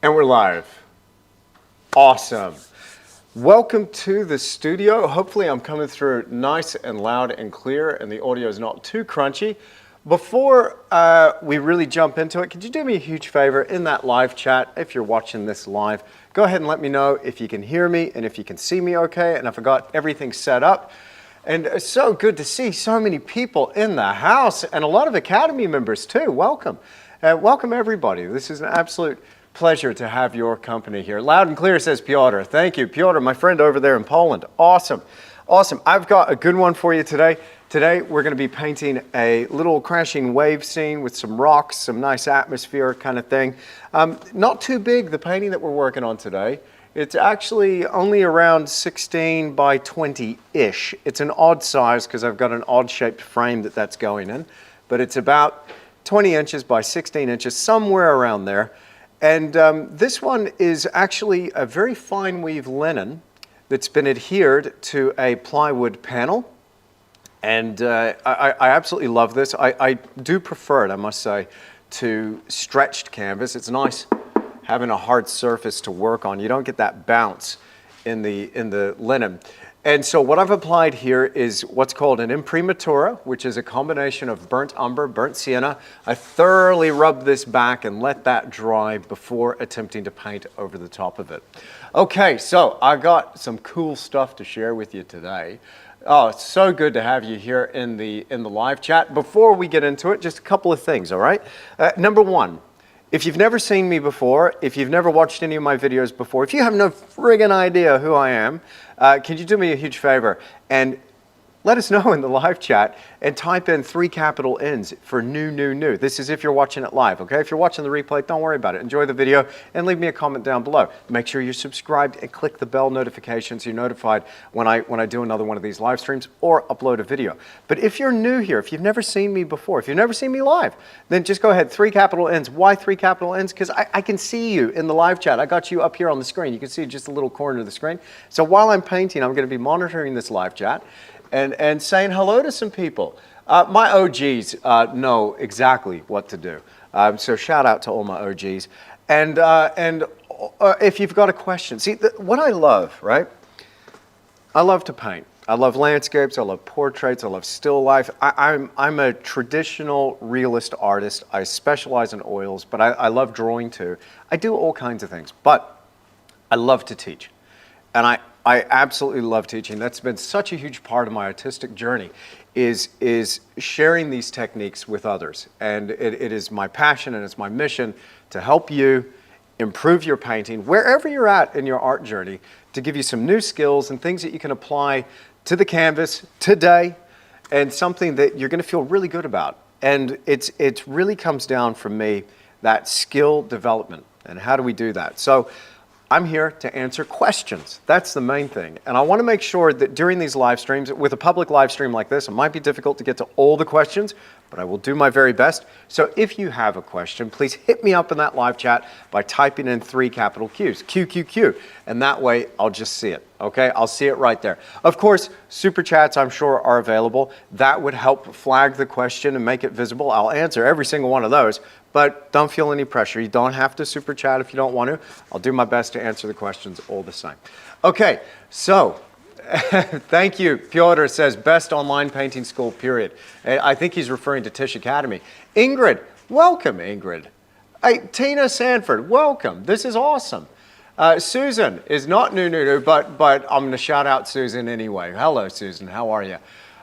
And we're live. Awesome. Welcome to the studio. Hopefully I'm coming through nice and loud and clear and the audio is not too crunchy. Before we really jump into it, could you do me a huge favor in that live chat, if you're watching this live, go ahead and let me know if you can hear me and if you can see me okay and if I got everything set up. And it's so good to see so many people in the house and a lot of Academy members too. Welcome. Welcome everybody. This is an absolute pleasure to have your company here. Loud and clear, says Piotr. Thank you, Piotr, my friend over there in Poland. Awesome. Awesome. I've got a good one for you today. Today, we're going to be painting a little crashing wave scene with some rocks, some nice atmosphere kind of thing. Not too big, the painting that we're working on today. It's actually only around 16 by 20-ish. It's an odd size because I've got an odd-shaped frame that's going in, but it's about 20 inches by 16 inches, somewhere around there. And this one is actually a very fine weave linen that's been adhered to a plywood panel. And I absolutely love this. I do prefer it, I must say, to stretched canvas. It's nice having a hard surface to work on. You don't get that bounce in the linen. And so what I've applied here is what's called an imprimatura, which is a combination of burnt umber, burnt sienna. I thoroughly rub this back and let that dry before attempting to paint over the top of it. Okay, so I got some cool stuff to share with you today. Oh, it's so good to have you here in the live chat. Before we get into it, just a couple of things, all right? Number one, if you've never seen me before, if you've never watched any of my videos before, if you have no friggin' idea who I am, can you do me a huge favor and let us know in the live chat and type in 3 capital N's for new. This is if you're watching it live, okay? If you're watching the replay, don't worry about it. Enjoy the video and leave me a comment down below. Make sure you're subscribed and click the bell notification so you're notified when I do another one of these live streams or upload a video. But if you're new here, if you've never seen me before, if you've never seen me live, then just go ahead, 3 capital N's. Why 3 capital N's? Because I can see you in the live chat. I got you up here on the screen. You can see just a little corner of the screen. So while I'm painting, I'm going to be monitoring this live chat and saying hello to some people. My OGs know exactly what to do. So shout out to all my OGs. And if you've got a question, see, what I love, right? I love to paint. I love landscapes, I love portraits, I love still life. I'm a traditional realist artist. I specialize in oils, but I love drawing too. I do all kinds of things, but I love to teach. And I absolutely love teaching. That's been such a huge part of my artistic journey is sharing these techniques with others. And it is my passion and it's my mission to help you improve your painting wherever you're at in your art journey, to give you some new skills and things that you can apply to the canvas today and something that you're going to feel really good about. And it really comes down from me, that skill development. And how do we do that? So I'm here to answer questions. That's the main thing. And I want to make sure that during these live streams, with a public live stream like this, it might be difficult to get to all the questions, but I will do my very best. So if you have a question, please hit me up in that live chat by typing in 3 capital Q's, QQQ, and that way I'll just see it, okay? I'll see it right there. Of course, super chats I'm sure are available. That would help flag the question and make it visible. I'll answer every single one of those, but don't feel any pressure. You don't have to super chat if you don't want to. I'll do my best to answer the questions all the same. Okay, so thank you. Piotr says, best online painting school, period. I think he's referring to Tisch Academy. Ingrid, welcome, Ingrid. Hey, Tina Sanford, welcome. This is awesome. Susan is not new, but I'm going to shout out Susan anyway. Hello, Susan. How are you?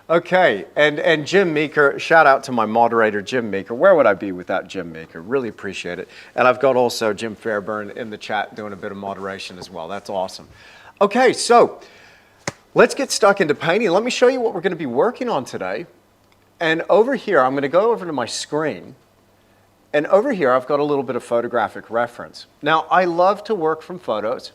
Okay, and Jim Meeker, shout out to my moderator, Jim Meeker. Where would I be without Jim Meeker? Really appreciate it. And I've got also Jim Fairburn in the chat doing a bit of moderation as well. That's awesome. Okay, so let's get stuck into painting. Let me show you what we're going to be working on today. And over here, I'm going to go over to my screen. And over here, I've got a little bit of photographic reference. Now, I love to work from photos.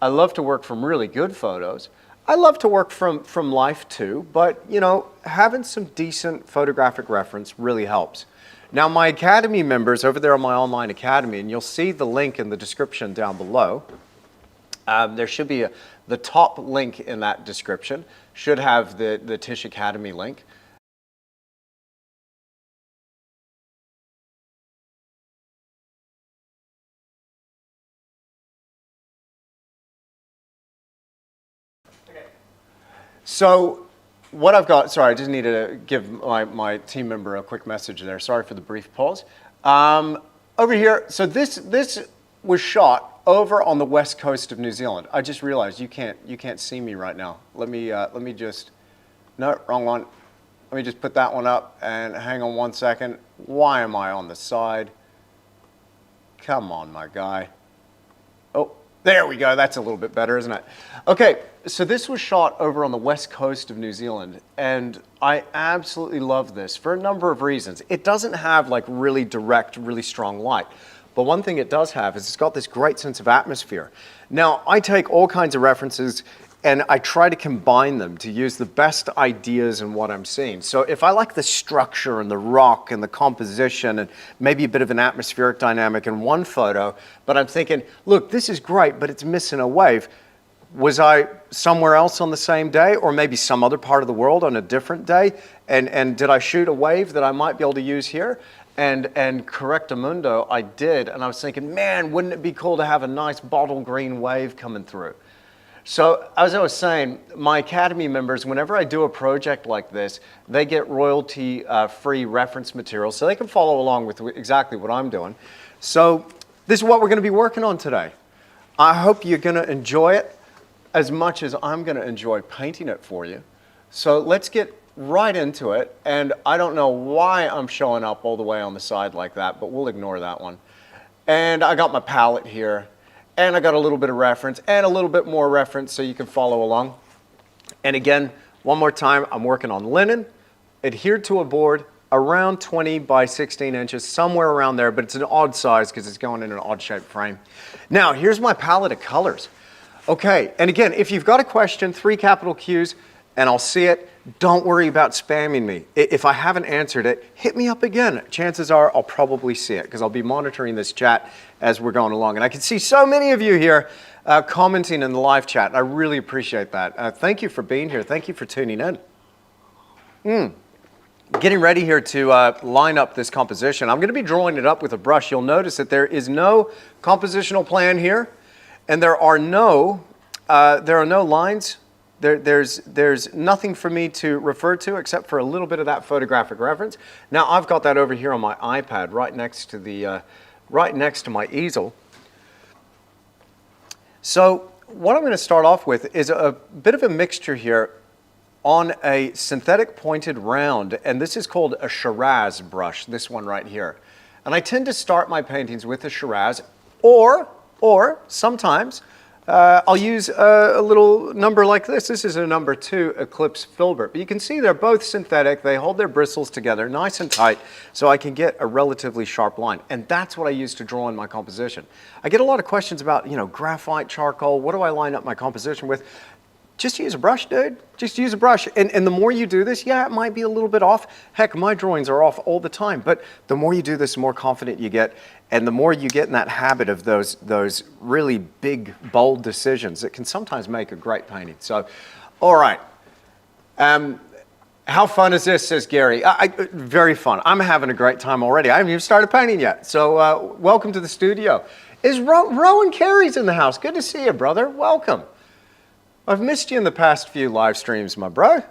I love to work from really good photos. I love to work from life too, but you know, having some decent photographic reference really helps. Now, my Academy members over there on my online Academy, and you'll see the link in the description down below. There should be the top link in that description should have the Tisch Academy link. So what I've got, sorry, I just needed to give my team member a quick message there. Sorry for the brief pause. Over here, so this was shot over on the west coast of New Zealand. I just realized you can't see me right now. Let me just, no, wrong one. Let me just put that one up and hang on 1 second. Why am I on the side? Come on, my guy. Oh, there we go. That's a little bit better, isn't it? Okay, so this was shot over on the west coast of New Zealand, and I absolutely love this for a number of reasons. It doesn't have like really direct, really strong light, but one thing it does have is it's got this great sense of atmosphere. Now, I take all kinds of references and I try to combine them to use the best ideas in what I'm seeing. So if I like the structure and the rock and the composition and maybe a bit of an atmospheric dynamic in one photo, but I'm thinking, look, this is great, but it's missing a wave. Was I somewhere else on the same day, or maybe some other part of the world on a different day? And did I shoot a wave that I might be able to use here? And correctamundo, I did. And I was thinking, man, wouldn't it be cool to have a nice bottle green wave coming through? So as I was saying, my Academy members, whenever I do a project like this, they get royalty-free reference material so they can follow along with exactly what I'm doing. So this is what we're going to be working on today. I hope you're going to enjoy it as much as I'm going to enjoy painting it for you. So let's get right into it. And I don't know why I'm showing up all the way on the side like that, but we'll ignore that one. And I got my palette here. And I got a little bit of reference and a little bit more reference so you can follow along. And again, one more time, I'm working on linen, adhered to a board around 20 by 16 inches, somewhere around there, but it's an odd size because it's going in an odd shaped frame. Now, here's my palette of colors. Okay, and again, if you've got a question, 3 capital Qs, and I'll see it. Don't worry about spamming me. If I haven't answered it, hit me up again. Chances are I'll probably see it because I'll be monitoring this chat as we're going along. And I can see so many of you here commenting in the live chat. I really appreciate that. Thank you for being here. Thank you for tuning in. Getting ready here to line up this composition. I'm going to be drawing it up with a brush. You'll notice that there is no compositional plan here, and there are no lines. There's nothing for me to refer to except for a little bit of that photographic reference. Now I've got that over here on my iPad, right next to my easel. So what I'm going to start off with is a bit of a mixture here on a synthetic pointed round, and this is called a Shiraz brush. This one right here, and I tend to start my paintings with a Shiraz, or sometimes. I'll use a little number like this. This is a number 2 Eclipse Filbert. But you can see they're both synthetic. They hold their bristles together nice and tight so I can get a relatively sharp line. And that's what I use to draw in my composition. I get a lot of questions about, graphite, charcoal. What do I line up my composition with? Just use a brush, dude. Just use a brush. And the more you do this, yeah, it might be a little bit off. Heck, my drawings are off all the time. But the more you do this, the more confident you get. And the more you get in that habit of those really big, bold decisions, it can sometimes make a great painting. So, all right. How fun is this, says Gary. Very fun. I'm having a great time already. I haven't even started painting yet. So welcome to the studio. Is Rowan Carey's in the house? Good to see you, brother. Welcome. I've missed you in the past few live streams, my bro.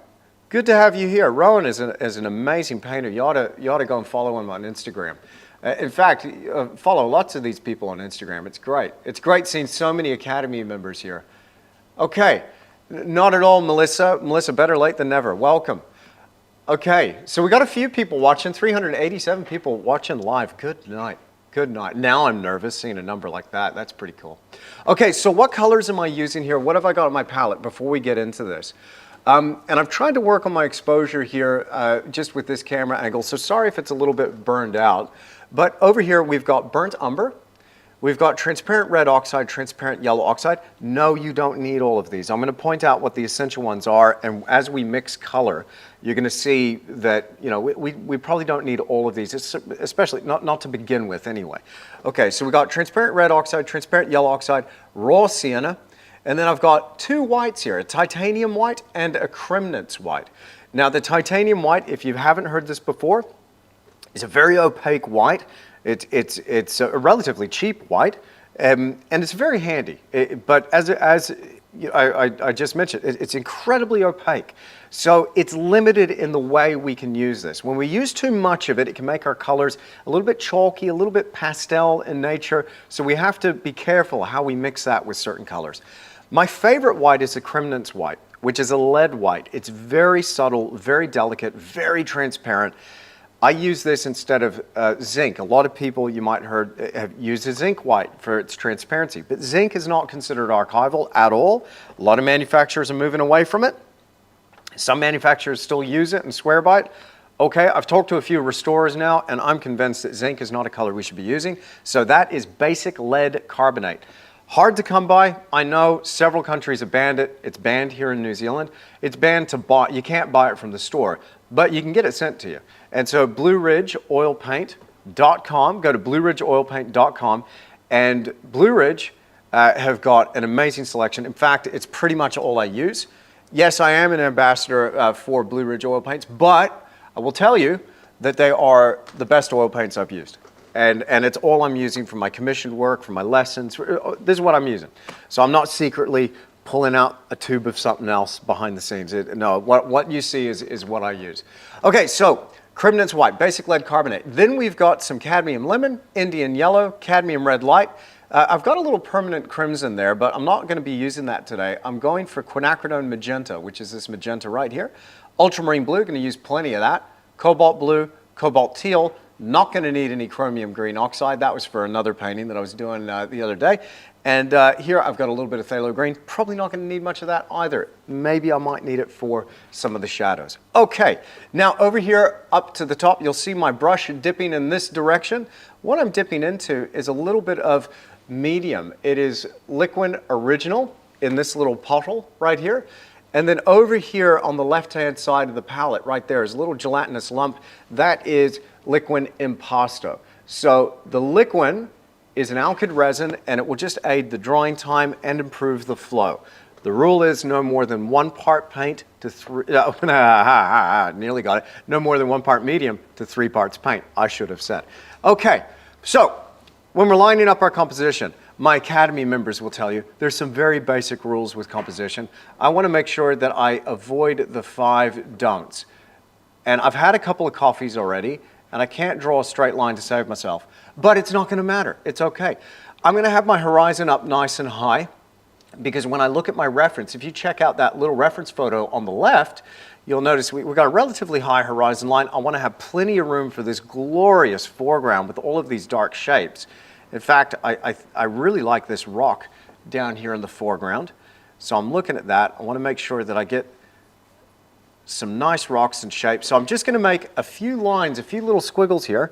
Good to have you here. Rowan is an amazing painter. You ought to go and follow him on Instagram. In fact, follow lots of these people on Instagram. It's great. It's great seeing so many Academy members here. Okay, not at all, Melissa. Melissa, better late than never. Welcome. Okay, so we got a few people watching, 387 people watching live. Good night. Good night. Now I'm nervous seeing a number like that. That's pretty cool. Okay, so what colors am I using here? What have I got on my palette before we get into this? And I've tried to work on my exposure here just with this camera angle, so sorry if it's a little bit burned out. But over here we've got burnt umber, we've got transparent red oxide, transparent yellow oxide. No, you don't need all of these. I'm going to point out what the essential ones are, and as we mix color, you're going to see that we probably don't need all of these, especially not to begin with anyway. Okay, so we got transparent red oxide, transparent yellow oxide, raw sienna, and then I've got 2 whites here, a titanium white and a Kremnitz white. Now the titanium white, if you haven't heard this before, is a very opaque white. It's a relatively cheap white, and it's very handy. But as I just mentioned, it's incredibly opaque. So it's limited in the way we can use this. When we use too much of it, it can make our colors a little bit chalky, a little bit pastel in nature. So we have to be careful how we mix that with certain colors. My favorite white is the Cremnitz white, which is a lead white. It's very subtle, very delicate, very transparent. I use this instead of zinc. A lot of people you might have used a zinc white for its transparency, but zinc is not considered archival at all. A lot of manufacturers are moving away from it. Some manufacturers still use it and swear by it. Okay, I've talked to a few restorers now, and I'm convinced that zinc is not a color we should be using. So that is basic lead carbonate. Hard to come by. I know several countries have banned it. It's banned here in New Zealand. It's banned to buy. You can't buy it from the store, but you can get it sent to you. And so BlueRidgeOilPaint.com, go to BlueRidgeOilPaint.com, and Blue Ridge have got an amazing selection. In fact, it's pretty much all I use. Yes, I am an ambassador for Blue Ridge oil paints, but I will tell you that they are the best oil paints I've used. And it's all I'm using for my commissioned work, for my lessons. This is what I'm using. So I'm not secretly pulling out a tube of something else behind the scenes. No, what you see is what I use. Okay, so Cremnitz white, basic lead carbonate. Then we've got some cadmium lemon, Indian yellow, cadmium red light. I've got a little permanent crimson there, but I'm not going to be using that today. I'm going for quinacridone magenta, which is this magenta right here. Ultramarine blue, going to use plenty of that. Cobalt blue, cobalt teal. Not going to need any chromium green oxide. That was for another painting that I was doing the other day. And here I've got a little bit of phthalo green. Probably not going to need much of that either. Maybe I might need it for some of the shadows. Okay, now over here up to the top, you'll see my brush dipping in this direction. What I'm dipping into is a little bit of medium. It is Liquid Original in this little bottle right here. And then over here on the left-hand side of the palette right there is a little gelatinous lump. That is Liquid Impasto. So the liquid is an alkyd resin, and it will just aid the drying time and improve the flow. The rule is no more than 1 part paint to 3, nearly got it, no more than 1 part medium to 3 parts paint, I should have said. Okay, so when we're lining up our composition, my Academy members will tell you there's some very basic rules with composition. I want to make sure that I avoid the 5 don'ts. And I've had a couple of coffees already, and I can't draw a straight line to save myself. But it's not going to matter. It's okay. I'm going to have my horizon up nice and high, because when I look at my reference, if you check out that little reference photo on the left, you'll notice we've got a relatively high horizon line. I want to have plenty of room for this glorious foreground with all of these dark shapes. In fact, I really like this rock down here in the foreground. So I'm looking at that. I want to make sure that I get some nice rocks and shapes. So I'm just going to make a few lines, a few little squiggles here,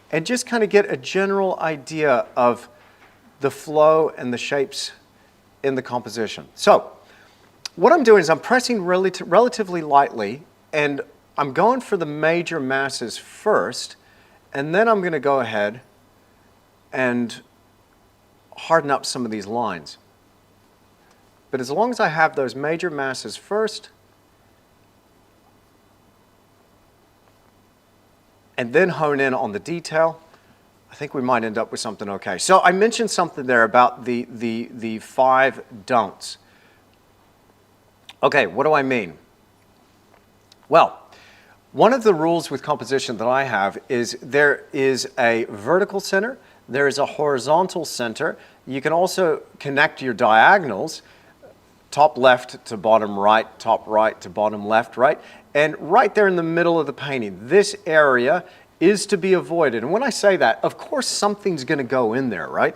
and just kind of get a general idea of the flow and the shapes in the composition. So what I'm doing is I'm pressing relatively lightly, and I'm going for the major masses first, and then I'm going to go ahead and harden up some of these lines. But as long as I have those major masses first, and then hone in on the detail, I think we might end up with something okay. So I mentioned something there about the 5 don'ts. Okay, what do I mean? Well, one of the rules with composition that I have is there is a vertical center, there is a horizontal center. You can also connect your diagonals, top left to bottom right, top right to bottom left, right? And right there in the middle of the painting, this area is to be avoided. And when I say that, of course something's going to go in there, right?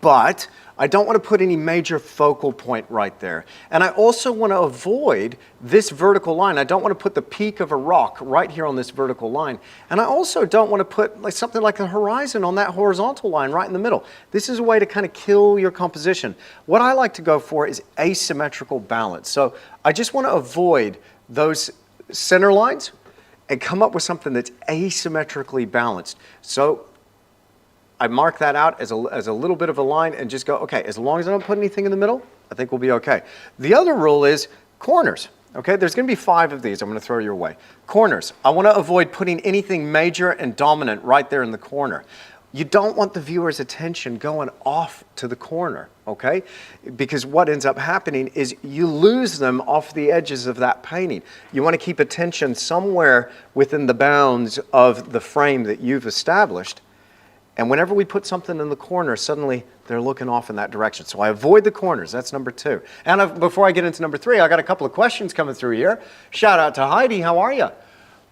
But I don't want to put any major focal point right there. And I also want to avoid this vertical line. I don't want to put the peak of a rock right here on this vertical line. And I also don't want to put like something like a horizon on that horizontal line right in the middle. This is a way to kind of kill your composition. What I like to go for is asymmetrical balance. So I just want to avoid those center lines and come up with something that's asymmetrically balanced. So I mark that out as a little bit of a line and just go, okay, as long as I don't put anything in the middle, I think we'll be okay. The other rule is corners. Okay, there's going to be 5 of these I'm going to throw your way. Corners. I want to avoid putting anything major and dominant right there in the corner. You don't want the viewer's attention going off to the corner, okay? Because what ends up happening is you lose them off the edges of that painting. You want to keep attention somewhere within the bounds of the frame that you've established. And whenever we put something in the corner, suddenly they're looking off in that direction. So I avoid the corners. That's number 2. And before I get into number 3, I got a couple of questions coming through here. Shout out to Heidi. How are you?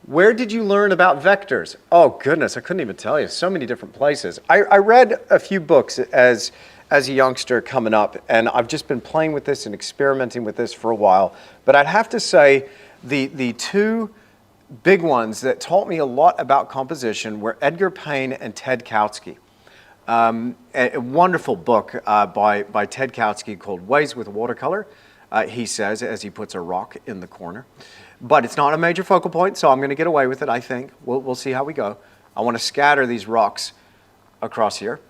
Where did you learn about vectors? Oh, goodness, I couldn't even tell you. So many different places. I read a few books as a youngster coming up, and I've just been playing with this and experimenting with this for a while. But I'd have to say the 2 big ones that taught me a lot about composition were Edgar Payne and Ted Kautsky. A wonderful book by Ted Kautsky called Ways with Watercolor, he says, as he puts a rock in the corner. But it's not a major focal point, so I'm going to get away with it, I think. We'll see how we go. I want to scatter these rocks across here.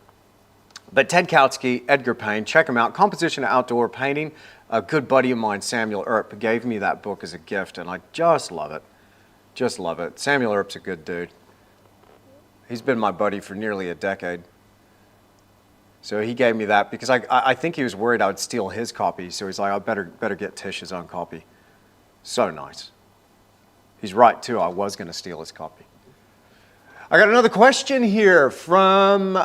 But Ted Kautsky, Edgar Payne, check them out. Composition Outdoor Painting. A good buddy of mine, Samuel Earp, gave me that book as a gift, and I just love it. Just love it. Samuel Earp's a good dude. He's been my buddy for nearly a decade. So he gave me that because I think he was worried I would steal his copy, so he's like, I better get Tisch's own copy. So nice. He's right, too. I was going to steal his copy. I got another question here from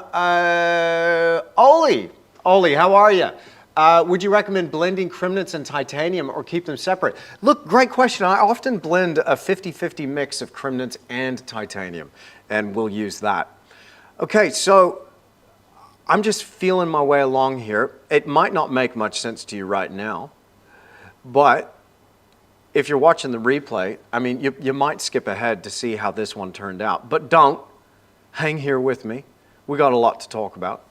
Oli. Oli, how are you? Would you recommend blending crimnants and titanium or keep them separate? Look, great question. I often blend a 50-50 mix of crimnants and titanium, and we'll use that. Okay, so I'm just feeling my way along here. It might not make much sense to you right now, but if you're watching the replay, I mean, you might skip ahead to see how this one turned out. But don't. Hang here with me. We got a lot to talk about.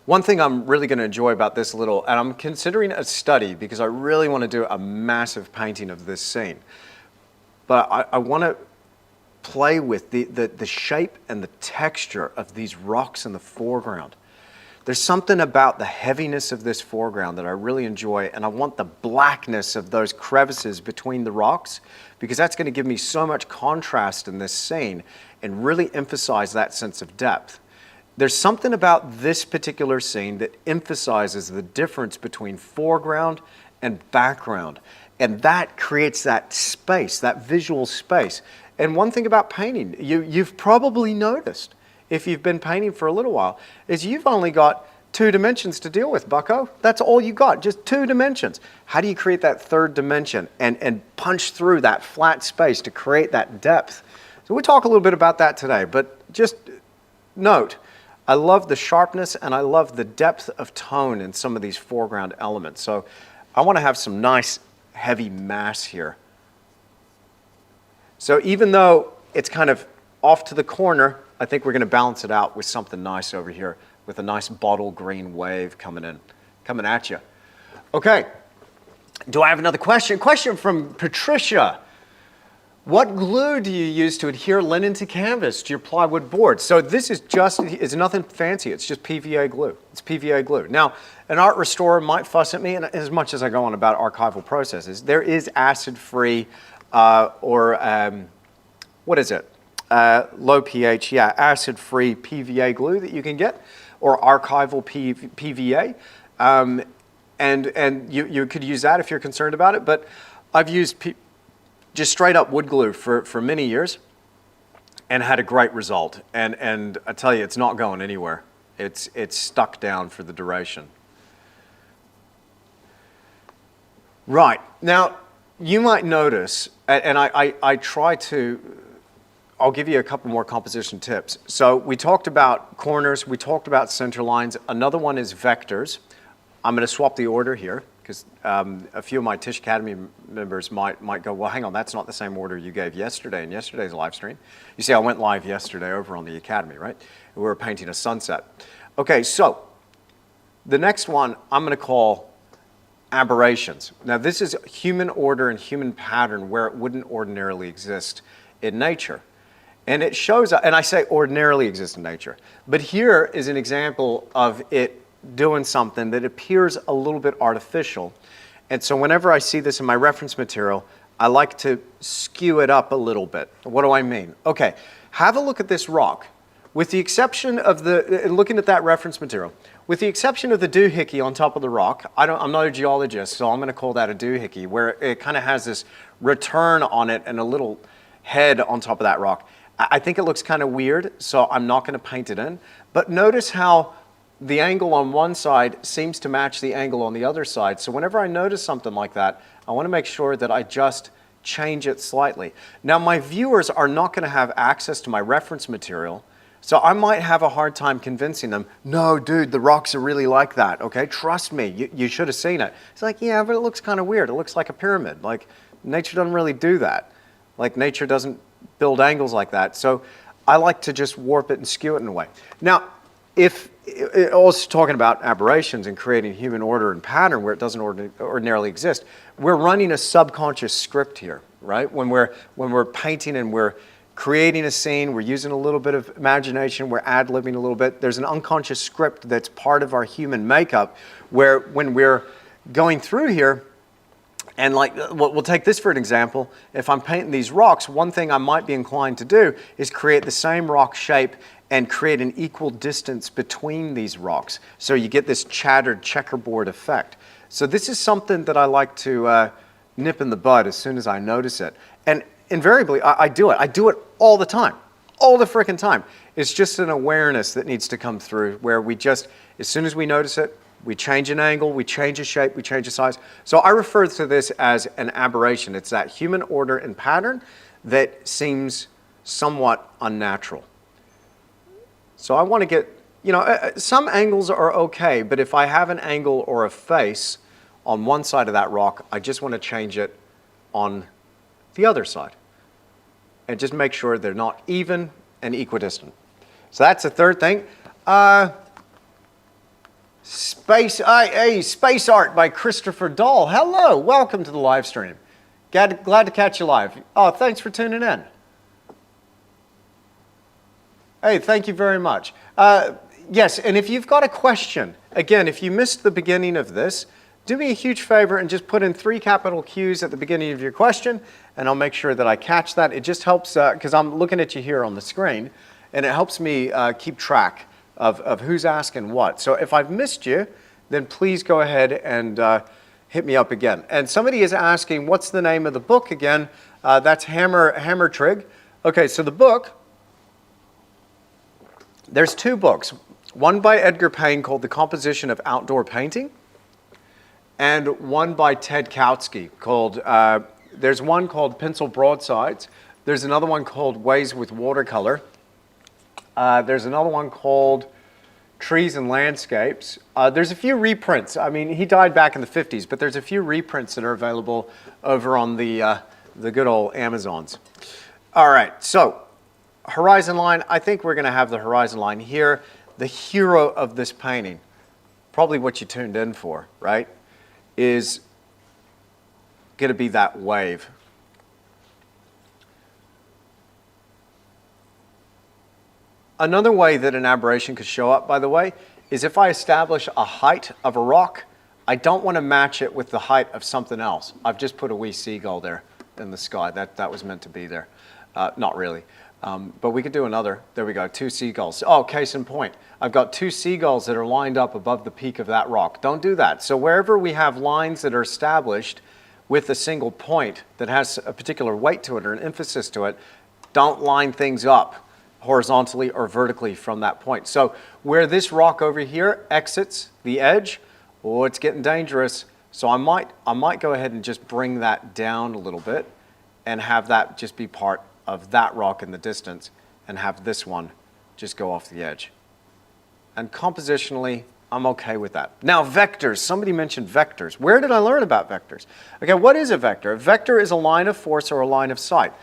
One thing I'm really going to enjoy about this little, and I'm considering a study because I really want to do a massive painting of this scene. But I want to play with the shape and the texture of these rocks in the foreground. There's something about the heaviness of this foreground that I really enjoy, and I want the blackness of those crevices between the rocks because that's going to give me so much contrast in this scene and really emphasize that sense of depth. There's something about this particular scene that emphasizes the difference between foreground and background, and that creates that space, that visual space. And one thing about painting, you've probably noticed, if you've been painting for a little while, is you've only got 2 dimensions to deal with, bucko. That's all you got, just 2 dimensions. How do you create that 3rd dimension and punch through that flat space to create that depth? So we'll talk a little bit about that today, but just note, I love the sharpness and I love the depth of tone in some of these foreground elements. So I want to have some nice heavy mass here. So even though it's kind of off to the corner, I think we're going to balance it out with something nice over here with a nice bottle green wave coming at you. Okay, do I have another question? Question from Patricia. What glue do you use to adhere linen to canvas to your plywood board? So this is it's nothing fancy. It's just PVA glue. It's PVA glue. Now, an art restorer might fuss at me, and as much as I go on about archival processes, there is acid-free what is it? Low pH, yeah, acid-free PVA glue that you can get, or archival PVA. And you could use that if you're concerned about it, but I've used just straight up wood glue for many years and had a great result. And I tell you, it's not going anywhere. It's stuck down for the duration. Right, now you might notice, and I try to, I'll give you a couple more composition tips. So we talked about corners, we talked about center lines. Another one is vectors. I'm going to swap the order here because a few of my Tisch Academy members might go, well, hang on, that's not the same order you gave yesterday in yesterday's live stream. You see, I went live yesterday over on the Academy, right? We were painting a sunset. Okay, so the next one I'm going to call aberrations. Now, this is human order and human pattern where it wouldn't ordinarily exist in nature. And it shows, and I say ordinarily exists in nature, but here is an example of it doing something that appears a little bit artificial. And so whenever I see this in my reference material, I like to skew it up a little bit. What do I mean? Okay, have a look at this rock. with the exception of looking at that reference material, with the exception of the doohickey on top of the rock, I'm not a geologist, so I'm going to call that a doohickey, where it kind of has this return on it and a little head on top of that rock. I think it looks kind of weird, so I'm not going to paint it in. But notice how the angle on one side seems to match the angle on the other side. So whenever I notice something like that, I want to make sure that I just change it slightly. Now, my viewers are not going to have access to my reference material, so I might have a hard time convincing them, no, dude, the rocks are really like that, okay? Trust me, you should have seen it. It's like, yeah, but it looks kind of weird. It looks like a pyramid. Like, nature doesn't really do that. Like, nature doesn't build angles like that. So I like to just warp it and skew it in a way. Now, if also talking about aberrations and creating human order and pattern where it doesn't ordinarily exist, we're running a subconscious script here, right? When we're painting and we're creating a scene, we're using a little bit of imagination, we're ad-libbing a little bit. There's an unconscious script that's part of our human makeup where when we're going through here, and like, we'll take this for an example. If I'm painting these rocks, one thing I might be inclined to do is create the same rock shape and create an equal distance between these rocks. So you get this chattered checkerboard effect. So this is something that I like to nip in the bud as soon as I notice it. And invariably, I do it. I do it all the time, all the frickin' time. It's just an awareness that needs to come through where we just, as soon as we notice it, we change an angle, we change a shape, we change a size. So I refer to this as an aberration. It's that human order and pattern that seems somewhat unnatural. So I want to get, some angles are okay, but if I have an angle or a face on one side of that rock, I just want to change it on the other side. And just make sure they're not even and equidistant. So that's the third thing. Space Art by Christopher Dahl. Hello, welcome to the live stream. Glad to catch you live. Oh, thanks for tuning in. Hey, thank you very much. Yes, and if you've got a question, again, if you missed the beginning of this, do me a huge favor and just put in 3 capital Qs at the beginning of your question, and I'll make sure that I catch that. It just helps, because I'm looking at you here on the screen, and it helps me keep track of who's asking what. So if I've missed you, then please go ahead and hit me up again. And somebody is asking, what's the name of the book again? That's Hammer Trig. Okay, so the book, there's 2 books. One by Edgar Payne called The Composition of Outdoor Painting, and one by Ted Kautsky called, there's one called Pencil Broadsides. There's another one called Ways with Watercolor. There's another one called Trees and Landscapes. There's a few reprints. I mean, he died back in the 50s, but there's a few reprints that are available over on the good old Amazons. All right, so horizon line, I think we're going to have the horizon line here. The hero of this painting, probably what you tuned in for, right, is going to be that wave. Another way that an aberration could show up, by the way, is if I establish a height of a rock, I don't want to match it with the height of something else. I've just put a wee seagull there in the sky. That was meant to be there. Not really. But we could do another. There we go, 2 seagulls. Oh, case in point. I've got 2 seagulls that are lined up above the peak of that rock. Don't do that. So wherever we have lines that are established with a single point that has a particular weight to it or an emphasis to it, don't line things up horizontally or vertically from that point. So where this rock over here exits the edge, oh, it's getting dangerous. So I might go ahead and just bring that down a little bit and have that just be part of that rock in the distance and have this one just go off the edge. And compositionally, I'm okay with that. Now, vectors. Somebody mentioned vectors. Where did I learn about vectors? Okay, what is a vector? A vector is a line of force or a line of sight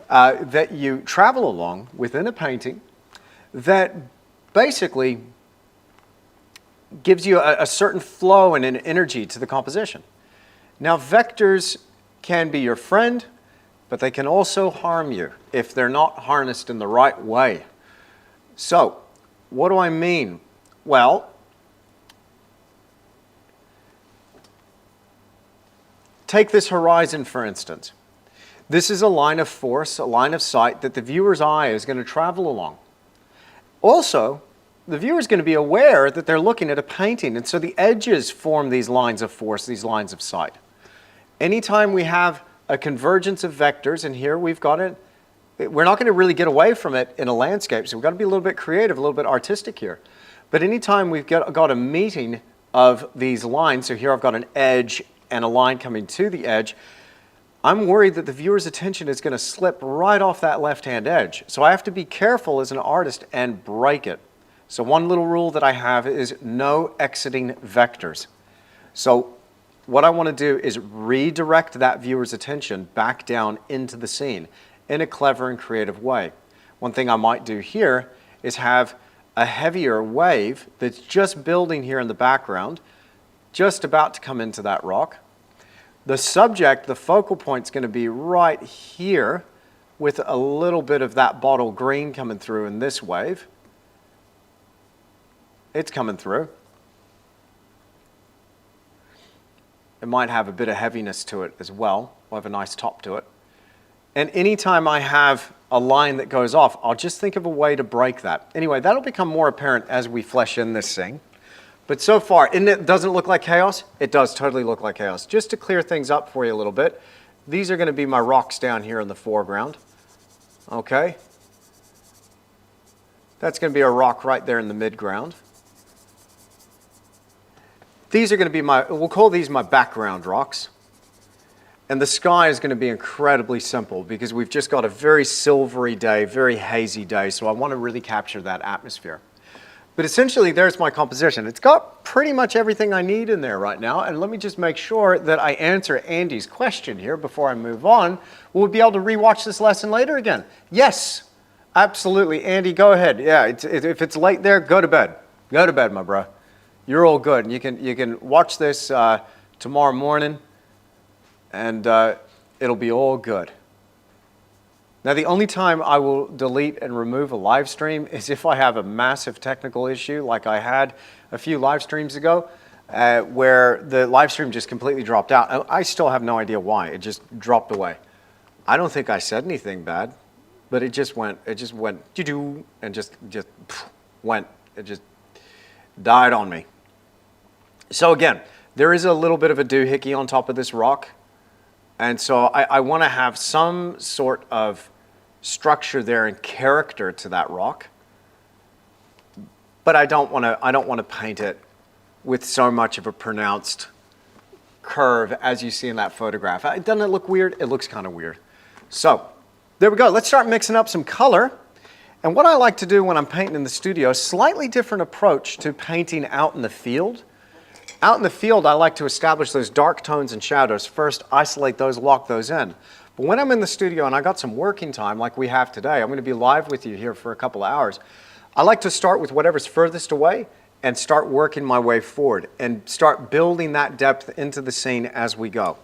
that you travel along within a painting that basically gives you a certain flow and an energy to the composition. Now, vectors can be your friend, but they can also harm you if they're not harnessed in the right way. So, what do I mean? Well, take this horizon, for instance. This is a line of force, a line of sight that the viewer's eye is going to travel along. Also, the viewer is going to be aware that they're looking at a painting, and so the edges form these lines of force, these lines of sight. Anytime we have a convergence of vectors, and here we've got it, we're not going to really get away from it in a landscape, so we've got to be a little bit creative, a little bit artistic here. But anytime we've got a meeting of these lines, so here I've got an edge and a line coming to the edge, I'm worried that the viewer's attention is going to slip right off that left-hand edge. So I have to be careful as an artist and break it. So one little rule that I have is no exiting vectors. So what I want to do is redirect that viewer's attention back down into the scene in a clever and creative way. One thing I might do here is have a heavier wave that's just building here in the background, just about to come into that rock. The subject, the focal point, is going to be right here with a little bit of that bottle green coming through in this wave. It's coming through. It might have a bit of heaviness to it as well. We'll have a nice top to it. And anytime I have a line that goes off, I'll just think of a way to break that. Anyway, that'll become more apparent as we flesh in this thing. But so far, doesn't it look like chaos? It does totally look like chaos. Just to clear things up for you a little bit, these are going to be my rocks down here in the foreground. Okay? That's going to be a rock right there in the midground. These are going to be we'll call these my background rocks. And the sky is going to be incredibly simple because we've just got a very silvery day, very hazy day, so I want to really capture that atmosphere. But essentially, there's my composition. It's got pretty much everything I need in there right now, and let me just make sure that I answer Andy's question here before I move on. Will we be able to rewatch this lesson later again? Yes, absolutely. Andy, go ahead. Yeah, if it's late there, go to bed. Go to bed, my bro. You're all good. You can watch this tomorrow morning, and it'll be all good. Now, the only time I will delete and remove a live stream is if I have a massive technical issue like I had a few live streams ago where the live stream just completely dropped out. I still have no idea why. It just dropped away. I don't think I said anything bad, but it just went doo-doo, and just went. It just died on me. So again, there is a little bit of a doohickey on top of this rock. And so I want to have some sort of structure there and character to that rock. But I don't want to paint it with so much of a pronounced curve as you see in that photograph. Doesn't it look weird? It looks kind of weird. So there we go. Let's start mixing up some color. And what I like to do when I'm painting in the studio, slightly different approach to painting out in the field. Out in the field, I like to establish those dark tones and shadows first, isolate those, lock those in. But when I'm in the studio and I got some working time like we have today, I'm going to be live with you here for a couple of hours. I like to start with whatever's furthest away and start working my way forward and start building that depth into the scene as we go.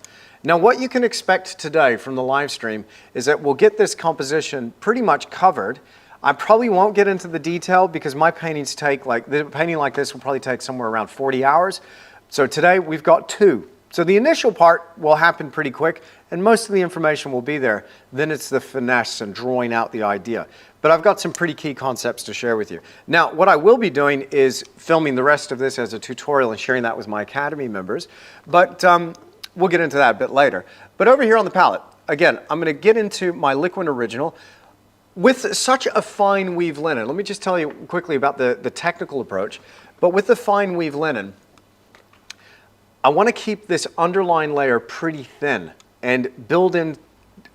Now, what you can expect today from the live stream is that we'll get this composition pretty much covered. I probably won't get into the detail because my paintings take, the painting like this will probably take somewhere around 40 hours. So today we've got 2. So the initial part will happen pretty quick and most of the information will be there. Then it's the finesse and drawing out the idea. But I've got some pretty key concepts to share with you. Now, what I will be doing is filming the rest of this as a tutorial and sharing that with my Academy members. But we'll get into that a bit later. But over here on the palette, again, I'm going to get into my Liquid Original with such a fine weave linen. Let me just tell you quickly about the technical approach. But with the fine weave linen, I want to keep this underlying layer pretty thin and build in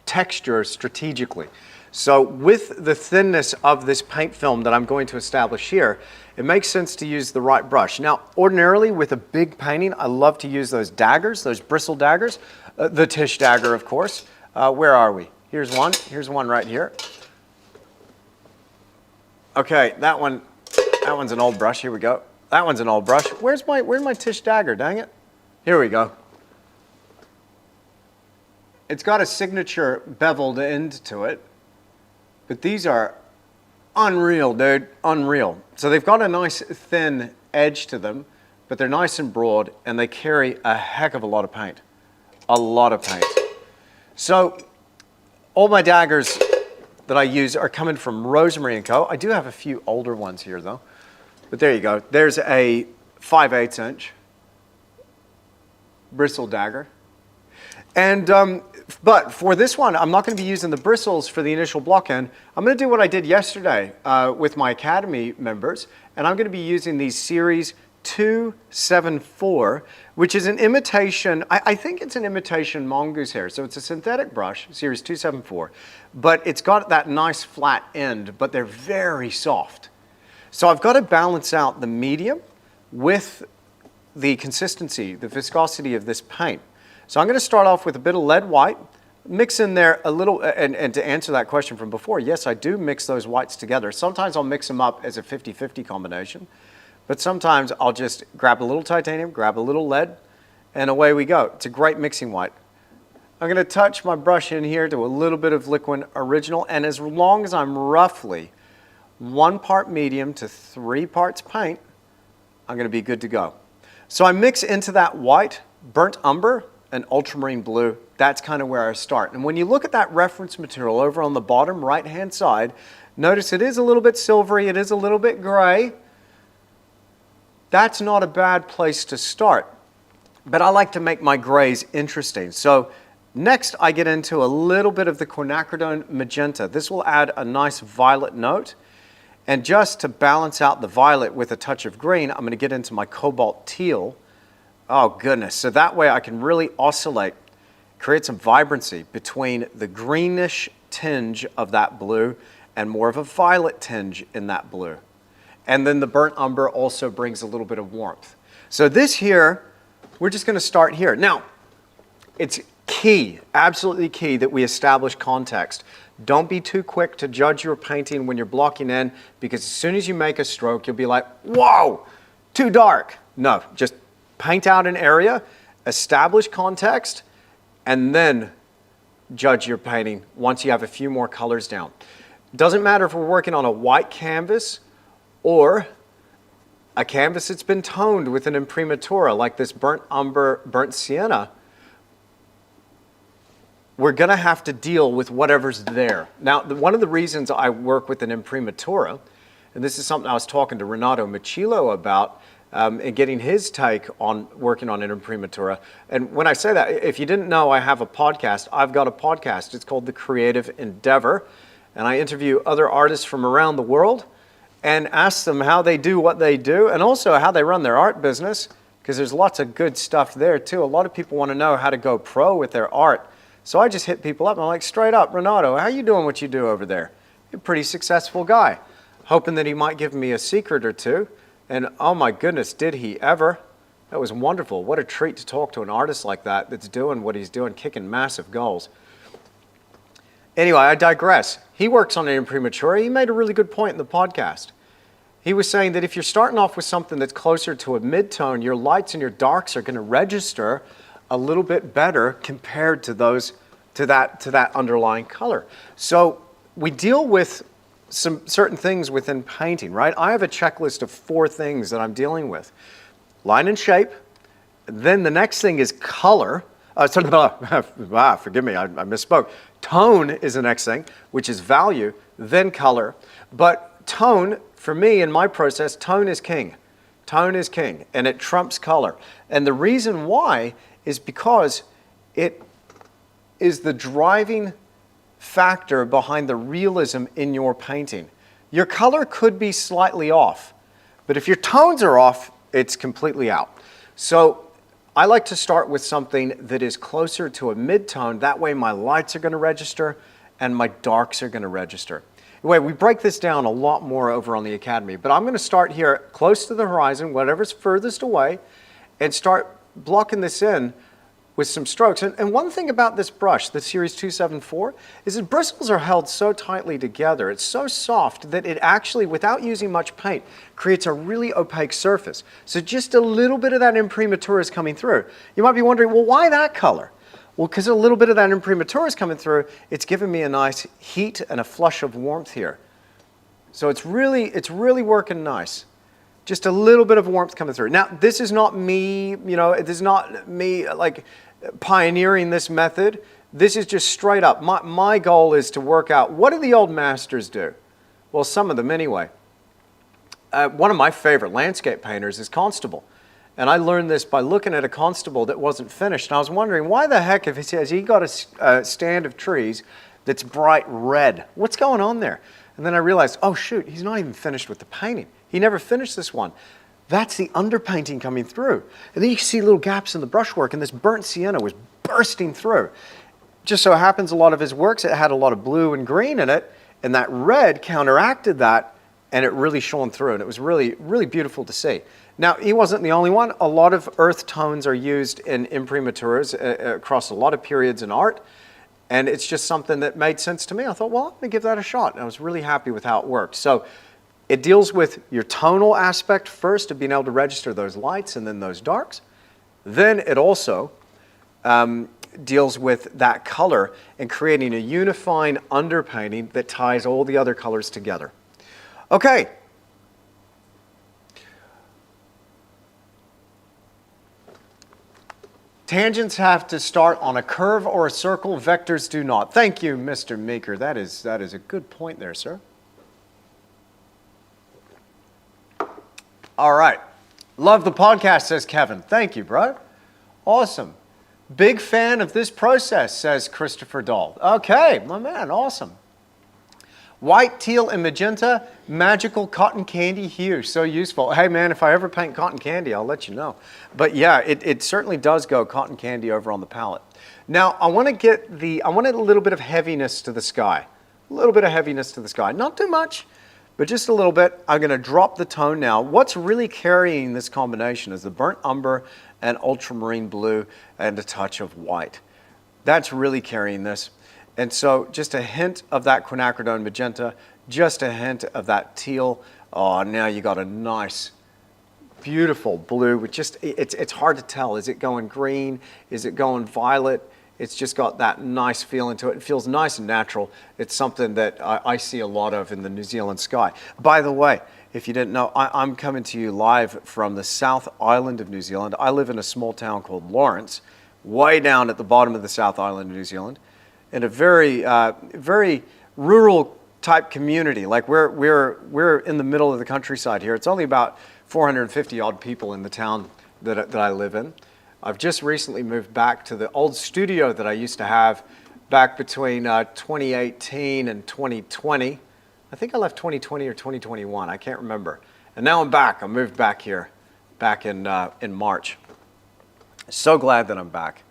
texture strategically. So with the thinness of this paint film that I'm going to establish here, it makes sense to use the right brush. Now, ordinarily with a big painting, I love to use those daggers, those bristle daggers, the Tisch dagger, of course. Where are we? Here's one right here. Okay, that one's an old brush. Here we go. That one's an old brush. Where's my Tisch dagger? Dang it! Here we go. It's got a signature beveled end to it, but these are unreal, dude. Unreal. So they've got a nice thin edge to them, but they're nice and broad, and they carry a heck of a lot of paint. A lot of paint. So all my daggers that I use are coming from Rosemary & Co. I do have a few older ones here though. But there you go. There's a 5/8 inch bristle dagger. And, but for this one, I'm not going to be using the bristles for the initial block end. I'm going to do what I did yesterday with my Academy members, and I'm going to be using these Series 274, which is an imitation, I think it's an imitation mongoose hair. So it's a synthetic brush, Series 274, but it's got that nice flat end, but they're very soft. So I've got to balance out the medium with the consistency, the viscosity of this paint. So I'm going to start off with a bit of lead white, mix in there a little, and to answer that question from before, yes, I do mix those whites together. Sometimes I'll mix them up as a 50-50 combination, but sometimes I'll just grab a little titanium, grab a little lead, and away we go. It's a great mixing white. I'm going to touch my brush in here to a little bit of liquid original, and as long as I'm roughly 1 part medium to 3 parts paint, I'm going to be good to go. So I mix into that white, burnt umber, and ultramarine blue. That's kind of where I start. And when you look at that reference material over on the bottom right-hand side, notice it is a little bit silvery, it is a little bit gray. That's not a bad place to start. But I like to make my grays interesting. So next I get into a little bit of the quinacridone magenta. This will add a nice violet note. And just to balance out the violet with a touch of green, I'm going to get into my cobalt teal. Oh goodness, so that way I can really oscillate, create some vibrancy between the greenish tinge of that blue and more of a violet tinge in that blue. And then the burnt umber also brings a little bit of warmth. So this here, we're just going to start here. Now, it's key, absolutely key that we establish context. Don't be too quick to judge your painting when you're blocking in, because as soon as you make a stroke, you'll be like, whoa, too dark. No, just paint out an area, establish context, and then judge your painting once you have a few more colors down. Doesn't matter if we're working on a white canvas or a canvas that's been toned with an imprimatura like this burnt umber, burnt sienna. We're going to have to deal with whatever's there. Now, one of the reasons I work with an imprimatura, and this is something I was talking to Renato Machillo about, and getting his take on working on an imprimatura. And when I say that, if you didn't know, I have a podcast. I've got a podcast. It's called The Creative Endeavor. And I interview other artists from around the world and ask them how they do what they do and also how they run their art business, because there's lots of good stuff there too. A lot of people want to know how to go pro with their art. So I just hit people up and I'm like, straight up, Renato, how you doing what you do over there? You're a pretty successful guy. Hoping that he might give me a secret or two. And oh my goodness, did he ever? That was wonderful. What a treat to talk to an artist like that that's doing what he's doing, kicking massive goals. Anyway, I digress. He works on an imprimatura. He made a really good point in the podcast. He was saying that if you're starting off with something that's closer to a mid-tone, your lights and your darks are going to register a little bit better compared to those to that underlying color. So we deal with some certain things within painting, right? I have a checklist of 4 things that I'm dealing with. Line and shape. Then the next thing is color. Forgive me, I misspoke. Tone is the next thing, which is value, then color. But tone, for me in my process, tone is king. Tone is king, and it trumps color. And the reason why is because it is the driving factor behind the realism in your painting. Your color could be slightly off, but if your tones are off, it's completely out. So I like to start with something that is closer to a mid-tone. That way my lights are going to register and my darks are going to register. Anyway, we break this down a lot more over on the Academy, but I'm going to start here close to the horizon, whatever's furthest away, and start blocking this in with some strokes. And one thing about this brush, the Series 274, is that bristles are held so tightly together. It's so soft that it actually, without using much paint, creates a really opaque surface. So just a little bit of that imprimatura is coming through. You might be wondering, well, why that color? Well, because a little bit of that imprimatura is coming through, it's giving me a nice heat and a flush of warmth here. So it's really working nice. Just a little bit of warmth coming through. Now, this is not me, this is not me like pioneering this method. This is just straight up. My goal is to work out, what do the old masters do? Well, some of them anyway. One of my favorite landscape painters is Constable. And I learned this by looking at a Constable that wasn't finished. And I was wondering, why the heck, if he says he got a stand of trees that's bright red, what's going on there? And then I realized, oh shoot, he's not even finished with the painting. He never finished this one. That's the underpainting coming through. And then you can see little gaps in the brushwork, and this burnt sienna was bursting through. Just so happens a lot of his works, it had a lot of blue and green in it, and that red counteracted that, and it really shone through, and it was really, really beautiful to see. Now, he wasn't the only one. A lot of earth tones are used in imprimaturs across a lot of periods in art, and it's just something that made sense to me. I thought, well, I'm going to give that a shot, and I was really happy with how it worked. So it deals with your tonal aspect first, of being able to register those lights and then those darks. Then it also deals with that color and creating a unifying underpainting that ties all the other colors together. Okay. Tangents have to start on a curve or a circle. Vectors do not. Thank you, Mr. Meeker. That is a good point there, sir. All right. Love the podcast, says Kevin. Thank you, bro. Awesome. Big fan of this process, says Christopher Dahl. Okay, my man, awesome. White, teal, and magenta, magical cotton candy hue. So useful. Hey, man, if I ever paint cotton candy, I'll let you know. But yeah, it certainly does go cotton candy over on the palette. Now, I want a little bit of heaviness to the sky. A little bit of heaviness to the sky. Not too much, but just a little bit. I'm going to drop the tone now. What's really carrying this combination is the burnt umber and ultramarine blue and a touch of white. That's really carrying this. And so just a hint of that quinacridone magenta, just a hint of that teal. Oh, now you got a nice, beautiful blue with just, it's hard to tell. Is it going green? Is it going violet? It's just got that nice feeling to it. It feels nice and natural. It's something that I see a lot of in the New Zealand sky. By the way, if you didn't know, I'm coming to you live from the South Island of New Zealand. I live in a small town called Lawrence, way down at the bottom of the South Island of New Zealand, in a very, very rural type community. Like we're in the middle of the countryside here. It's only about 450 odd people in the town that I live in. I've just recently moved back to the old studio that I used to have back between 2018 and 2020. I think I left 2020 or 2021. I can't remember. And now I'm back. I moved back here back in March. So glad that I'm back,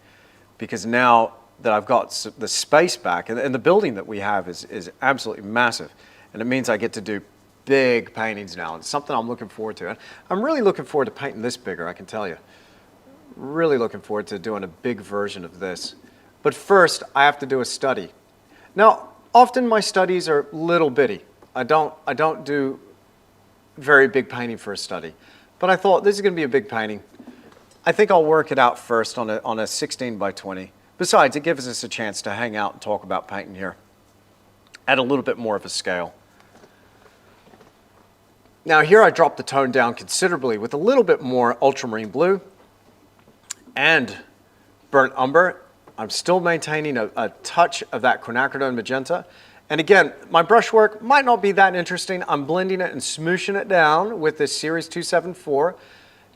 because now that I've got the space back, and the building that we have is absolutely massive, and it means I get to do big paintings now. It's something I'm looking forward to. And I'm really looking forward to painting this bigger, I can tell you. Really looking forward to doing a big version of this. But first, I have to do a study. Now, often my studies are little bitty. I don't do very big painting for a study. But I thought, this is going to be a big painting. I think I'll work it out first on a 16 by 20. Besides, it gives us a chance to hang out and talk about painting here at a little bit more of a scale. Now here I dropped the tone down considerably with a little bit more ultramarine blue and burnt umber. I'm still maintaining a touch of that quinacridone magenta. And again, my brushwork might not be that interesting. I'm blending it and smooshing it down with this Series 274.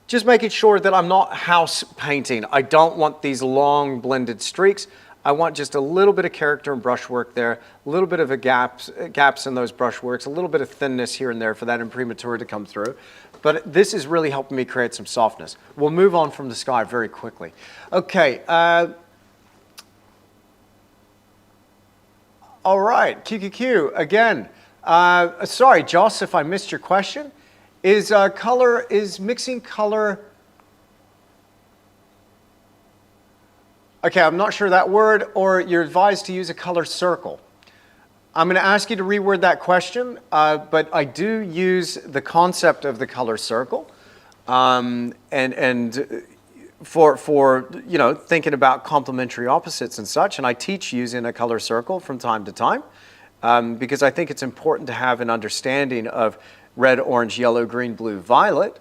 Just making sure that I'm not house painting. I don't want these long blended streaks. I want just a little bit of character and brushwork there, a little bit of gaps in those brushworks, a little bit of thinness here and there for that imprimatur to come through. But this is really helping me create some softness. We'll move on from the sky very quickly. Okay. All right, QQQ, again. Sorry, Joss, if I missed your question. Is mixing color, okay, I'm not sure that word, or you're advised to use a color circle. I'm going to ask you to reword that question, but I do use the concept of the color circle, and for you know, thinking about complementary opposites and such, and I teach using a color circle from time to time, because I think it's important to have an understanding of red, orange, yellow, green, blue, violet,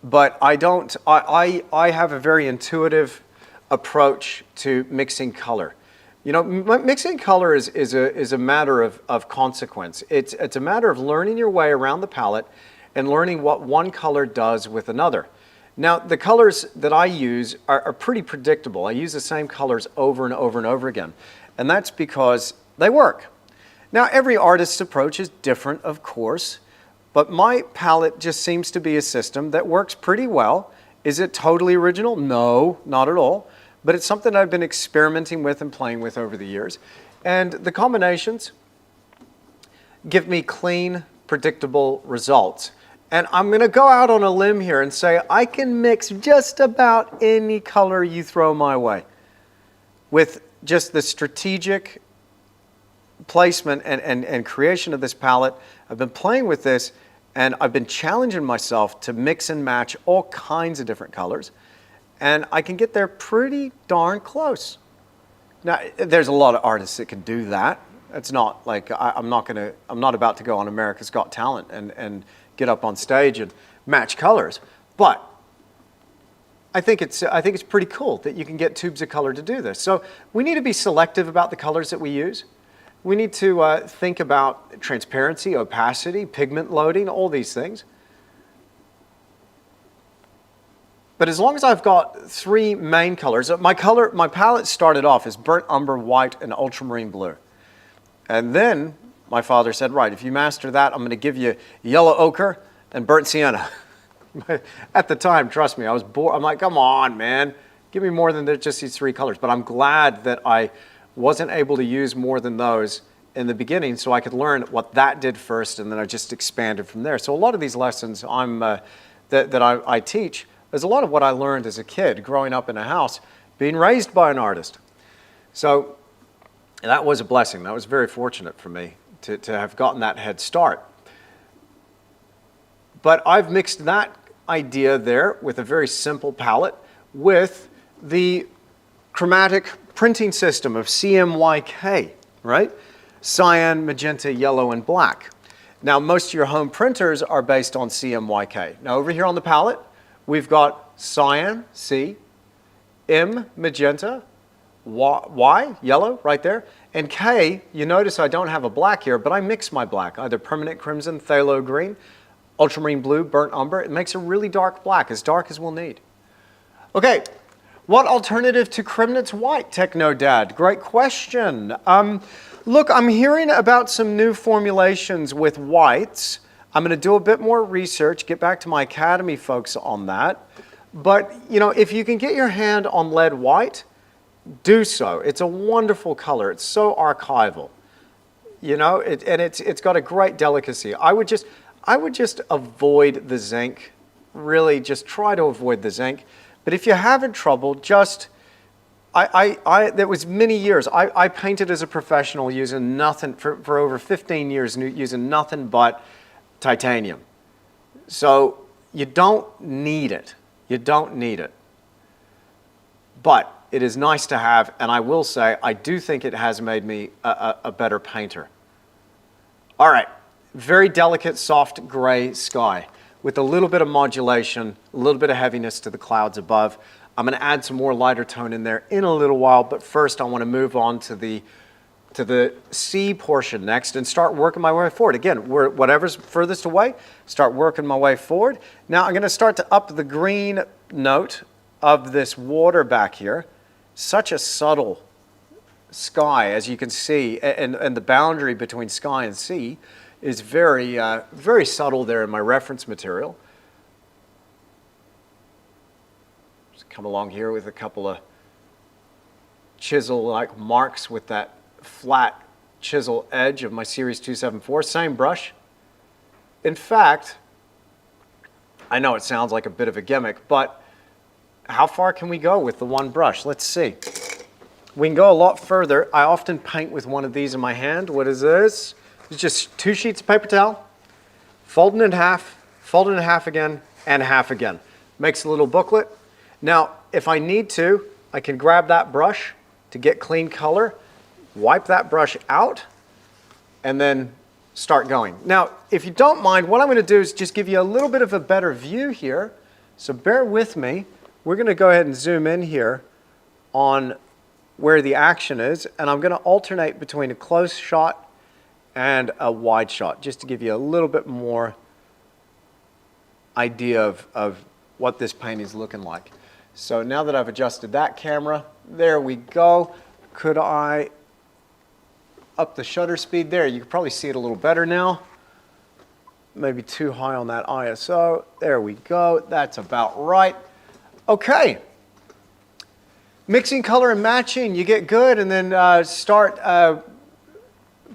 but I have a very intuitive approach to mixing color. You know, mixing color is a matter of consequence. It's a matter of learning your way around the palette and learning what one color does with another. Now, the colors that I use are pretty predictable. I use the same colors over and over and over again, and that's because they work. Now, every artist's approach is different, of course, but my palette just seems to be a system that works pretty well. Is it totally original? No, not at all. But it's something I've been experimenting with and playing with over the years. And the combinations give me clean, predictable results. And I'm going to go out on a limb here and say I can mix just about any color you throw my way with just the strategic placement and creation of this palette. I've been playing with this, and I've been challenging myself to mix and match all kinds of different colors, and I can get there pretty darn close. Now, there's a lot of artists that can do that. It's not like I'm not about to go on America's Got Talent and get up on stage and match colors, but I think it's pretty cool that you can get tubes of color to do this. So we need to be selective about the colors that we use. We need to think about transparency, opacity, pigment loading, all these things. But as long as I've got three main colors, my palette started off as burnt umber, white, and ultramarine blue. And then my father said, right, if you master that, I'm going to give you yellow ochre and burnt sienna. At the time, trust me, I was bored. I'm like, come on, man, give me more than just these three colors. But I'm glad that I wasn't able to use more than those in the beginning, so I could learn what that did first, and then I just expanded from there. So a lot of these lessons that I teach is a lot of what I learned as a kid, growing up in a house, being raised by an artist. So that was a blessing. That was very fortunate for me to have gotten that head start. But I've mixed that idea there with a very simple palette with the chromatic printing system of CMYK, right? Cyan, magenta, yellow, and black. Now, most of your home printers are based on CMYK. Now, over here on the palette, we've got cyan, C, M, magenta, Y, yellow, right there, and K, you notice I don't have a black here, but I mix my black, either permanent crimson, phthalo green, ultramarine blue, burnt umber. It makes a really dark black, as dark as we'll need. Okay. What alternative to Krimnitz white, Techno Dad? Great question. Look, I'm hearing about some new formulations with whites. I'm going to do a bit more research, get back to my Academy folks on that. But, you know, if you can get your hand on lead white, do so. It's a wonderful color. It's so archival. You know, it's got a great delicacy. I would just avoid the zinc. Really, just try to avoid the zinc. But if you're having trouble, just, there was many years, I painted as a professional using nothing, for over 15 years, using nothing but titanium. So you don't need it. You don't need it. But it is nice to have, and I will say, I do think it has made me a better painter. All right, very delicate, soft gray sky, with a little bit of modulation, a little bit of heaviness to the clouds above. I'm going to add some more lighter tone in there in a little while, but first I want to move on to the C portion next and start working my way forward. Again, whatever's furthest away, start working my way forward. Now I'm going to start to up the green note of this water back here. Such a subtle sky, as you can see, and the boundary between sky and sea is very, very subtle there in my reference material. Just come along here with a couple of chisel-like marks with that flat chisel edge of my Series 274, same brush. In fact, I know it sounds like a bit of a gimmick, but how far can we go with the one brush? Let's see. We can go a lot further. I often paint with one of these in my hand. What is this? It's just 2 sheets of paper towel, fold it in half again, and half again. Makes a little booklet. Now, if I need to, I can grab that brush to get clean color, wipe that brush out, and then start going. Now, if you don't mind, what I'm going to do is just give you a little bit of a better view here. So bear with me. We're going to go ahead and zoom in here on where the action is, and I'm going to alternate between a close shot and a wide shot, just to give you a little bit more idea of what this painting is looking like. So now that I've adjusted that camera, there we go. Could I up the shutter speed there? You can probably see it a little better now. Maybe too high on that ISO. There we go. That's about right. Okay. Mixing color and matching, you get good, and then start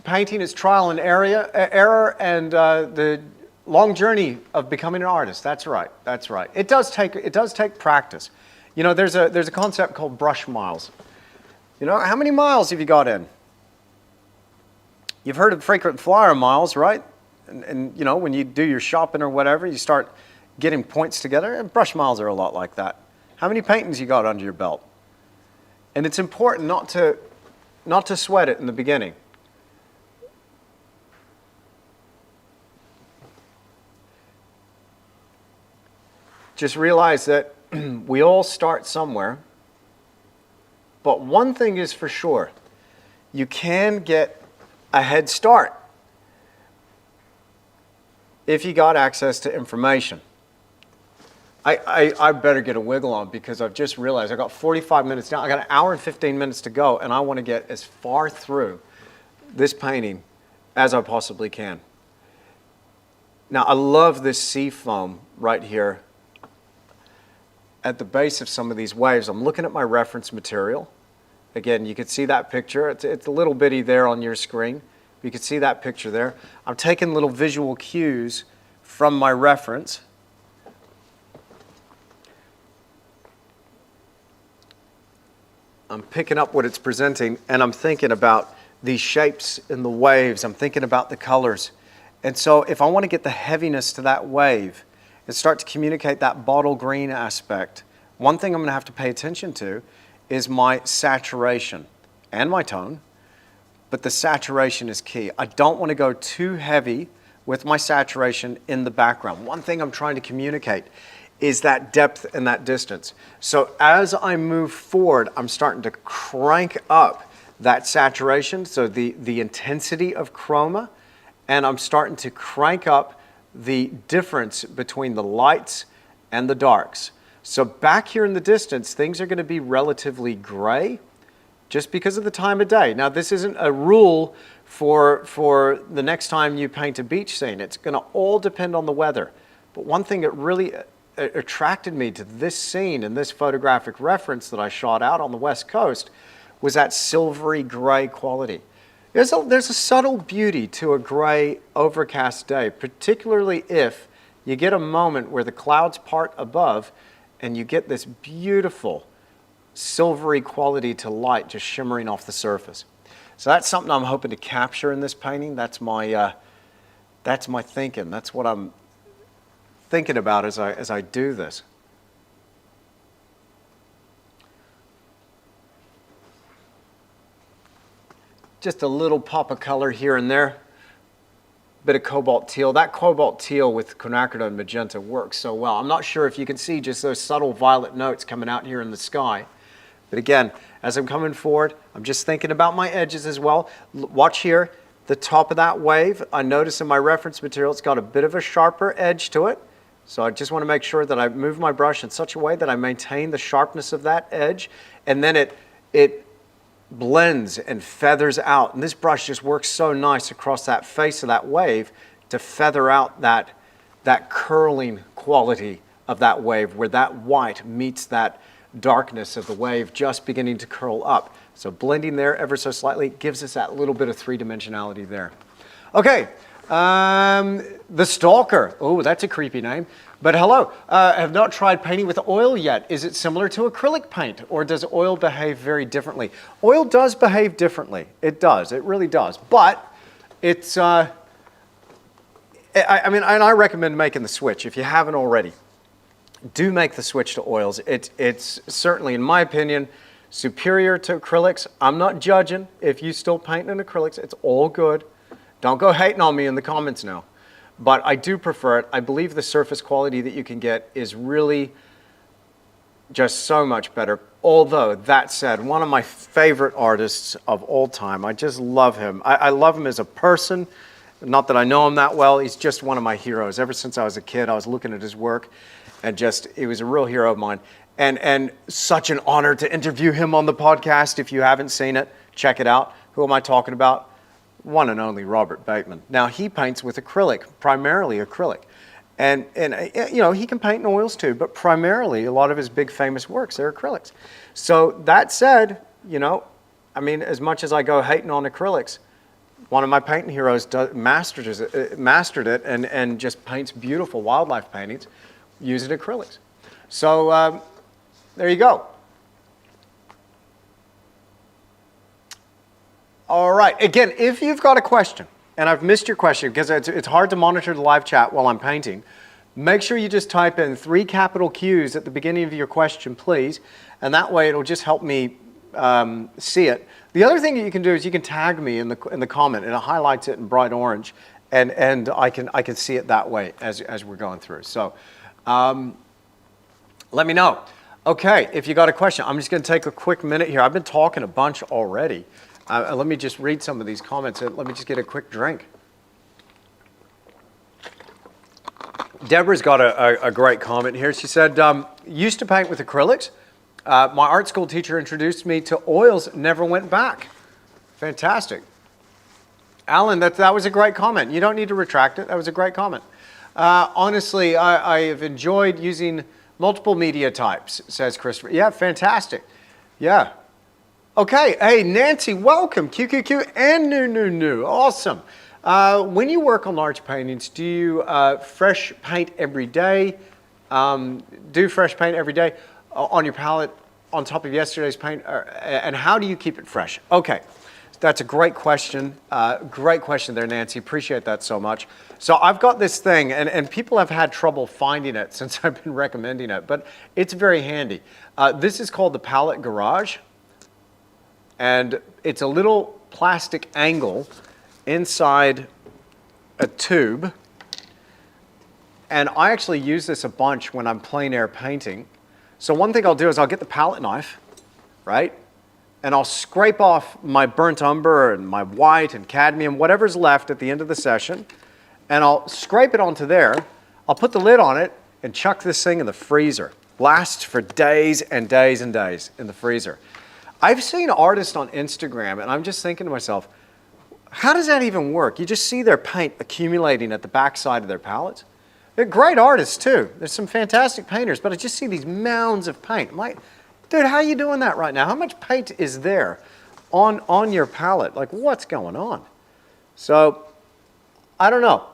painting is trial and error, and the long journey of becoming an artist. That's right. That's right. It does take practice. You know, there's a concept called brush miles. You know, how many miles have you got in? You've heard of frequent flyer miles, right? And you know, when you do your shopping or whatever, you start getting points together, and brush miles are a lot like that. How many paintings you got under your belt? And it's important not to sweat it in the beginning. Just realize that we all start somewhere, but one thing is for sure, you can get a head start if you got access to information. I better get a wiggle on, because I've just realized I've got 45 minutes now. I got an hour and 15 minutes to go, and I want to get as far through this painting as I possibly can. Now, I love this sea foam right here at the base of some of these waves. I'm looking at my reference material. Again, you can see that picture. It's a little bitty there on your screen. You can see that picture there. I'm taking little visual cues from my reference. I'm picking up what it's presenting, and I'm thinking about these shapes in the waves. I'm thinking about the colors. And so if I want to get the heaviness to that wave and start to communicate that bottle green aspect, one thing I'm going to have to pay attention to is my saturation and my tone, but the saturation is key. I don't want to go too heavy with my saturation in the background. One thing I'm trying to communicate is that depth and that distance. So as I move forward, I'm starting to crank up that saturation, so the intensity of chroma, and I'm starting to crank up the difference between the lights and the darks. So back here in the distance, things are going to be relatively gray just because of the time of day. Now, this isn't a rule for the next time you paint a beach scene. It's going to all depend on the weather. But one thing that really attracted me to this scene and this photographic reference that I shot out on the West Coast was that silvery gray quality. There's a subtle beauty to a gray, overcast day, particularly if you get a moment where the clouds part above and you get this beautiful silvery quality to light just shimmering off the surface. So that's something I'm hoping to capture in this painting. That's my thinking. That's what I'm thinking about as I do this. Just a little pop of color here and there. Bit of cobalt teal. That cobalt teal with quinacridone magenta works so well. I'm not sure if you can see just those subtle violet notes coming out here in the sky. But again, as I'm coming forward, I'm just thinking about my edges as well. Watch here, the top of that wave. I notice in my reference material, it's got a bit of a sharper edge to it. So I just want to make sure that I move my brush in such a way that I maintain the sharpness of that edge. And then it blends and feathers out. And this brush just works so nice across that face of that wave to feather out that curling quality of that wave, where that white meets that darkness of the wave just beginning to curl up. So blending there ever so slightly gives us that little bit of three-dimensionality there. Okay, the Stalker. Oh, that's a creepy name. But hello, have not tried painting with oil yet. Is it similar to acrylic paint, or does oil behave very differently? Oil does behave differently. It does. It really does. But it's, I mean, and I recommend making the switch if you haven't already. Do make the switch to oils. It's certainly, in my opinion, superior to acrylics. I'm not judging if you still paint in acrylics. It's all good. Don't go hating on me in the comments now. But I do prefer it. I believe the surface quality that you can get is really Just so much better. Although, that said, one of my favorite artists of all time, I just love him. I love him as a person. Not that I know him that well, he's just one of my heroes. Ever since I was a kid, I was looking at his work, and just, he was a real hero of mine. And such an honor to interview him on the podcast. If you haven't seen it, check it out. Who am I talking about? One and only Robert Bateman. Now, he paints with acrylic, primarily acrylic. And you know, he can paint in oils too, but primarily a lot of his big famous works, they're acrylics. So that said, you know, I mean, as much as I go hating on acrylics, one of my painting heroes mastered it and just paints beautiful wildlife paintings using acrylics. So there you go. All right, again, if you've got a question, and I've missed your question because it's hard to monitor the live chat while I'm painting, make sure you just type in 3 capital Qs at the beginning of your question, please, and that way it'll just help me see it. The other thing that you can do is you can tag me in the comment, and it highlights it in bright orange, and I can see it that way as we're going through. So let me know. Okay, if you got a question, I'm just going to take a quick minute here. I've been talking a bunch already. Let me just read some of these comments. Let me just get a quick drink. Deborah's got a great comment here. She said, used to paint with acrylics. My art school teacher introduced me to oils, never went back. Fantastic. Alan, that was a great comment. You don't need to retract it. That was a great comment. Honestly, I have enjoyed using multiple media types, says Christopher. Yeah, fantastic. Yeah. Okay, hey, Nancy, welcome. QQQ and new. Awesome. When you work on large paintings, do you fresh paint every day? Do fresh paint every day on your palette on top of yesterday's paint? And how do you keep it fresh? Okay, that's a great question. Great question there, Nancy. Appreciate that so much. So I've got this thing, and people have had trouble finding it since I've been recommending it, but it's very handy. This is called the Palette Garage. And it's a little plastic angle inside a tube. And I actually use this a bunch when I'm plein air painting. So one thing I'll do is I'll get the palette knife, right? And I'll scrape off my burnt umber and my white and cadmium, whatever's left at the end of the session. And I'll scrape it onto there. I'll put the lid on it and chuck this thing in the freezer. Lasts for days and days and days in the freezer. I've seen artists on Instagram, and I'm just thinking to myself, how does that even work? You just see their paint accumulating at the backside of their palettes. They're great artists, too. There's some fantastic painters, but I just see these mounds of paint. I'm like, dude, how are you doing that right now? How much paint is there on your palette? Like, what's going on? So, I don't know.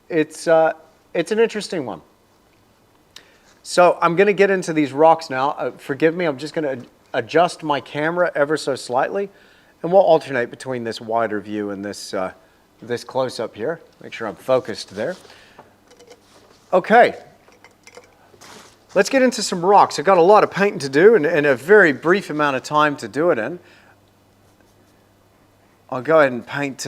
It's an interesting one. So, I'm going to get into these rocks now. Forgive me, I'm just going to adjust my camera ever so slightly, and we'll alternate between this wider view and this close-up here. Make sure I'm focused there. Okay, let's get into some rocks. I've got a lot of painting to do and a very brief amount of time to do it in. I'll go ahead and paint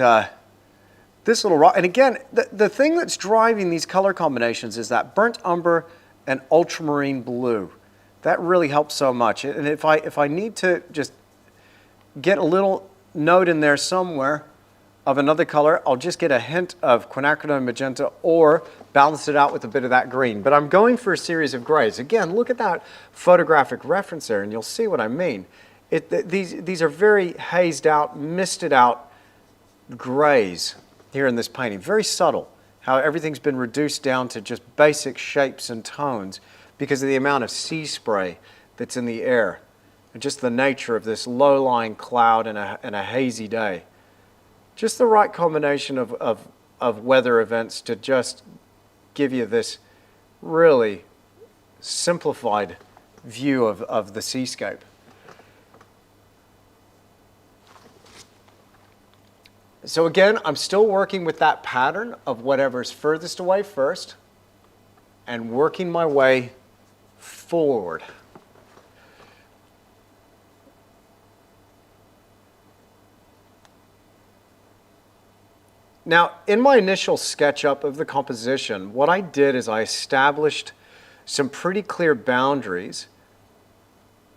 this little rock. And again, the thing that's driving these color combinations is that burnt umber and ultramarine blue. That really helps so much. And if I need to just get a little note in there somewhere of another color, I'll just get a hint of quinacridone magenta or balance it out with a bit of that green. But I'm going for a series of grays. Again, look at that photographic reference there, and you'll see what I mean. These are very hazed out, misted out grays here in this painting. Very subtle, how everything's been reduced down to just basic shapes and tones because of the amount of sea spray that's in the air, and just the nature of this low-lying cloud and a hazy day. Just the right combination of weather events to just give you this really simplified view of the seascape. So again, I'm still working with that pattern of whatever's furthest away first and working my way forward. Now, in my initial SketchUp of the composition, what I did is I established some pretty clear boundaries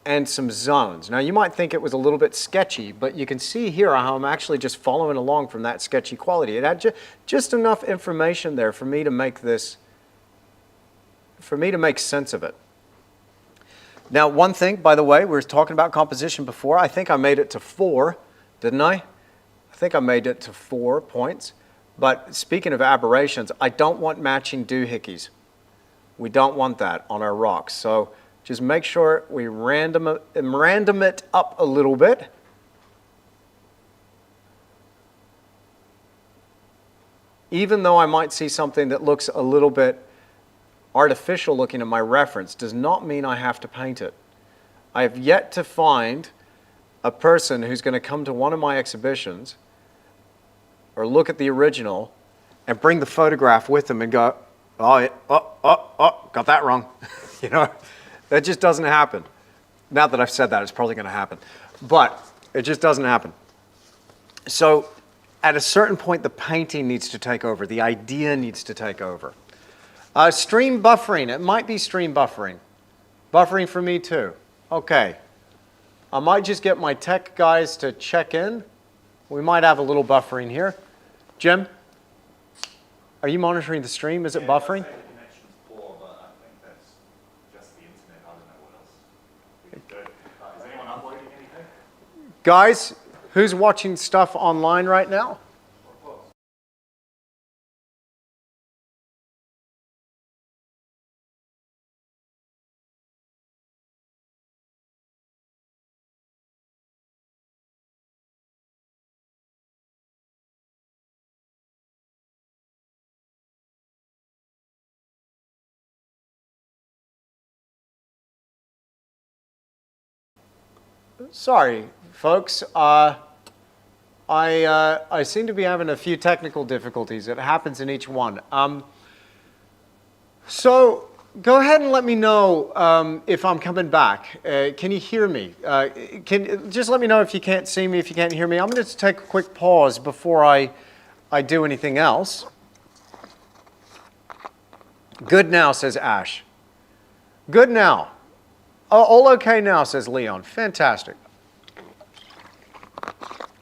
and some zones. Now you might think it was a little bit sketchy, but you can see here how I'm actually just following along from that sketchy quality. It had just enough information there for me to make sense of it. Now one thing, by the way, we were talking about composition before. I think I made it to 4, didn't I? I think I made it to 4 points. But speaking of aberrations, I don't want matching doohickeys. We don't want that on our rocks. So just make sure we random it up a little bit. Even though I might see something that looks a little bit artificial looking at my reference, does not mean I have to paint it. I have yet to find a person who's going to come to one of my exhibitions or look at the original and bring the photograph with them and go, got that wrong. You know, that just doesn't happen. Now that I've said that, it's probably going to happen. But it just doesn't happen. So at a certain point, the painting needs to take over. The idea needs to take over. Stream buffering. It might be stream buffering. Buffering for me too. Okay. I might just get my tech guys to check in. We might have a little buffering here. Jim, are you monitoring the stream? Is it buffering? Guys, who's watching stuff online right now? Sorry, folks. I seem to be having a few technical difficulties. It happens in each one. So go ahead and let me know if I'm coming back. Can you hear me? Just let me know if you can't see me, if you can't hear me. I'm going to take a quick pause before I do anything else. Good now, says Ash. Good now. All okay now, says Leon. Fantastic.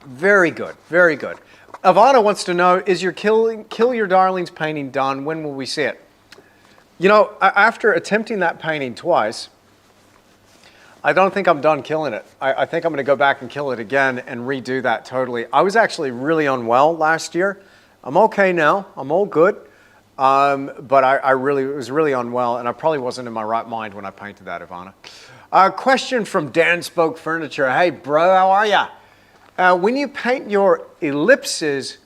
Very good, very good. Ivana wants to know, is your Kill Your Darlings painting done? When will we see it? You know, after attempting that painting twice, I don't think I'm done killing it. I think I'm going to go back and kill it again and redo that totally. I was actually really unwell last year. I'm okay now. I'm all good. But I was really unwell, and I probably wasn't in my right mind when I painted that, Ivana. Question from Dan Spoke Furniture. Hey, bro, how are ya? When you paint your ellipses,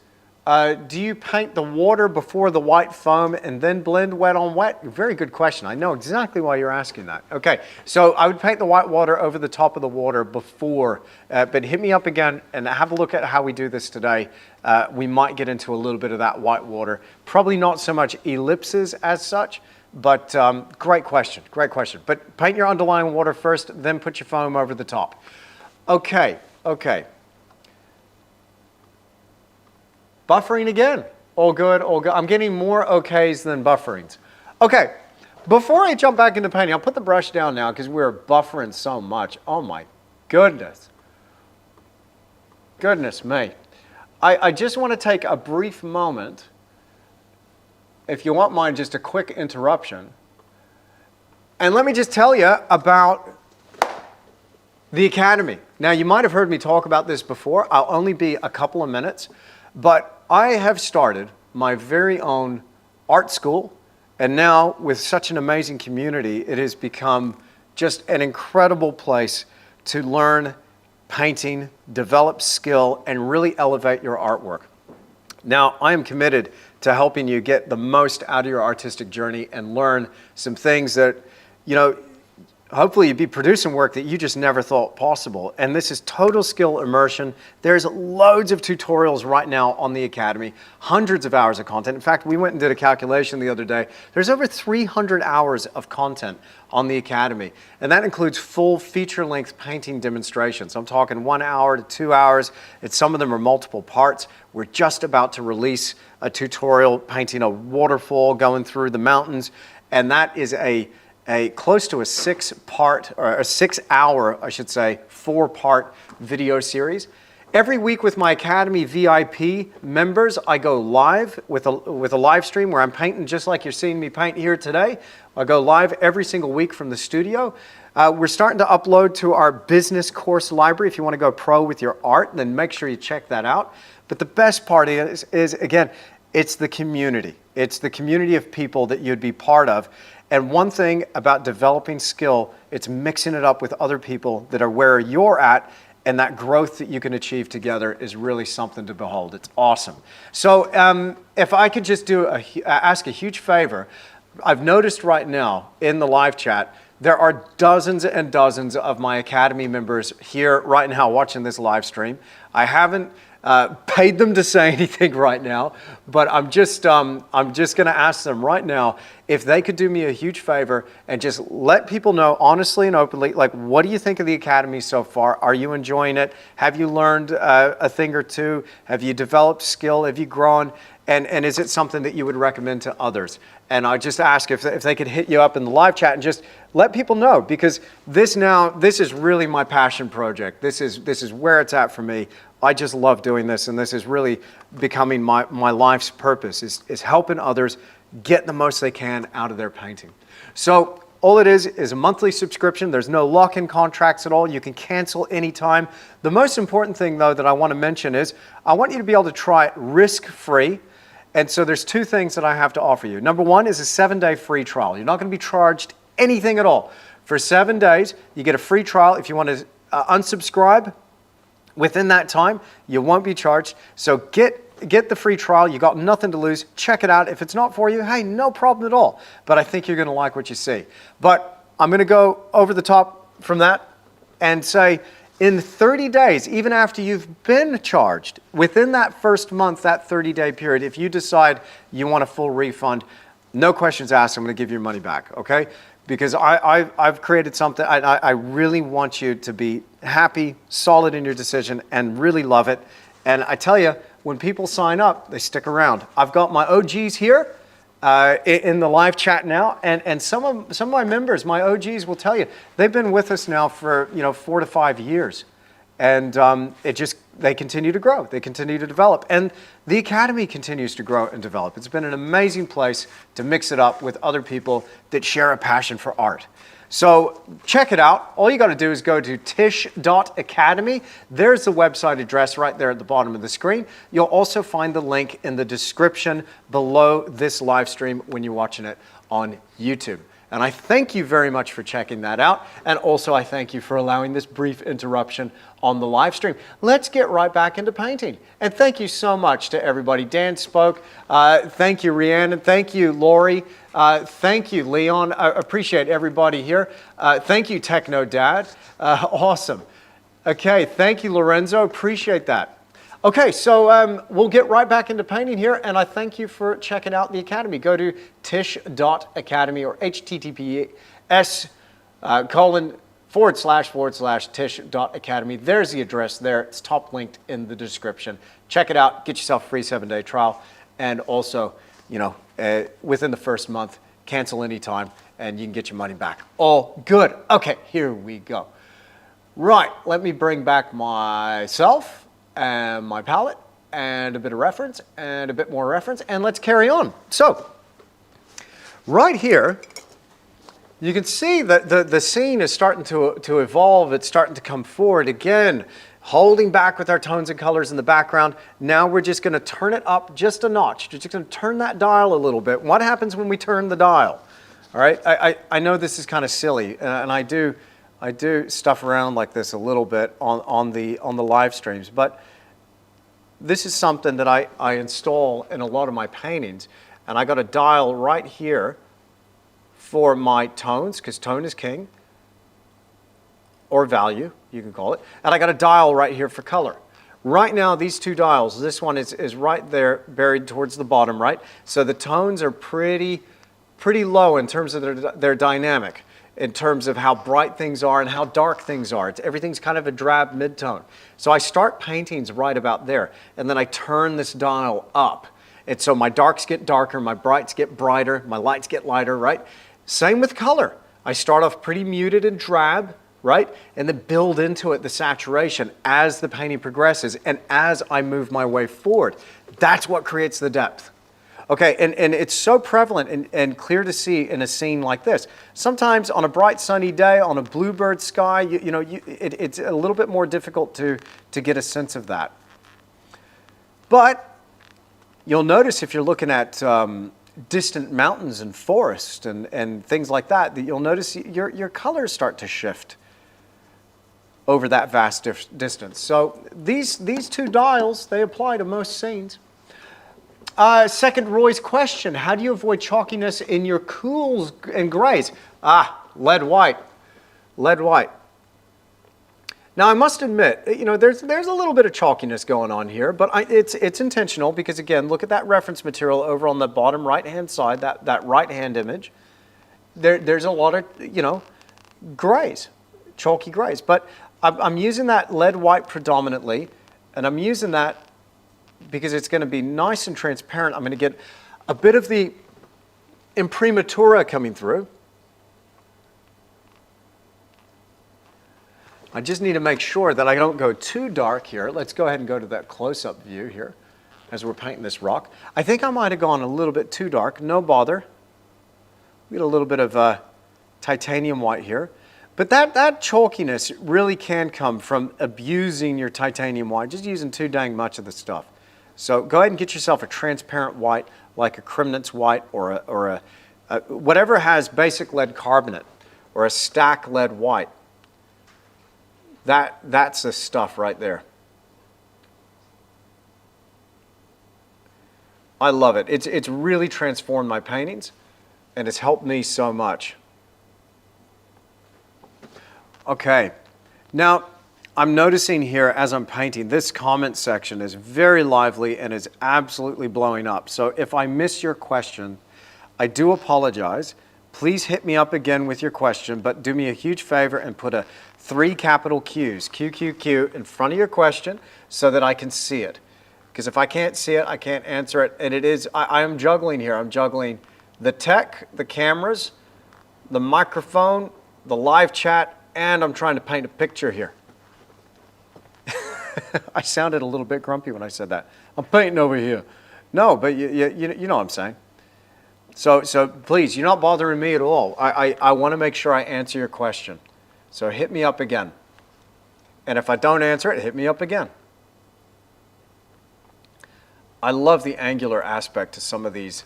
do you paint the water before the white foam and then blend wet on wet? Very good question. I know exactly why you're asking that. Okay, so I would paint the white water over the top of the water before, but hit me up again and have a look at how we do this today. We might get into a little bit of that white water. Probably not so much ellipses as such, but great question, great question. But paint your underlying water first, then put your foam over the top. Okay, okay. Buffering again. All good, all good. I'm getting more okays than bufferings. Okay, before I jump back into painting, I'll put the brush down now because we're buffering so much. Oh my goodness. Goodness me. I just want to take a brief moment, if you won't mind, just a quick interruption. And let me just tell you about the Academy. Now, you might have heard me talk about this before. I'll only be a couple of minutes. But I have started my very own art school, and now with such an amazing community, it has become just an incredible place to learn painting, develop skill, and really elevate your artwork. Now, I am committed to helping you get the most out of your artistic journey and learn some things that, you know, hopefully you'd be producing work that you just never thought possible. And this is total skill immersion. There's loads of tutorials right now on the Academy, hundreds of hours of content. In fact, we went and did a calculation the other day. There's over 300 hours of content on the Academy. And that includes full feature-length painting demonstrations. I'm talking 1 hour to 2 hours. Some of them are multiple parts. We're just about to release a tutorial painting a waterfall going through the mountains. And that is close to a 6-hour, I should say, 4-part video series. Every week with my Academy VIP members, I go live with a live stream where I'm painting just like you're seeing me paint here today. I go live every single week from the studio. We're starting to upload to our business course library. If you want to go pro with your art, then make sure you check that out. But the best part is again, it's the community. It's the community of people that you'd be part of. And one thing about developing skill, it's mixing it up with other people that are where you're at, and that growth that you can achieve together is really something to behold. It's awesome. So if I could just ask a huge favor, I've noticed right now in the live chat, there are dozens and dozens of my Academy members here right now watching this live stream. I haven't paid them to say anything right now, but I'm just going to ask them right now if they could do me a huge favor and just let people know honestly and openly, like, what do you think of the Academy so far? Are you enjoying it? Have you learned a thing or two? Have you developed skill? Have you grown? And is it something that you would recommend to others? And I just ask if they could hit you up in the live chat and just let people know, because this is really my passion project. This is where it's at for me. I just love doing this, and this is really becoming my life's purpose, is helping others get the most they can out of their painting. So all it is a monthly subscription. There's no lock-in contracts at all. You can cancel anytime. The most important thing, though, that I want to mention is I want you to be able to try it risk-free. And so there's 2 things that I have to offer you. Number 1 is a 7-day free trial. You're not going to be charged anything at all. For 7 days, you get a free trial. If you want to unsubscribe within that time, you won't be charged. So get the free trial. You got nothing to lose. Check it out. If it's not for you, hey, no problem at all. But I think you're going to like what you see. But I'm going to go over the top from that and say, in 30 days, even after you've been charged, within that first month, that 30-day period, if you decide you want a full refund, no questions asked, I'm going to give your money back, okay? Because I've created something, I really want you to be happy, solid in your decision, and really love it. And I tell you, when people sign up, they stick around. I've got my OGs here in the live chat now, and some of my members, my OGs, will tell you they've been with us now for 4 to 5 years, and they continue to grow, they continue to develop, and the Academy continues to grow and develop. It's been an amazing place to mix it up with other people that share a passion for art. So check it out. All you got to do is go to tisch.academy. There's the website address right there at the bottom of the screen. You'll also find the link in the description below this live stream when you're watching it on YouTube. And I thank you very much for checking that out. And also I thank you for allowing this brief interruption on the live stream. Let's get right back into painting. And thank you so much to everybody. Dan spoke. Thank you, Rhiannon. Thank you, Lori. Thank you, Leon. I appreciate everybody here. Thank you, Techno Dad. Awesome. Okay, thank you, Lorenzo. Appreciate that. Okay, so we'll get right back into painting here, and I thank you for checking out the Academy. Go to tisch.academy or https://tisch.academy. There's the address there. It's top linked in the description. Check it out. Get yourself a free 7-day trial, and also, within the first month, cancel anytime, and you can get your money back. All good. Okay, here we go. Right, let me bring back myself and my palette and a bit of reference and a bit more reference, and let's carry on. So right here, you can see that the scene is starting to evolve. It's starting to come forward again, holding back with our tones and colors in the background. Now we're just going to turn it up just a notch. We're just going to turn that dial a little bit. What happens when we turn the dial? All right, I know this is kind of silly, and I do stuff around like this a little bit on the live streams, but this is something that I install in a lot of my paintings, and I got a dial right here for my tones, because tone is king, or value, you can call it, and I got a dial right here for color. Right now, these 2 dials, this one is right there, buried towards the bottom, right? So the tones are pretty low in terms of their dynamic, in terms of how bright things are and how dark things are. Everything's kind of a drab mid-tone. So I start paintings right about there, and then I turn this dial up. And so my darks get darker, my brights get brighter, my lights get lighter, right? Same with color. I start off pretty muted and drab, right? And then build into it the saturation as the painting progresses and as I move my way forward. That's what creates the depth. Okay, and it's so prevalent and clear to see in a scene like this. Sometimes on a bright sunny day, on a bluebird sky, it's a little bit more difficult to get a sense of that. But you'll notice if you're looking at distant mountains and forests and things like that, that you'll notice your colors start to shift over that vast distance. So these two dials, they apply to most scenes. Second, Roy's question, how do you avoid chalkiness in your cools and grays? Lead white. Lead white. Now, I must admit, there's a little bit of chalkiness going on here, but it's intentional because, again, look at that reference material over on the bottom right-hand side, that right-hand image. There's a lot of, grays, chalky grays. But I'm using that lead white predominantly, and I'm using that because it's going to be nice and transparent. I'm going to get a bit of the imprimatura coming through. I just need to make sure that I don't go too dark here. Let's go ahead and go to that close-up view here as we're painting this rock. I think I might have gone a little bit too dark. No bother. We get a little bit of titanium white here. But that chalkiness really can come from abusing your titanium white, just using too dang much of the stuff. So go ahead and get yourself a transparent white, like a Cremnitz white or a whatever has basic lead carbonate or a stack lead white. That's the stuff right there. I love it. It's really transformed my paintings, and it's helped me so much. Okay, now I'm noticing here as I'm painting, this comment section is very lively and is absolutely blowing up. So if I miss your question, I do apologize. Please hit me up again with your question, but do me a huge favor and put a 3 capital Q's, QQQ, in front of your question so that I can see it. Because if I can't see it, I can't answer it. And it is, I am juggling here. I'm juggling the tech, the cameras, the microphone, the live chat, and I'm trying to paint a picture here. I sounded a little bit grumpy when I said that. I'm painting over here. No, but you know what I'm saying. So please, you're not bothering me at all. I want to make sure I answer your question. So hit me up again. And if I don't answer it, hit me up again. I love the angular aspect to some of these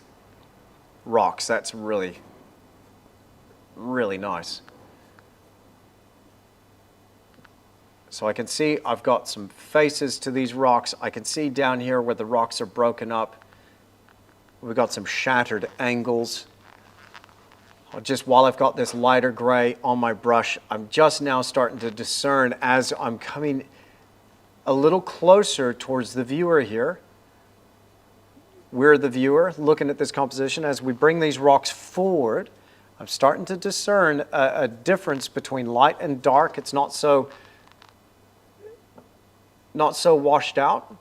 rocks. That's really, really nice. So I can see I've got some faces to these rocks. I can see down here where the rocks are broken up. We've got some shattered angles. Just while I've got this lighter gray on my brush, I'm just now starting to discern as I'm coming a little closer towards the viewer here. We're the viewer looking at this composition. As we bring these rocks forward, I'm starting to discern a difference between light and dark. It's not so washed out.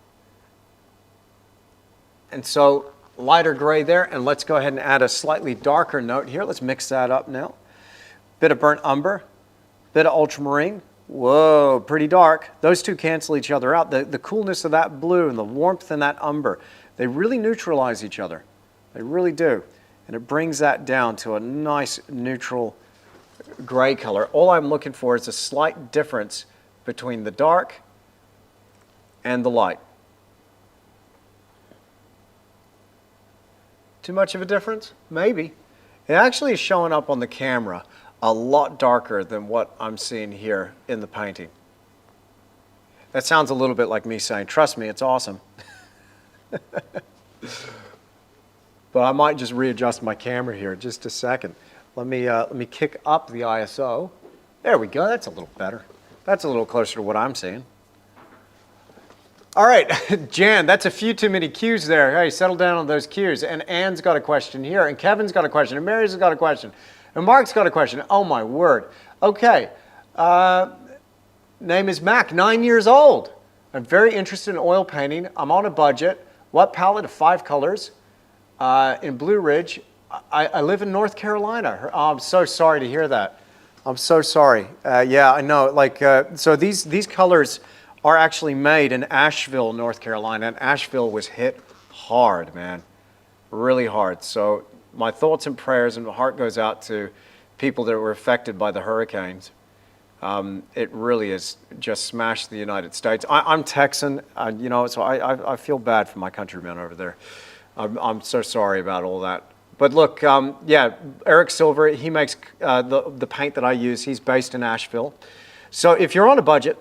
And so lighter gray there, and let's go ahead and add a slightly darker note here. Let's mix that up now. Bit of burnt umber, bit of ultramarine. Whoa, pretty dark. Those two cancel each other out. The coolness of that blue and the warmth in that umber, they really neutralize each other. They really do. And it brings that down to a nice neutral gray color. All I'm looking for is a slight difference between the dark and the light. Too much of a difference? Maybe. It actually is showing up on the camera a lot darker than what I'm seeing here in the painting. That sounds a little bit like me saying, trust me, it's awesome. But I might just readjust my camera here just a second. Let me kick up the ISO. There we go, that's a little better. That's a little closer to what I'm seeing. All right, Jan, that's a few too many Q's there. Hey, settle down on those Q's. And Ann's got a question here, and Kevin's got a question, and Mary's got a question, and Mark's got a question. Oh, my word. Okay, name is Mac, 9 years old. I'm very interested in oil painting. I'm on a budget. What palette of 5 colors in Blue Ridge I live in North Carolina. Oh, I'm so sorry to hear that. I'm so sorry. Yeah, I know. Like, so these colors are actually made in Asheville, North Carolina, and Asheville was hit hard, man, really hard. So my thoughts and prayers and my heart goes out to people that were affected by the hurricanes. It really has just smashed the United States. I'm Texan, you know, so I feel bad for my countrymen over there. I'm so sorry about all that. But look, yeah, Eric Silver, he makes the paint that I use. He's based in Asheville. So if you're on a budget,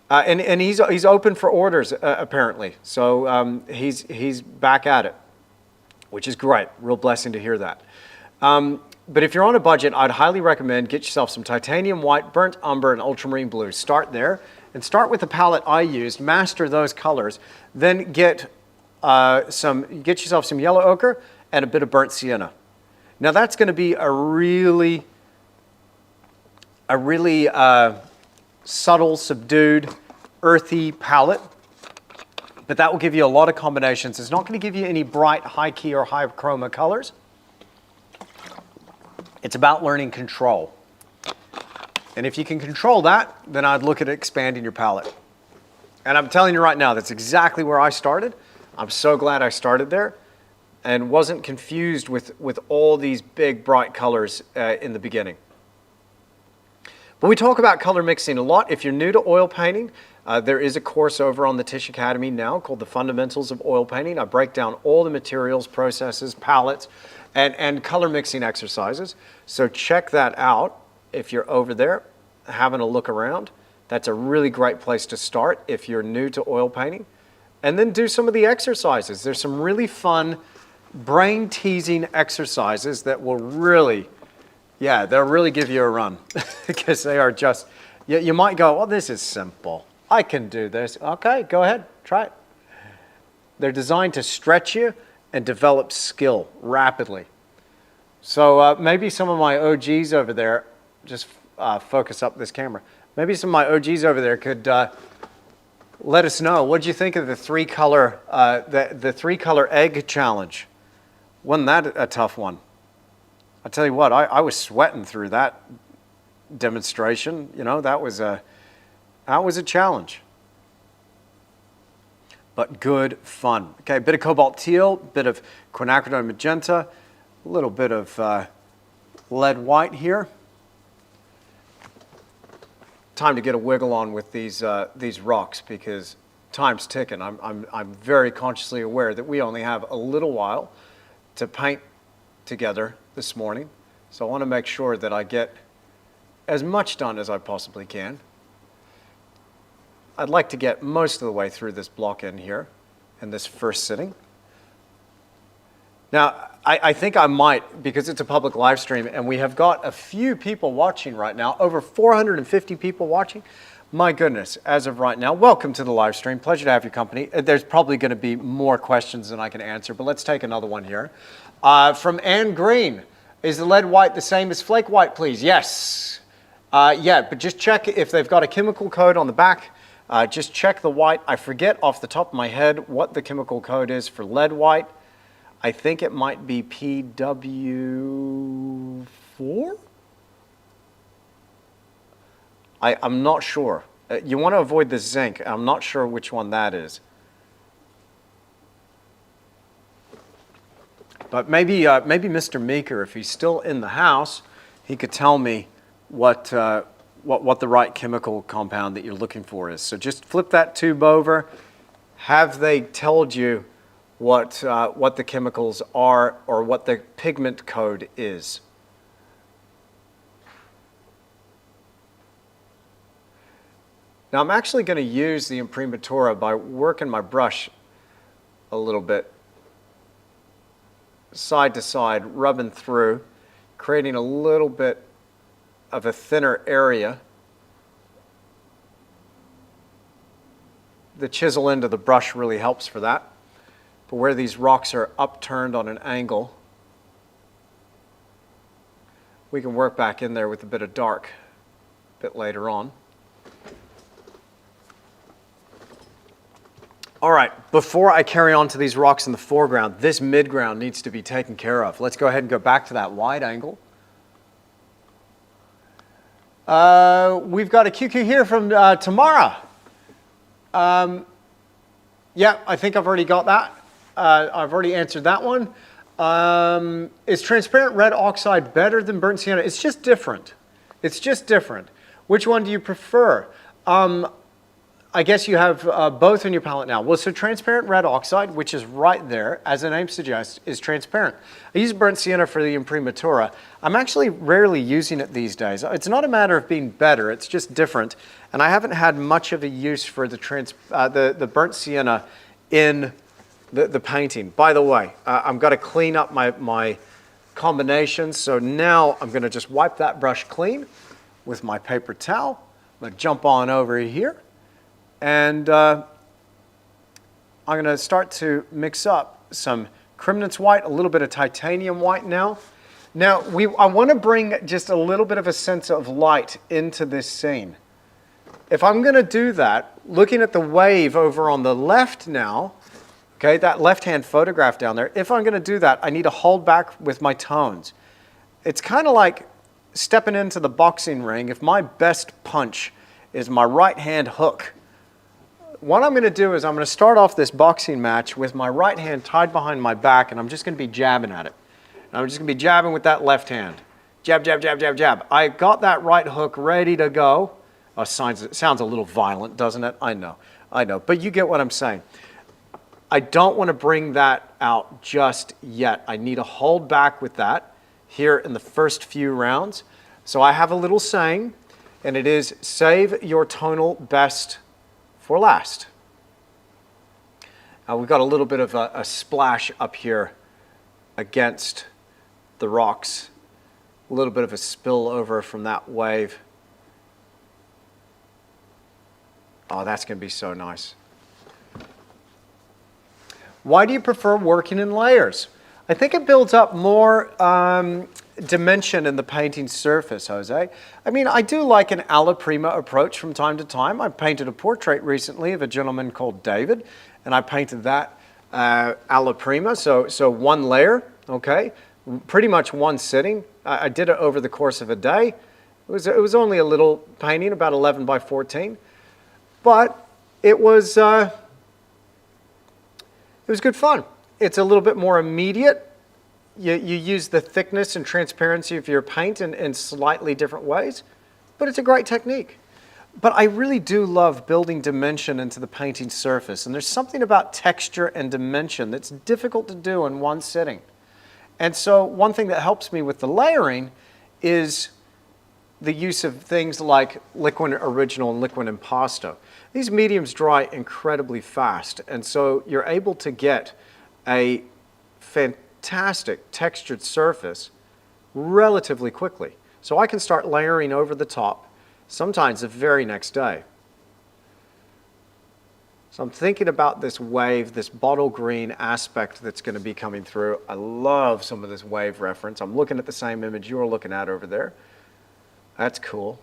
and he's open for orders apparently. So he's back at it, which is great. Real blessing to hear that. But if you're on a budget, I'd highly recommend get yourself some titanium white, burnt umber, and ultramarine blue. Start there, and start with the palette I used. Master those colors. Then get yourself some yellow ochre and a bit of burnt sienna. Now that's going to be a really subtle, subdued, earthy palette. But that will give you a lot of combinations. It's not going to give you any bright, high key or high chroma colors. It's about learning control. And if you can control that, then I'd look at expanding your palette. And I'm telling you right now, that's exactly where I started. I'm so glad I started there and wasn't confused with all these big, bright colors in the beginning. But we talk about color mixing a lot. If you're new to oil painting, there is a course over on the Tisch Academy now called The Fundamentals of Oil Painting. I break down all the materials, processes, palettes, and color mixing exercises. So check that out if you're over there having a look around. That's a really great place to start if you're new to oil painting. And then do some of the exercises. There's some really fun brain-teasing exercises that will really, yeah, they'll really give you a run because they are just, you might go, well, this is simple. I can do this. Okay, go ahead, try it. They're designed to stretch you and develop skill rapidly. So maybe some of my OGs over there, just focus up this camera. Maybe some of my OGs over there could let us know. What did you think of the three-color egg challenge? Wasn't that a tough one? I'll tell you what, I was sweating through that demonstration. You know, that was a challenge. But good fun. Okay, a bit of cobalt teal, bit of quinacridone magenta, a little bit of lead white here. Time to get a wiggle on with these rocks because time's ticking. I'm very consciously aware that we only have a little while to paint together this morning. So I want to make sure that I get as much done as I possibly can. I'd like to get most of the way through this block in here in this first sitting. Now, I think I might, because it's a public live stream and we have got a few people watching right now, over 450 people watching. My goodness, as of right now, welcome to the live stream. Pleasure to have your company. There's probably going to be more questions than I can answer, but let's take another one here. From Ann Green, is the lead white the same as flake white, please? Yes. Yeah, but just check if they've got a chemical code on the back. Just check the white. I forget off the top of my head what the chemical code is for lead white. I think it might be PW4? I'm not sure. You want to avoid the zinc. I'm not sure which one that is. But maybe Mr. Meeker, if he's still in the house, he could tell me what the right chemical compound that you're looking for is. So just flip that tube over. Have they told you what the chemicals are or what the pigment code is? Now I'm actually going to use the imprimatura by working my brush a little bit side to side, rubbing through, creating a little bit of a thinner area. The chisel end of the brush really helps for that. But where these rocks are upturned on an angle, we can work back in there with a bit of dark a bit later on. All right, before I carry on to these rocks in the foreground, this midground needs to be taken care of. Let's go ahead and go back to that wide angle. We've got a QQ here from Tamara. Yeah, I think I've already got that. I've already answered that one. Is transparent red oxide better than burnt sienna? It's just different. It's just different. Which one do you prefer? I guess you have both in your palette now. Well, so transparent red oxide, which is right there, as the name suggests, is transparent. I use burnt sienna for the imprimatura. I'm actually rarely using it these days. It's not a matter of being better, it's just different. And I haven't had much of a use for the burnt sienna in the painting. By the way, I'm going to clean up my combinations. So now I'm going to just wipe that brush clean with my paper towel. I'm going to jump on over here. And I'm going to start to mix up some Crimnitz white, a little bit of titanium white now. Now, I want to bring just a little bit of a sense of light into this scene. If I'm going to do that, looking at the wave over on the left now, okay, that left-hand photograph down there, if I'm going to do that, I need to hold back with my tones. It's kind of like stepping into the boxing ring. If my best punch is my right-hand hook, what I'm going to do is I'm going to start off this boxing match with my right hand tied behind my back, and I'm just going to be jabbing at it. And I'm just going to be jabbing with that left hand. Jab, jab, jab, jab, jab. I got that right hook ready to go. Sounds a little violent, doesn't it? I know. But you get what I'm saying. I don't want to bring that out just yet. I need to hold back with that here in the first few rounds. So I have a little saying, and it is, save your tonal best for last. We've got a little bit of a splash up here against the rocks. A little bit of a spill over from that wave. Oh, that's going to be so nice. Why do you prefer working in layers? I think it builds up more dimension in the painting surface, Jose. I mean, I do like an alla prima approach from time to time. I painted a portrait recently of a gentleman called David, and I painted that alla prima, so one layer, okay, pretty much one sitting. I did it over the course of a day. It was only a little painting, about 11 by 14, but it was good fun. It's a little bit more immediate. You use the thickness and transparency of your paint in slightly different ways, but it's a great technique. But I really do love building dimension into the painting surface, and there's something about texture and dimension that's difficult to do in one sitting. And so one thing that helps me with the layering is the use of things like liquid original and liquid impasto. These mediums dry incredibly fast, and so you're able to get a fantastic textured surface relatively quickly. So I can start layering over the top, sometimes the very next day. So I'm thinking about this wave, this bottle green aspect that's going to be coming through. I love some of this wave reference. I'm looking at the same image you're looking at over there. That's cool.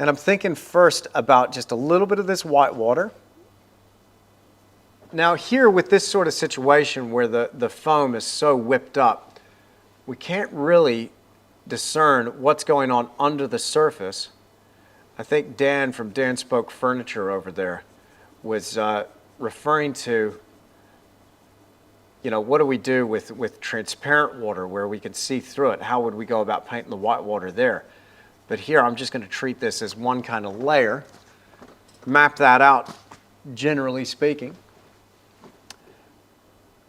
And I'm thinking first about just a little bit of this white water. Now here with this sort of situation where the foam is so whipped up, we can't really discern what's going on under the surface. I think Dan from Dan Spoke Furniture over there was referring to, you know, what do we do with transparent water where we can see through it? How would we go about painting the white water there? But here I'm just going to treat this as one kind of layer, map that out generally speaking,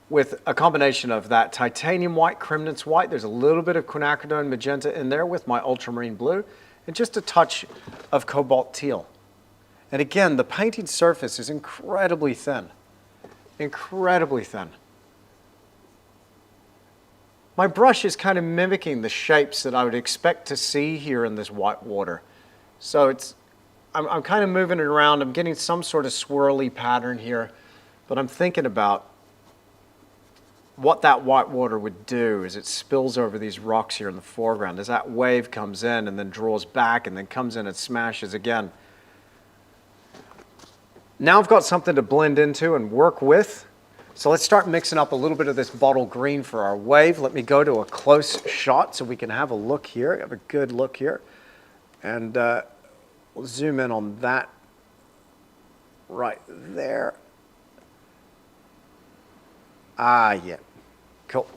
with a combination of that titanium white, Crimnitz white. There's a little bit of quinacridone magenta in there with my ultramarine blue, and just a touch of cobalt teal. And again, the painting surface is incredibly thin, incredibly thin. My brush is kind of mimicking the shapes that I would expect to see here in this white water. So I'm kind of moving it around. I'm getting some sort of swirly pattern here, but I'm thinking about what that white water would do as it spills over these rocks here in the foreground, as that wave comes in and then draws back and then comes in and smashes again. Now I've got something to blend into and work with. So let's start mixing up a little bit of this bottle green for our wave. Let me go to a close shot so we can have a look here, have a good look here. And we'll zoom in on that right there. Ah, yeah, cool.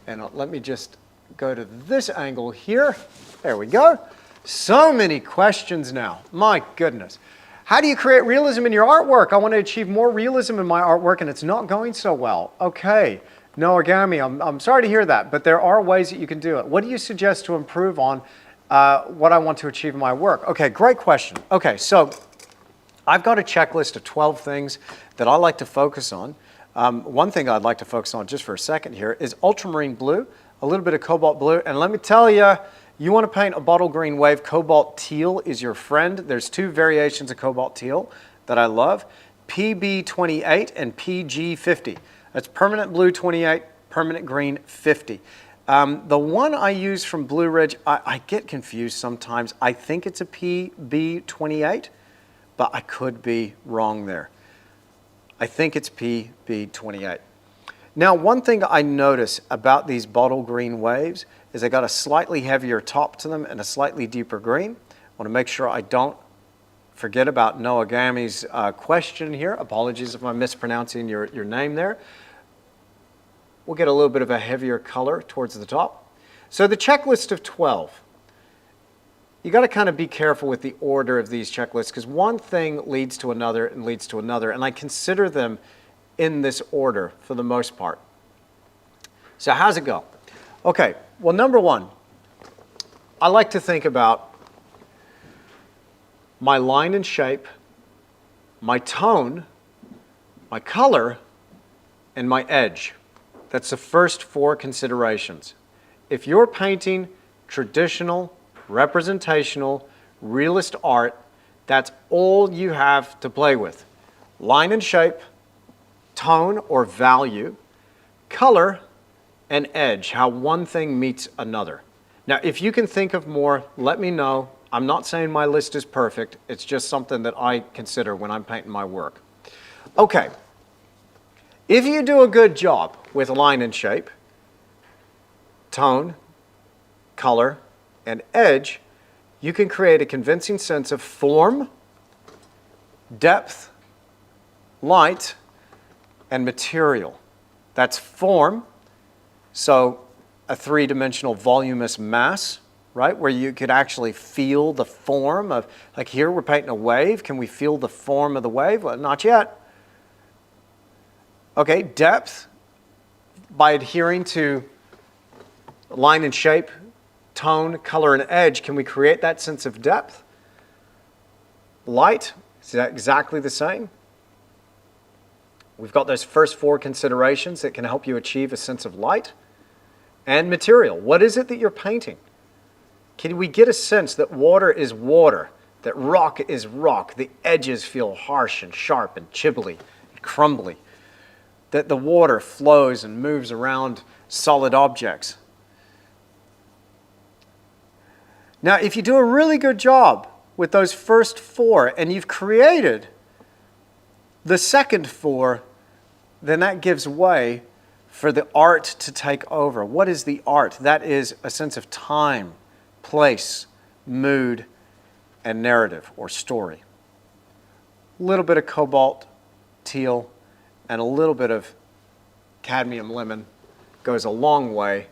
And let me just go to this angle here. There we go. So many questions now, my goodness. How do you create realism in your artwork? I want to achieve more realism in my artwork and it's not going so well. Okay, no origami, I'm sorry to hear that, but there are ways that you can do it. What do you suggest to improve on what I want to achieve in my work? Okay, great question. Okay, so I've got a checklist of 12 things that I like to focus on. One thing I'd like to focus on just for a second here is ultramarine blue, a little bit of cobalt blue, and let me tell you, you want to paint a bottle green wave, cobalt teal is your friend. There's two variations of cobalt teal that I love, PB28 and PG50. That's permanent blue 28, permanent green 50. The one I use from Blue Ridge, I get confused sometimes. I think it's a PB28, but I could be wrong there. I think it's PB28. Now, one thing I notice about these bottle green waves is they got a slightly heavier top to them and a slightly deeper green. I want to make sure I don't forget about Noagami's question here. Apologies if I'm mispronouncing your name there. We'll get a little bit of a heavier color towards the top. So the checklist of 12. You got to kind of be careful with the order of these checklists because one thing leads to another and leads to another, and I consider them in this order for the most part. So how's it go? Okay, well, number one, I like to think about my line and shape, my tone, my color, and my edge. That's the first four considerations. If you're painting traditional, representational, realist art, that's all you have to play with. Line and shape, tone or value, color, and edge, how one thing meets another. Now, if you can think of more, let me know. I'm not saying my list is perfect. It's just something that I consider when I'm painting my work. Okay, if you do a good job with line and shape, tone, color, and edge, you can create a convincing sense of form, depth, light, and material. That's form, so a three-dimensional voluminous mass, right, where you could actually feel the form of, like here we're painting a wave, can we feel the form of the wave? Well, not yet. Okay, depth, by adhering to line and shape, tone, color, and edge, can we create that sense of depth? Light, is that exactly the same? We've got those first four considerations that can help you achieve a sense of light. And material, what is it that you're painting? Can we get a sense that water is water, that rock is rock, the edges feel harsh and sharp and chibbly and crumbly, that the water flows and moves around solid objects? Now, if you do a really good job with those first four and you've created the second four, then that gives way for the art to take over. What is the art? That is a sense of time, place, mood, and narrative or story. A little bit of cobalt, teal, and a little bit of cadmium lemon goes a long way.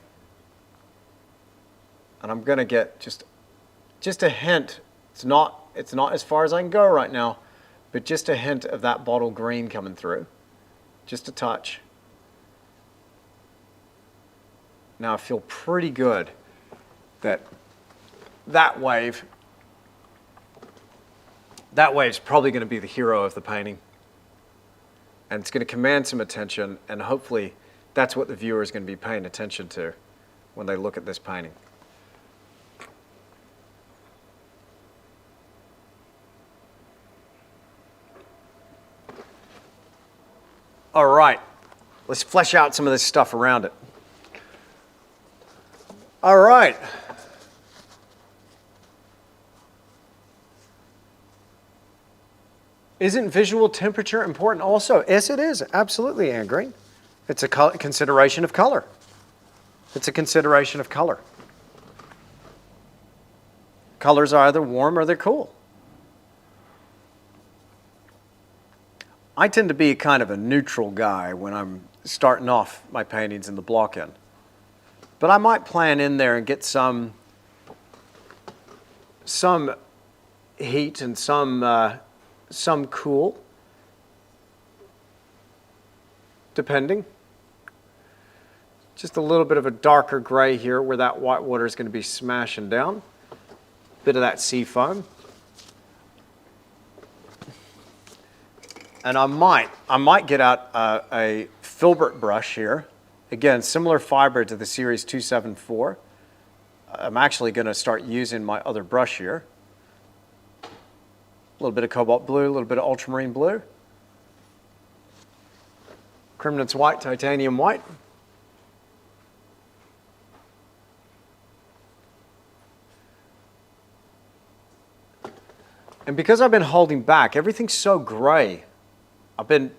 And I'm going to get just a hint. It's not as far as I can go right now, but just a hint of that bottle green coming through. Just a touch. Now I feel pretty good that that wave's probably going to be the hero of the painting. And it's going to command some attention, and hopefully that's what the viewer is going to be paying attention to when they look at this painting. All right, let's flesh out some of this stuff around it. All right. Isn't visual temperature important also? Yes, it is. Absolutely, Ann Green. It's a consideration of color. It's a consideration of color. Colors are either warm or they're cool. I tend to be kind of a neutral guy when I'm starting off my paintings in the block end. But I might plan in there and get some heat and some cool, depending. Just a little bit of a darker gray here where that white water is going to be smashing down. Bit of that sea foam. And I might get out a filbert brush here. Again, similar fiber to the Series 274. I'm actually going to start using my other brush here. A little bit of cobalt blue, a little bit of ultramarine blue. Cremnitz white, titanium white. And because I've been holding back, everything's so gray. I've been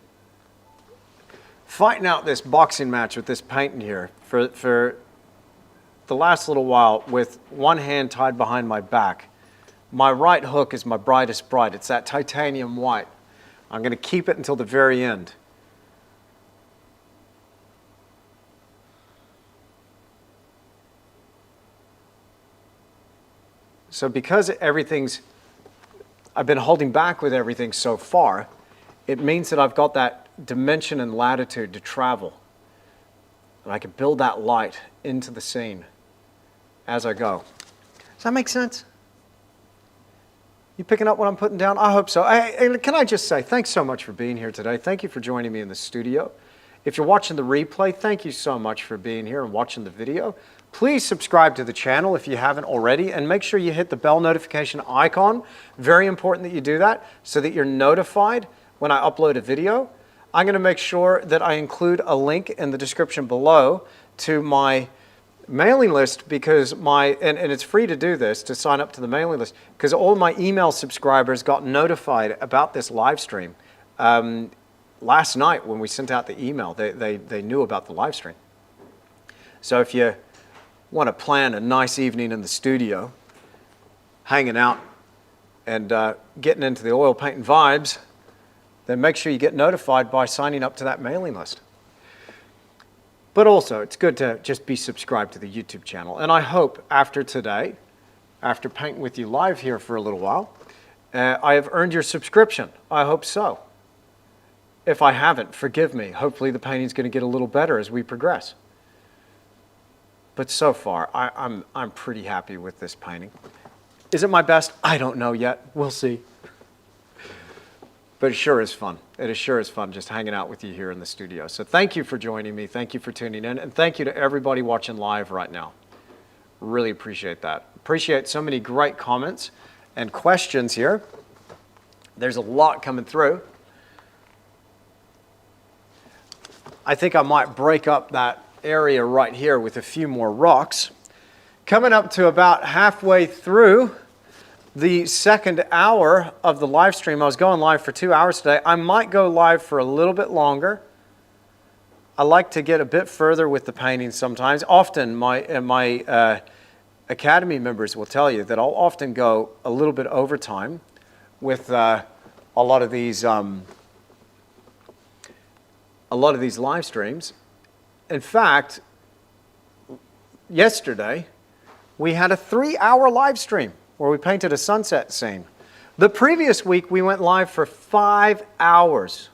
fighting out this boxing match with this painting here for the last little while with one hand tied behind my back. My right hook is my brightest bright. It's that titanium white. I'm going to keep it until the very end. So because I've been holding back with everything so far, it means that I've got that dimension and latitude to travel. And I can build that light into the scene as I go. Does that make sense? You picking up what I'm putting down? I hope so. And can I just say, thanks so much for being here today. Thank you for joining me in the studio. If you're watching the replay, thank you so much for being here and watching the video. Please subscribe to the channel if you haven't already, and make sure you hit the bell notification icon. Very important that you do that so that you're notified when I upload a video. I'm going to make sure that I include a link in the description below to my mailing list, because and it's free to do this, to sign up to the mailing list, because all my email subscribers got notified about this live stream. Last night when we sent out the email, they knew about the live stream. So if you want to plan a nice evening in the studio, hanging out and getting into the oil painting vibes, then make sure you get notified by signing up to that mailing list. But also, it's good to just be subscribed to the YouTube channel. And I hope after today, after painting with you live here for a little while, I have earned your subscription. I hope so. If I haven't, forgive me. Hopefully the painting's going to get a little better as we progress. But so far, I'm pretty happy with this painting. Is it my best? I don't know yet. We'll see. But it sure is fun. It sure is fun just hanging out with you here in the studio. So thank you for joining me. Thank you for tuning in. And thank you to everybody watching live right now. Really appreciate that. Appreciate so many great comments and questions here. There's a lot coming through. I think I might break up that area right here with a few more rocks. Coming up to about halfway through the second hour of the live stream. I was going live for 2 hours today. I might go live for a little bit longer. I like to get a bit further with the paintings sometimes. Often my Academy members will tell you that I'll often go a little bit over time with a lot of these live streams. In fact, yesterday we had a 3-hour live stream where we painted a sunset scene. The previous week we went live for 5 hours.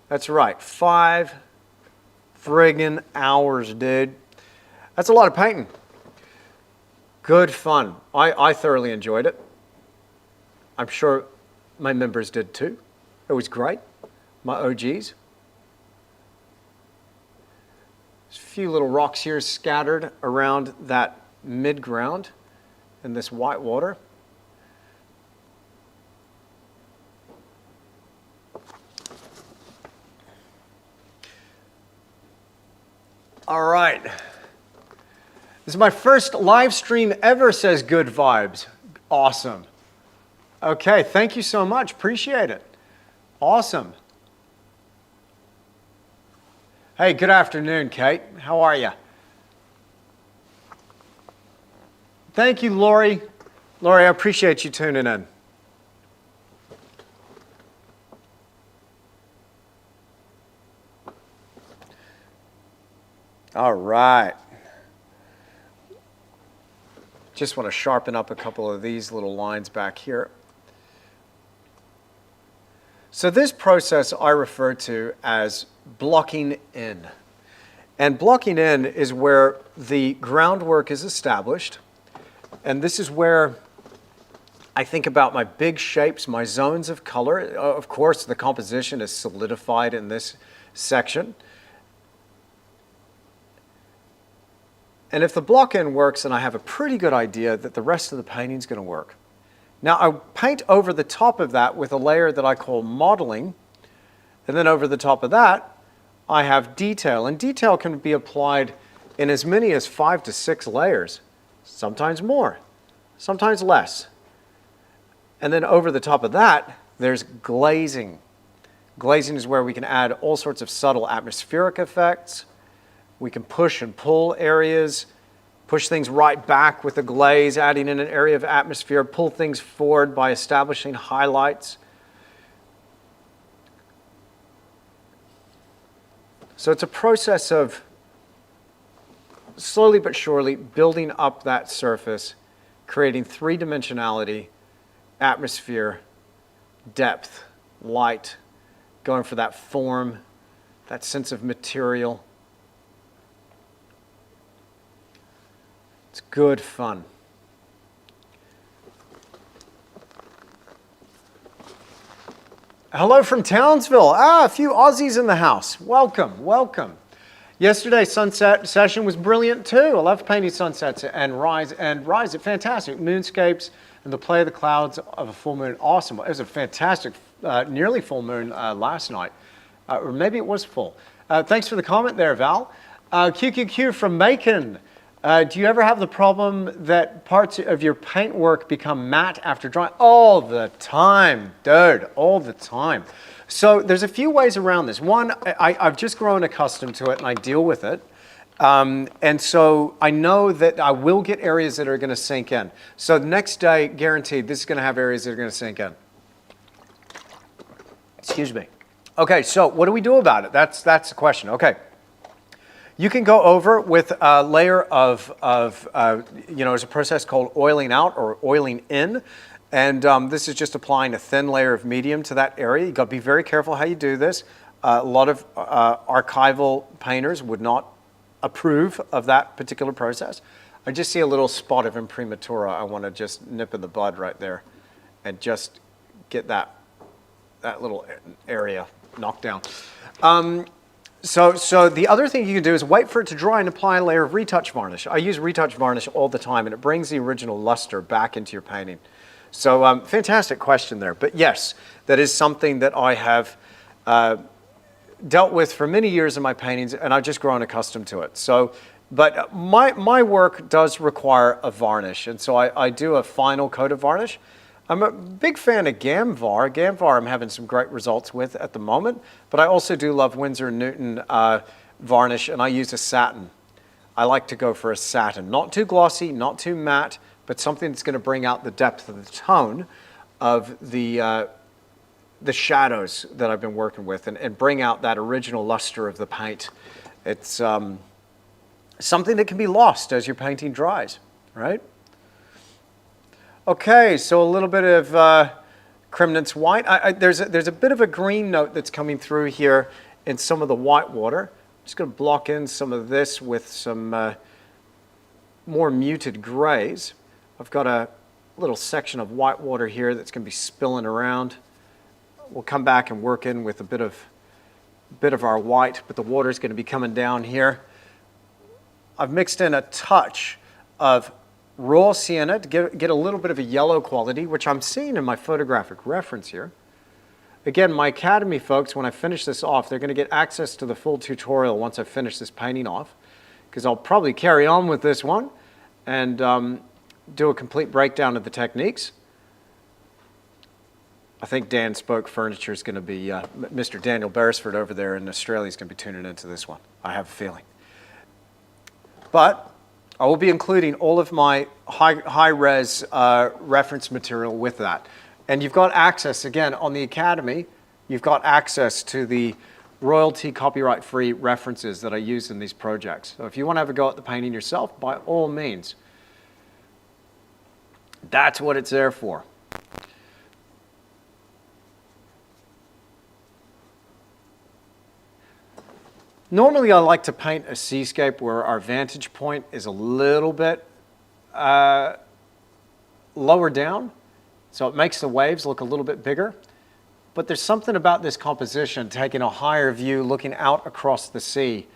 That's right, 5 friggin' hours, dude. That's a lot of painting. Good fun. I thoroughly enjoyed it. I'm sure my members did too. It was great. My OGs. There's a few little rocks here scattered around that mid-ground in this white water. All right. This is my first live stream ever, says Good Vibes. Awesome. Okay, thank you so much. Appreciate it. Awesome. Hey, good afternoon, Kate. How are you? Thank you, Lori. Lori, I appreciate you tuning in. All right. Just want to sharpen up a couple of these little lines back here. So this process I refer to as blocking in. And blocking in is where the groundwork is established. And this is where I think about my big shapes, my zones of color. Of course, the composition is solidified in this section. And if the block-in works, then I have a pretty good idea that the rest of the painting is going to work. Now, I paint over the top of that with a layer that I call modeling. And then over the top of that, I have detail. And detail can be applied in as many as 5 to 6 layers, sometimes more, sometimes less. And then over the top of that, there's glazing. Glazing is where we can add all sorts of subtle atmospheric effects. We can push and pull areas, push things right back with the glaze, adding in an area of atmosphere, pull things forward by establishing highlights. So it's a process of slowly but surely building up that surface, creating three-dimensionality, atmosphere, depth, light, going for that form, that sense of material. It's good fun. Hello from Townsville. A few Aussies in the house. Welcome, welcome. Yesterday's sunset session was brilliant too. I love painting sunsets and rise. Fantastic. Moonscapes and the play of the clouds of a full moon. Awesome. It was a fantastic, nearly full moon last night. Or maybe it was full. Thanks for the comment there, Val. QQQ from Macon. Do you ever have the problem that parts of your paintwork become matte after drying? All the time, dude, all the time. So there's a few ways around this. One, I've just grown accustomed to it and I deal with it. And so I know that I will get areas that are going to sink in. So the next day, guaranteed, this is going to have areas that are going to sink in. Excuse me. Okay, so what do we do about it? That's the question. Okay. You can go over with a layer of there's a process called oiling out or oiling in. And this is just applying a thin layer of medium to that area. You've got to be very careful how you do this. A lot of archival painters would not approve of that particular process. I just see a little spot of imprimatura. I want to just nip in the bud right there and just get that little area knocked down. So the other thing you can do is wait for it to dry and apply a layer of retouch varnish. I use retouch varnish all the time, and it brings the original luster back into your painting. So fantastic question there. But yes, that is something that I have dealt with for many years in my paintings, and I've just grown accustomed to it. So, but my work does require a varnish, and so I do a final coat of varnish. I'm a big fan of Gamvar. Gamvar I'm having some great results with at the moment, but I also do love Winsor & Newton varnish, and I use a satin. I like to go for a satin. Not too glossy, not too matte, but something that's going to bring out the depth of the tone of the shadows that I've been working with and bring out that original luster of the paint. It's something that can be lost as your painting dries, right? Okay, so a little bit of Cremnitz white. There's a bit of a green note that's coming through here in some of the white water. I'm just going to block in some of this with some more muted grays. I've got a little section of white water here that's going to be spilling around. We'll come back and work in with a bit of our white, but the water is going to be coming down here. I've mixed in a touch of raw sienna to get a little bit of a yellow quality, which I'm seeing in my photographic reference here. Again, my Academy folks, when I finish this off, they're going to get access to the full tutorial once I finish this painting off, because I'll probably carry on with this one and do a complete breakdown of the techniques. I think Dan Spoke Furniture is going to be, Mr. Daniel Beresford over there in Australia is going to be tuning into this one. I have a feeling. But I will be including all of my high-res reference material with that. And you've got access, again, on the Academy, you've got access to the royalty copyright-free references that I use in these projects. So if you want to have a go at the painting yourself, by all means. That's what it's there for. Normally I like to paint a seascape where our vantage point is a little bit lower down, so it makes the waves look a little bit bigger. But there's something about this composition, taking a higher view, looking out across the sea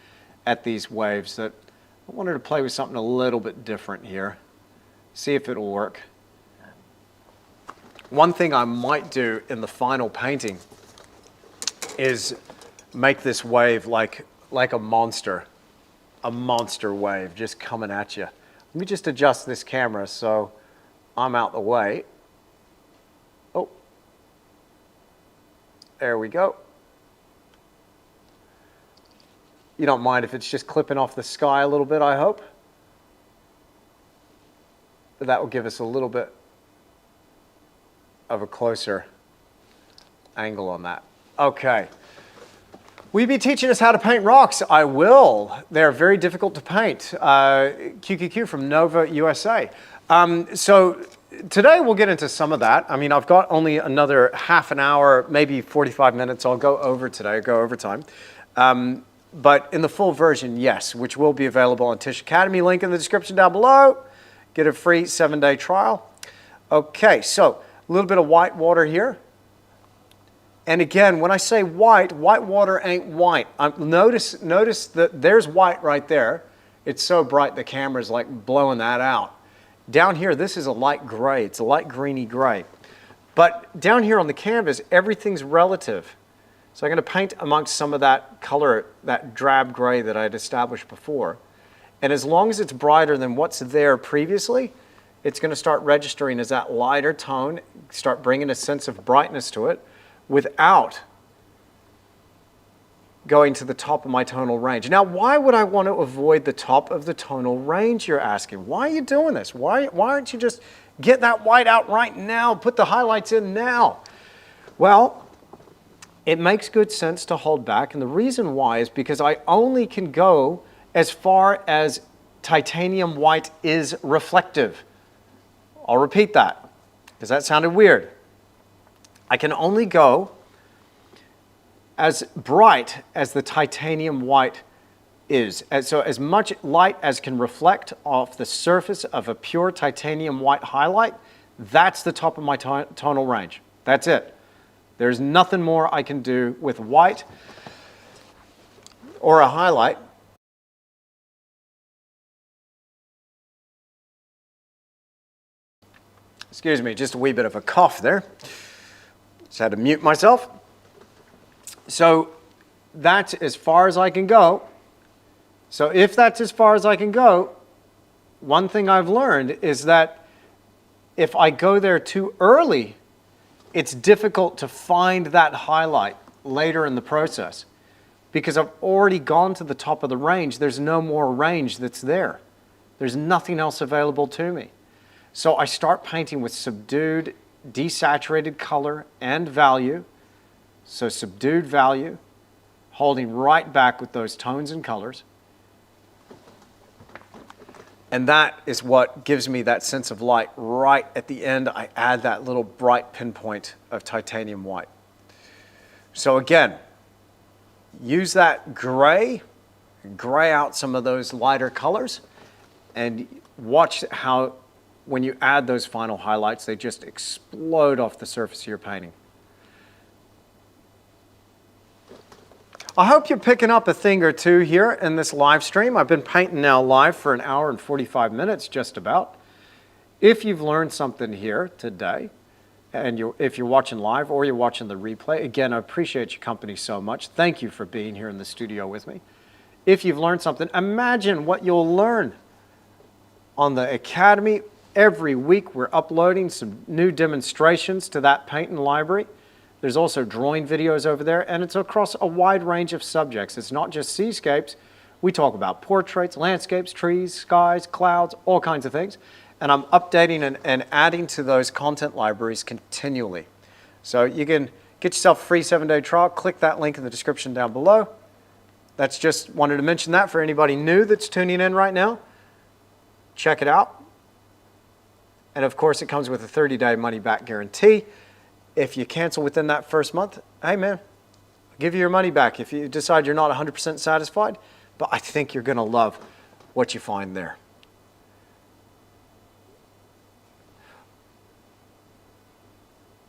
at these waves, that I wanted to play with something a little bit different here. See if it'll work. One thing I might do in the final painting is make this wave like a monster wave just coming at you. Let me just adjust this camera so I'm out the way. Oh, there we go. You don't mind if it's just clipping off the sky a little bit, I hope. But that will give us a little bit of a closer angle on that. Okay. Will you be teaching us how to paint rocks? I will. They're very difficult to paint. QQQ from Nova, USA. So today we'll get into some of that. I mean, I've got only another half an hour, maybe 45 minutes. I'll go over today, go overtime. But in the full version, yes, which will be available on Tisch Academy. Link in the description down below. Get a free 7-day trial. Okay, so a little bit of white water here. And again, when I say white water ain't white. Notice that there's white right there. It's so bright the camera's like blowing that out. Down here, this is a light gray. It's a light greeny gray. But down here on the canvas, everything's relative. So I'm going to paint amongst some of that color, that drab gray that I had established before. And as long as it's brighter than what's there previously, it's going to start registering as that lighter tone, start bringing a sense of brightness to it, without going to the top of my tonal range. Now, why would I want to avoid the top of the tonal range, you're asking? Why are you doing this? Why aren't you just get that white out right now, put the highlights in now? Well, it makes good sense to hold back, and the reason why is because I only can go as far as titanium white is reflective. I'll repeat that, because that sounded weird. I can only go as bright as the titanium white is. So as much light as can reflect off the surface of a pure titanium white highlight, that's the top of my tonal range. That's it. There's nothing more I can do with white or a highlight. Excuse me, just a wee bit of a cough there. Just had to mute myself. So that's as far as I can go. So if that's as far as I can go, one thing I've learned is that if I go there too early, it's difficult to find that highlight later in the process. Because I've already gone to the top of the range, there's no more range that's there. There's nothing else available to me. So I start painting with subdued, desaturated color and value. So subdued value, holding right back with those tones and colors. And that is what gives me that sense of light. Right at the end, I add that little bright pinpoint of titanium white. So again, use that gray out some of those lighter colors, and watch how when you add those final highlights, they just explode off the surface of your painting. I hope you're picking up a thing or two here in this live stream. I've been painting now live for an hour and 45 minutes, just about. If you've learned something here today, and if you're watching live or you're watching the replay, again, I appreciate your company so much. Thank you for being here in the studio with me. If you've learned something, imagine what you'll learn on the Academy. Every week we're uploading some new demonstrations to that painting library. There's also drawing videos over there, and it's across a wide range of subjects. It's not just seascapes. We talk about portraits, landscapes, trees, skies, clouds, all kinds of things. And I'm updating and adding to those content libraries continually. So you can get yourself a free 7-day trial. Click that link in the description down below. That's just wanted to mention that for anybody new that's tuning in right now. Check it out. And of course, it comes with a 30-day money-back guarantee. If you cancel within that first month, hey man, I'll give you your money back if you decide you're not 100% satisfied. But I think you're going to love what you find there.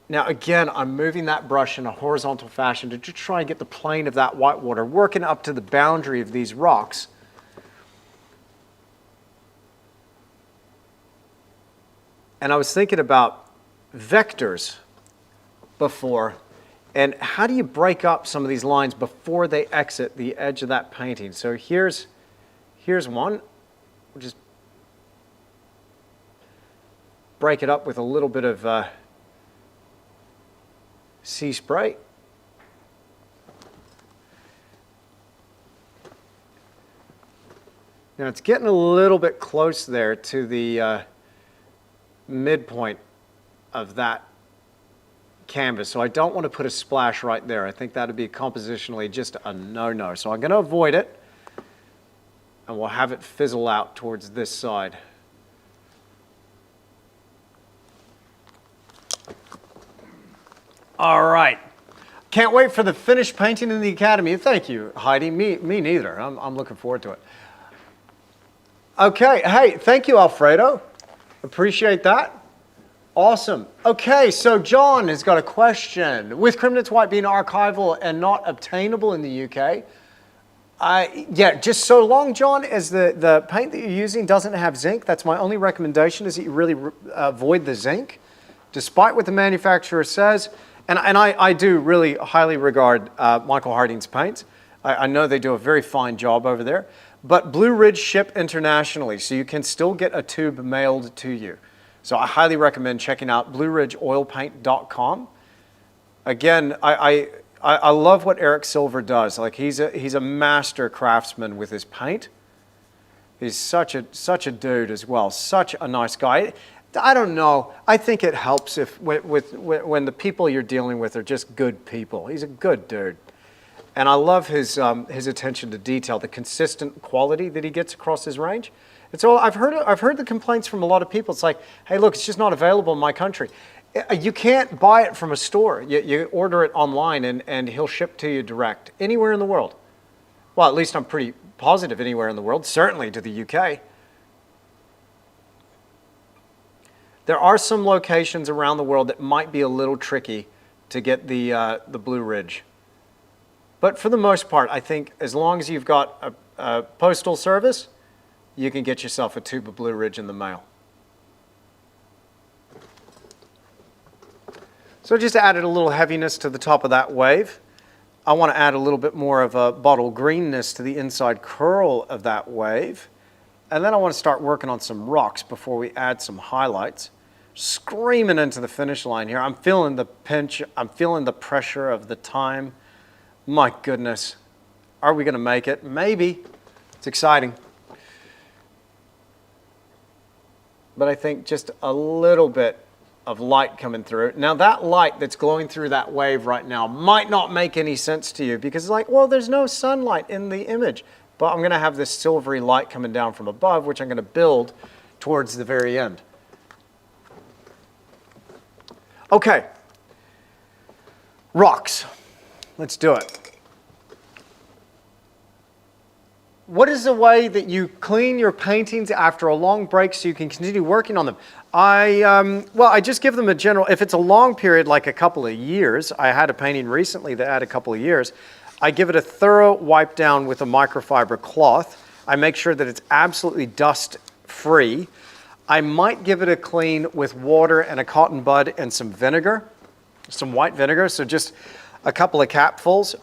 Now again, I'm moving that brush in a horizontal fashion to try and get the plane of that whitewater, working up to the boundary of these rocks. And I was thinking about vectors before, and how do you break up some of these lines before they exit the edge of that painting? So here's one. We'll just break it up with a little bit of sea spray. Now it's getting a little bit close there to the midpoint of that canvas, so I don't want to put a splash right there. I think that would be compositionally just a no-no. So I'm going to avoid it, and we'll have it fizzle out towards this side. All right. Can't wait for the finished painting in the Academy. Thank you, Heidi. Me neither. I'm looking forward to it. Okay. Hey, thank you, Alfredo. Appreciate that. Awesome. Okay, so John has got a question. With Crimnitz White being archival and not obtainable in the UK, yeah, just so long, John, as the paint that you're using doesn't have zinc, that's my only recommendation, is that you really avoid the zinc, despite what the manufacturer says. And I do really highly regard Michael Harding's paints. I know they do a very fine job over there. But Blue Ridge ship internationally, so you can still get a tube mailed to you. So I highly recommend checking out blueridgeoilpaint.com. Again, I love what Eric Silver does. Like he's a master craftsman with his paint. He's such a dude as well. Such a nice guy. I don't know. I think it helps if when the people you're dealing with are just good people. He's a good dude. And I love his attention to detail, the consistent quality that he gets across his range. And so I've heard the complaints from a lot of people. It's like, hey, look, it's just not available in my country. You can't buy it from a store. You order it online, and he'll ship to you direct anywhere in the world. Well, at least I'm pretty positive anywhere in the world, certainly to the UK. There are some locations around the world that might be a little tricky to get the Blue Ridge. But for the most part, I think as long as you've got a postal service, you can get yourself a tube of Blue Ridge in the mail. So just added a little heaviness to the top of that wave. I want to add a little bit more of a bottle greenness to the inside curl of that wave. And then I want to start working on some rocks before we add some highlights. Screaming into the finish line here. I'm feeling the pinch. I'm feeling the pressure of the time. My goodness. Are we going to make it? Maybe. It's exciting. But I think just a little bit of light coming through. Now that light that's glowing through that wave right now might not make any sense to you because it's like, well, there's no sunlight in the image. But I'm going to have this silvery light coming down from above, which I'm going to build towards the very end. Okay. Rocks. Let's do it. What is the way that you clean your paintings after a long break so you can continue working on them? I just give them a general, if it's a long period, like a couple of years, I had a painting recently that had a couple of years, I give it a thorough wipe down with a microfiber cloth. I make sure that it's absolutely dust free. I might give it a clean with water and a cotton bud and some vinegar, some white vinegar, so just a couple of capfuls.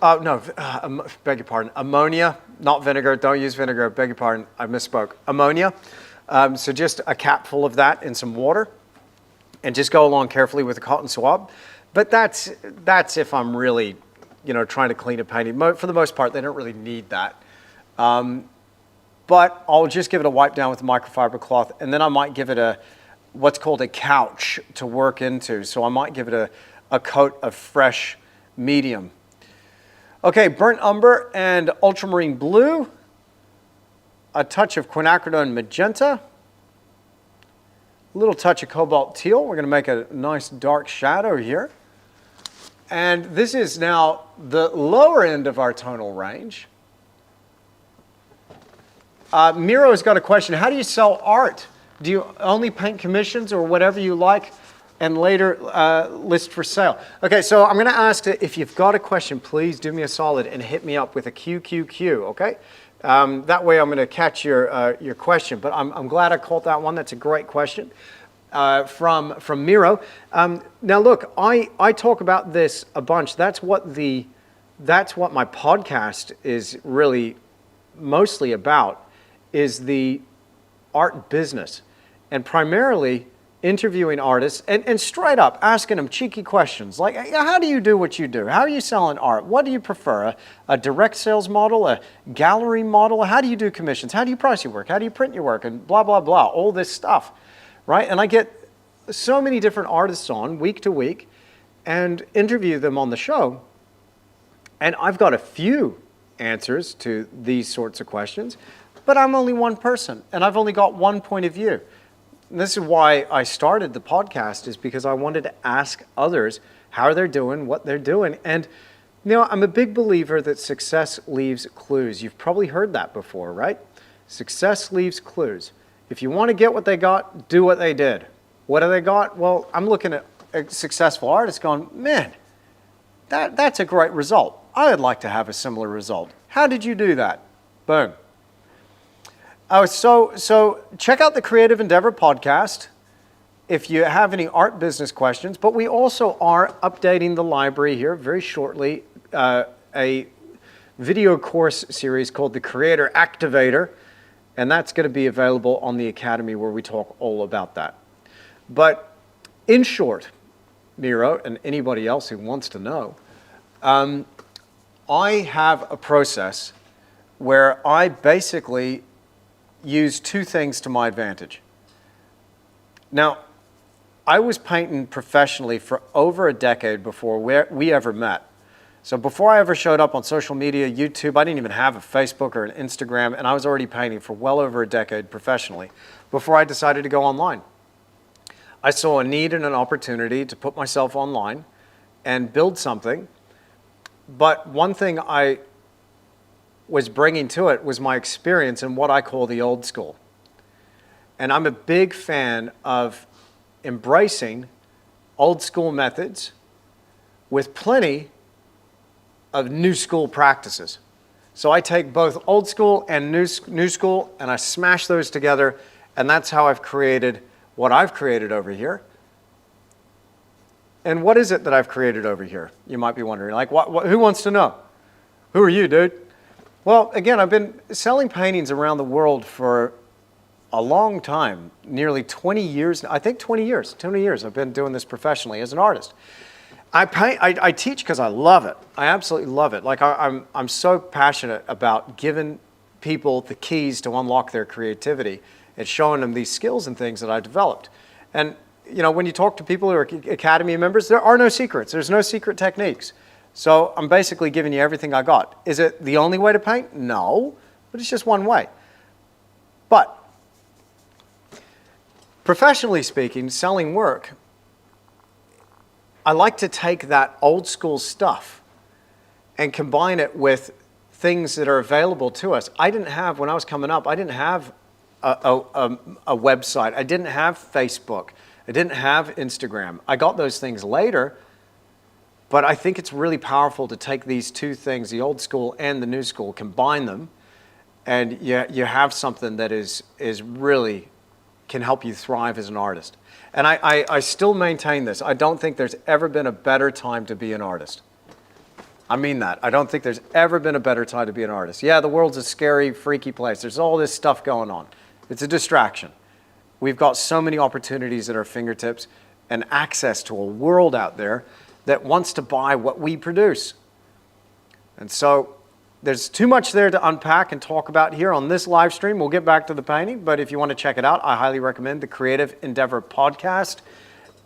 Beg your pardon, ammonia, not vinegar, don't use vinegar, beg your pardon, I misspoke. Ammonia, so just a capful of that in some water. and just go along carefully with a cotton swab. But that's if I'm really, trying to clean a painting. For the most part, they don't really need that. But I'll just give it a wipe down with a microfiber cloth, and then I might give it what's called a couch to work into. So I might give it a coat of fresh medium. Okay, burnt umber and ultramarine blue, a touch of quinacridone magenta, a little touch of cobalt teal. We're going to make a nice dark shadow here. And this is now the lower end of our tonal range. Miro's got a question. How do you sell art? Do you only paint commissions or whatever you like and later list for sale? Okay, so I'm going to ask that if you've got a question, please do me a solid and hit me up with a QQQ, okay? That way I'm going to catch your question. But I'm glad I caught that one. That's a great question from Miro. Now look, I talk about this a bunch. That's what my podcast is really mostly about, is the art business, and primarily interviewing artists and straight up asking them cheeky questions like, how do you do what you do? How are you selling art? What do you prefer? A direct sales model, a gallery model? How do you do commissions? How do you price your work? How do you print your work? And blah, blah, blah, all this stuff, right? And I get so many different artists on week to week and interview them on the show. And I've got a few answers to these sorts of questions, but I'm only one person and I've only got one point of view. And this is why I started the podcast, is because I wanted to ask others how they're doing, what they're doing. And I'm a big believer that success leaves clues. You've probably heard that before, right? Success leaves clues. If you want to get what they got, do what they did. What do they got? Well, I'm looking at a successful artist going, man, that's a great result. I would like to have a similar result. How did you do that? Boom. Oh, so check out the Creative Endeavor podcast if you have any art business questions. But we also are updating the library here very shortly, a video course series called the Creator Activator, and that's going to be available on the Academy, where we talk all about that. But in short, Miro, and anybody else who wants to know, I have a process where I basically use two things to my advantage. Now, I was painting professionally for over a decade before we ever met. So before I ever showed up on social media, YouTube, I didn't even have a Facebook or an Instagram, and I was already painting for well over a decade professionally before I decided to go online. I saw a need and an opportunity to put myself online and build something. But one thing I was bringing to it was my experience in what I call the old school. And I'm a big fan of embracing old school methods with plenty of new school practices. So I take both old school and new school and I smash those together, and that's how I've created what I've created over here. And what is it that I've created over here? You might be wondering, like, who wants to know? Who are you, dude? Well, again, I've been selling paintings around the world for a long time, nearly 20 years. I think 20 years I've been doing this professionally as an artist. I teach because I love it. I absolutely love it. Like I'm so passionate about giving people the keys to unlock their creativity and showing them these skills and things that I've developed. And when you talk to people who are Academy members, there are no secrets. There's no secret techniques. So I'm basically giving you everything I got. Is it the only way to paint? No, but it's just one way. But professionally speaking, selling work, I like to take that old school stuff and combine it with things that are available to us. When I was coming up, I didn't have a website. I didn't have Facebook. I didn't have Instagram. I got those things later. But I think it's really powerful to take these two things, the old school and the new school, combine them, and you have something that is really can help you thrive as an artist. And I still maintain this. I don't think there's ever been a better time to be an artist. I mean that. I don't think there's ever been a better time to be an artist. Yeah, the world's a scary, freaky place. There's all this stuff going on. It's a distraction. We've got so many opportunities at our fingertips. and access to a world out there that wants to buy what we produce. And so there's too much there to unpack and talk about here on this live stream. We'll get back to the painting, but if you want to check it out, I highly recommend the Creative Endeavor podcast.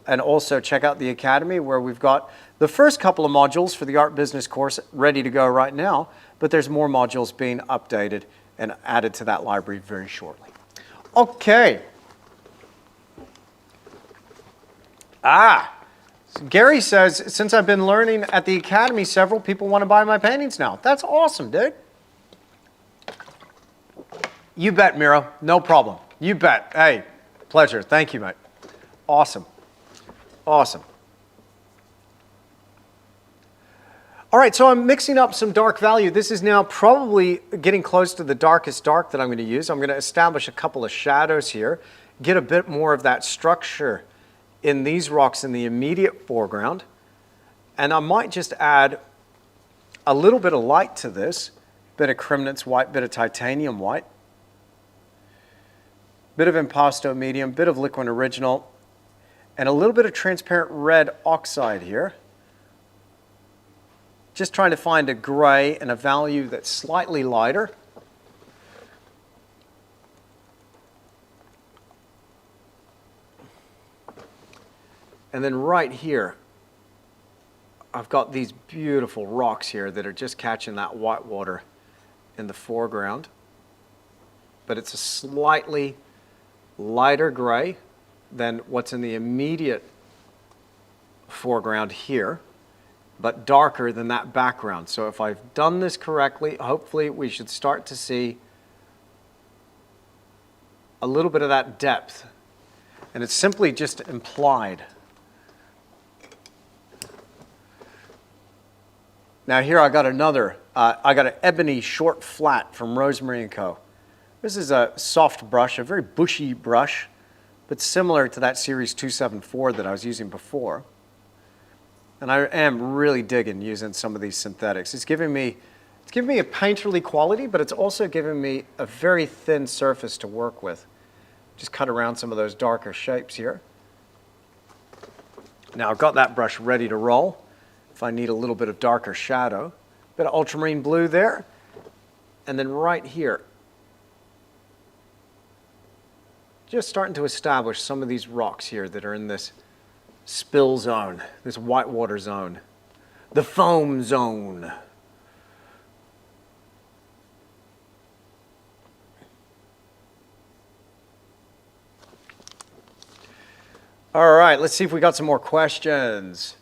And also check out the Academy, where we've got the first couple of modules for the art business course ready to go right now, but there's more modules being updated and added to that library very shortly. Okay. So Gary says, since I've been learning at the Academy, several people want to buy my paintings now. That's awesome, dude. You bet, Miro. No problem. You bet. Hey, pleasure. Thank you, mate. Awesome. Awesome. All right, so I'm mixing up some dark value. This is now probably getting close to the darkest dark that I'm going to use. I'm going to establish a couple of shadows here, get a bit more of that structure in these rocks in the immediate foreground. And I might just add a little bit of light to this, bit of Cremnitz white, bit of titanium white, bit of impasto medium, bit of liquid original, and a little bit of transparent red oxide here. Just trying to find a gray and a value that's slightly lighter. And then right here, I've got these beautiful rocks here that are just catching that white water in the foreground. But it's a slightly lighter gray than what's in the immediate foreground here, but darker than that background. So if I've done this correctly, hopefully we should start to see a little bit of that depth. And it's simply just implied. Now here I got another, I got an ebony short flat from Rosemary & Co. This is a soft brush, a very bushy brush, but similar to that Series 274 that I was using before. And I am really digging using some of these synthetics. It's giving me a painterly quality, but it's also giving me a very thin surface to work with. Just cut around some of those darker shapes here. Now I've got that brush ready to roll. If I need a little bit of darker shadow, a bit of ultramarine blue there, and then right here, just starting to establish some of these rocks here that are in this spill zone, this whitewater zone, the foam zone. All right, let's see if we got some more questions.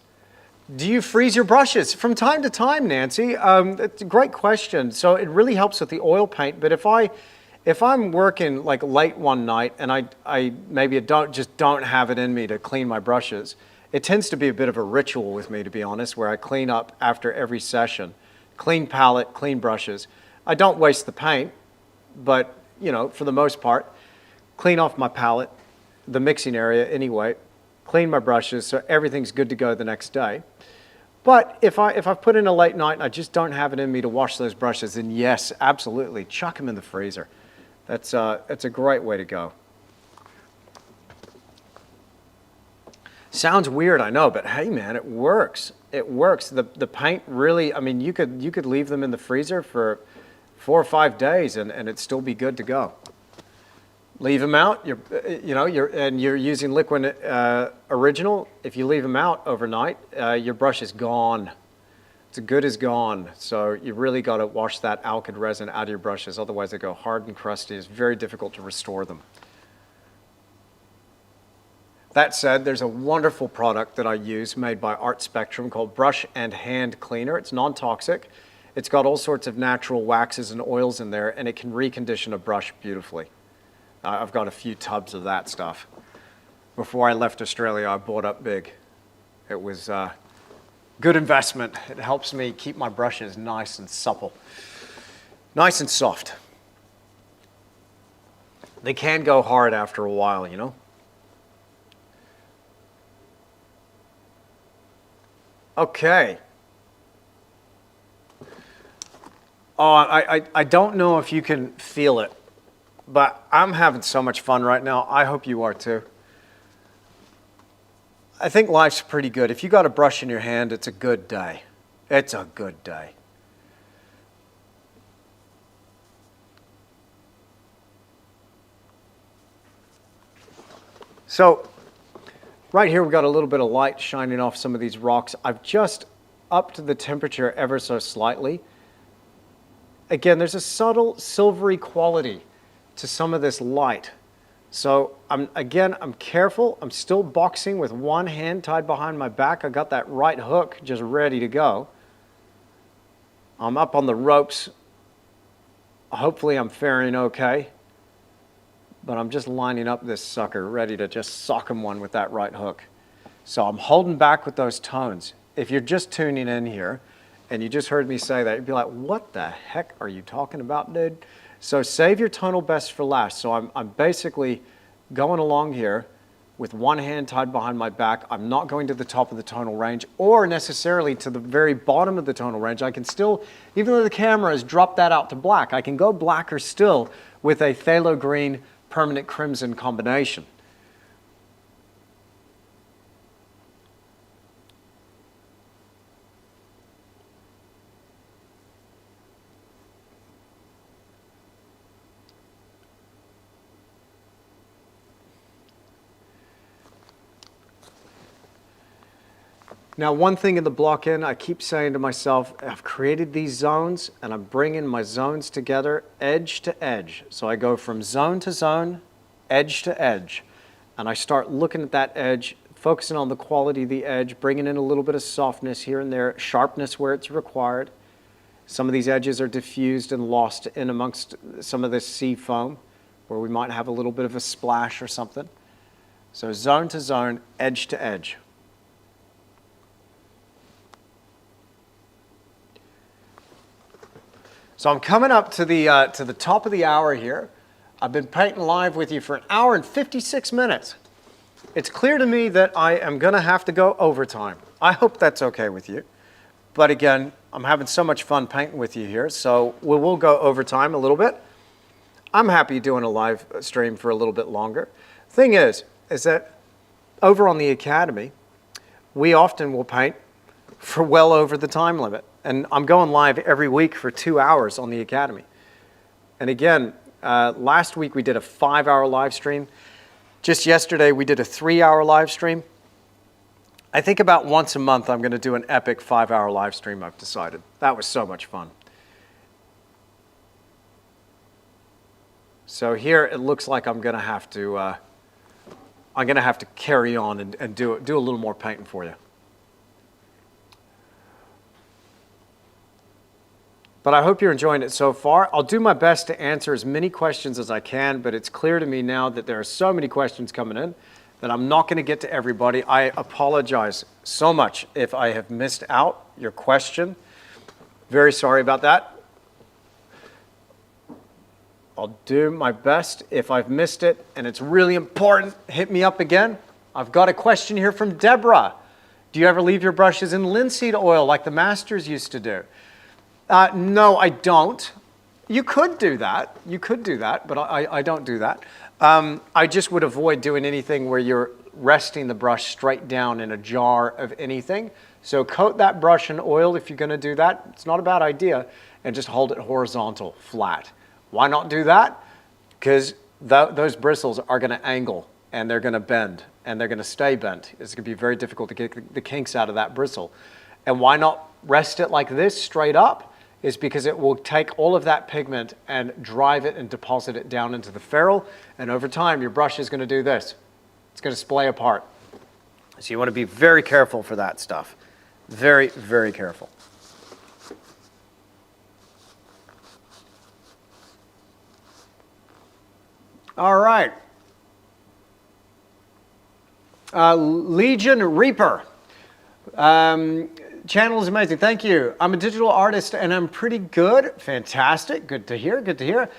Do you freeze your brushes? From time to time, Nancy. It's a great question. So it really helps with the oil paint, but if I'm working like late one night and I maybe don't have it in me to clean my brushes, it tends to be a bit of a ritual with me, to be honest, where I clean up after every session. Clean palette, clean brushes. I don't waste the paint, but you know, for the most part, clean off my palette, the mixing area anyway, clean my brushes so everything's good to go the next day. But if I've put in a late night and I just don't have it in me to wash those brushes, then yes, absolutely, chuck them in the freezer. That's a great way to go. Sounds weird, I know, but hey man, it works. It works. The paint really, I mean, you could leave them in the freezer for 4 or 5 days and it'd still be good to go. Leave them out, you're using liquid original. If you leave them out overnight, your brush is gone. It's good as gone. So you really got to wash that alkyd resin out of your brushes. Otherwise they go hard and crusty. It's very difficult to restore them. That said, there's a wonderful product that I use made by Art Spectrum called Brush and Hand Cleaner. It's non-toxic. It's got all sorts of natural waxes and oils in there, and it can recondition a brush beautifully. I've got a few tubs of that stuff. Before I left Australia, I bought up big. It was good investment. It helps me keep my brushes nice and supple, nice and soft. They can go hard after a while, you know. Okay. Oh, I don't know if you can feel it, but I'm having so much fun right now. I hope you are too. I think life's pretty good. If you got a brush in your hand, it's a good day. It's a good day. So right here we've got a little bit of light shining off some of these rocks. I've just upped the temperature ever so slightly. Again, there's a subtle silvery quality to some of this light. So I'm careful. I'm still boxing with one hand tied behind my back. I got that right hook just ready to go. I'm up on the ropes. Hopefully I'm faring okay. But I'm just lining up this sucker, ready to just sock him one with that right hook. So I'm holding back with those tones. If you're just tuning in here and you just heard me say that, you'd be like, what the heck are you talking about, dude? So save your tonal best for last. So I'm basically going along here with one hand tied behind my back. I'm not going to the top of the tonal range or necessarily to the very bottom of the tonal range. I can still, even though the camera has dropped that out to black, I can go blacker still with a phthalo green permanent crimson combination. Now, one thing in the block in, I keep saying to myself, I've created these zones and I'm bringing my zones together edge to edge. So I go from zone to zone, edge to edge, and I start looking at that edge, focusing on the quality of the edge, bringing in a little bit of softness here and there, sharpness where it's required. Some of these edges are diffused and lost in amongst some of this sea foam where we might have a little bit of a splash or something. So zone to zone, edge to edge. So I'm coming up to the top of the hour here. I've been painting live with you for 1 hour and 56 minutes. It's clear to me that I am going to have to go overtime. I hope that's okay with you. But again, I'm having so much fun painting with you here, so we will go overtime a little bit. I'm happy doing a live stream for a little bit longer. Thing is that over on the Academy, we often will paint for well over the time limit. And I'm going live every week for 2 hours on the Academy. And again, last week we did a 5-hour live stream. Just yesterday we did a 3-hour live stream. I think about once a month I'm going to do an epic 5-hour live stream, I've decided. That was so much fun. So here it looks like I'm going to have to carry on and do a little more painting for you. But I hope you're enjoying it so far. I'll do my best to answer as many questions as I can, but it's clear to me now that there are so many questions coming in that I'm not going to get to everybody. I apologize so much if I have missed out your question. Very sorry about that. I'll do my best. If I've missed it and it's really important, hit me up again. I've got a question here from Deborah. Do you ever leave your brushes in linseed oil like the masters used to do? No, I don't. You could do that. You could do that, but I don't do that. I just would avoid doing anything where you're resting the brush straight down in a jar of anything. So coat that brush in oil if you're going to do that. It's not a bad idea. And just hold it horizontal, flat. Why not do that? Because those bristles are going to angle and they're going to bend and they're going to stay bent. It's going to be very difficult to get the kinks out of that bristle. And why not rest it like this straight up? Is because it will take all of that pigment and drive it and deposit it down into the ferrule. And over time, your brush is going to do this. It's going to splay apart. So you want to be very careful for that stuff. Very, very careful. All right. Legion Reaper. Channel is amazing. Thank you. I'm a digital artist and I'm pretty good. Fantastic. Good to hear. Good to hear.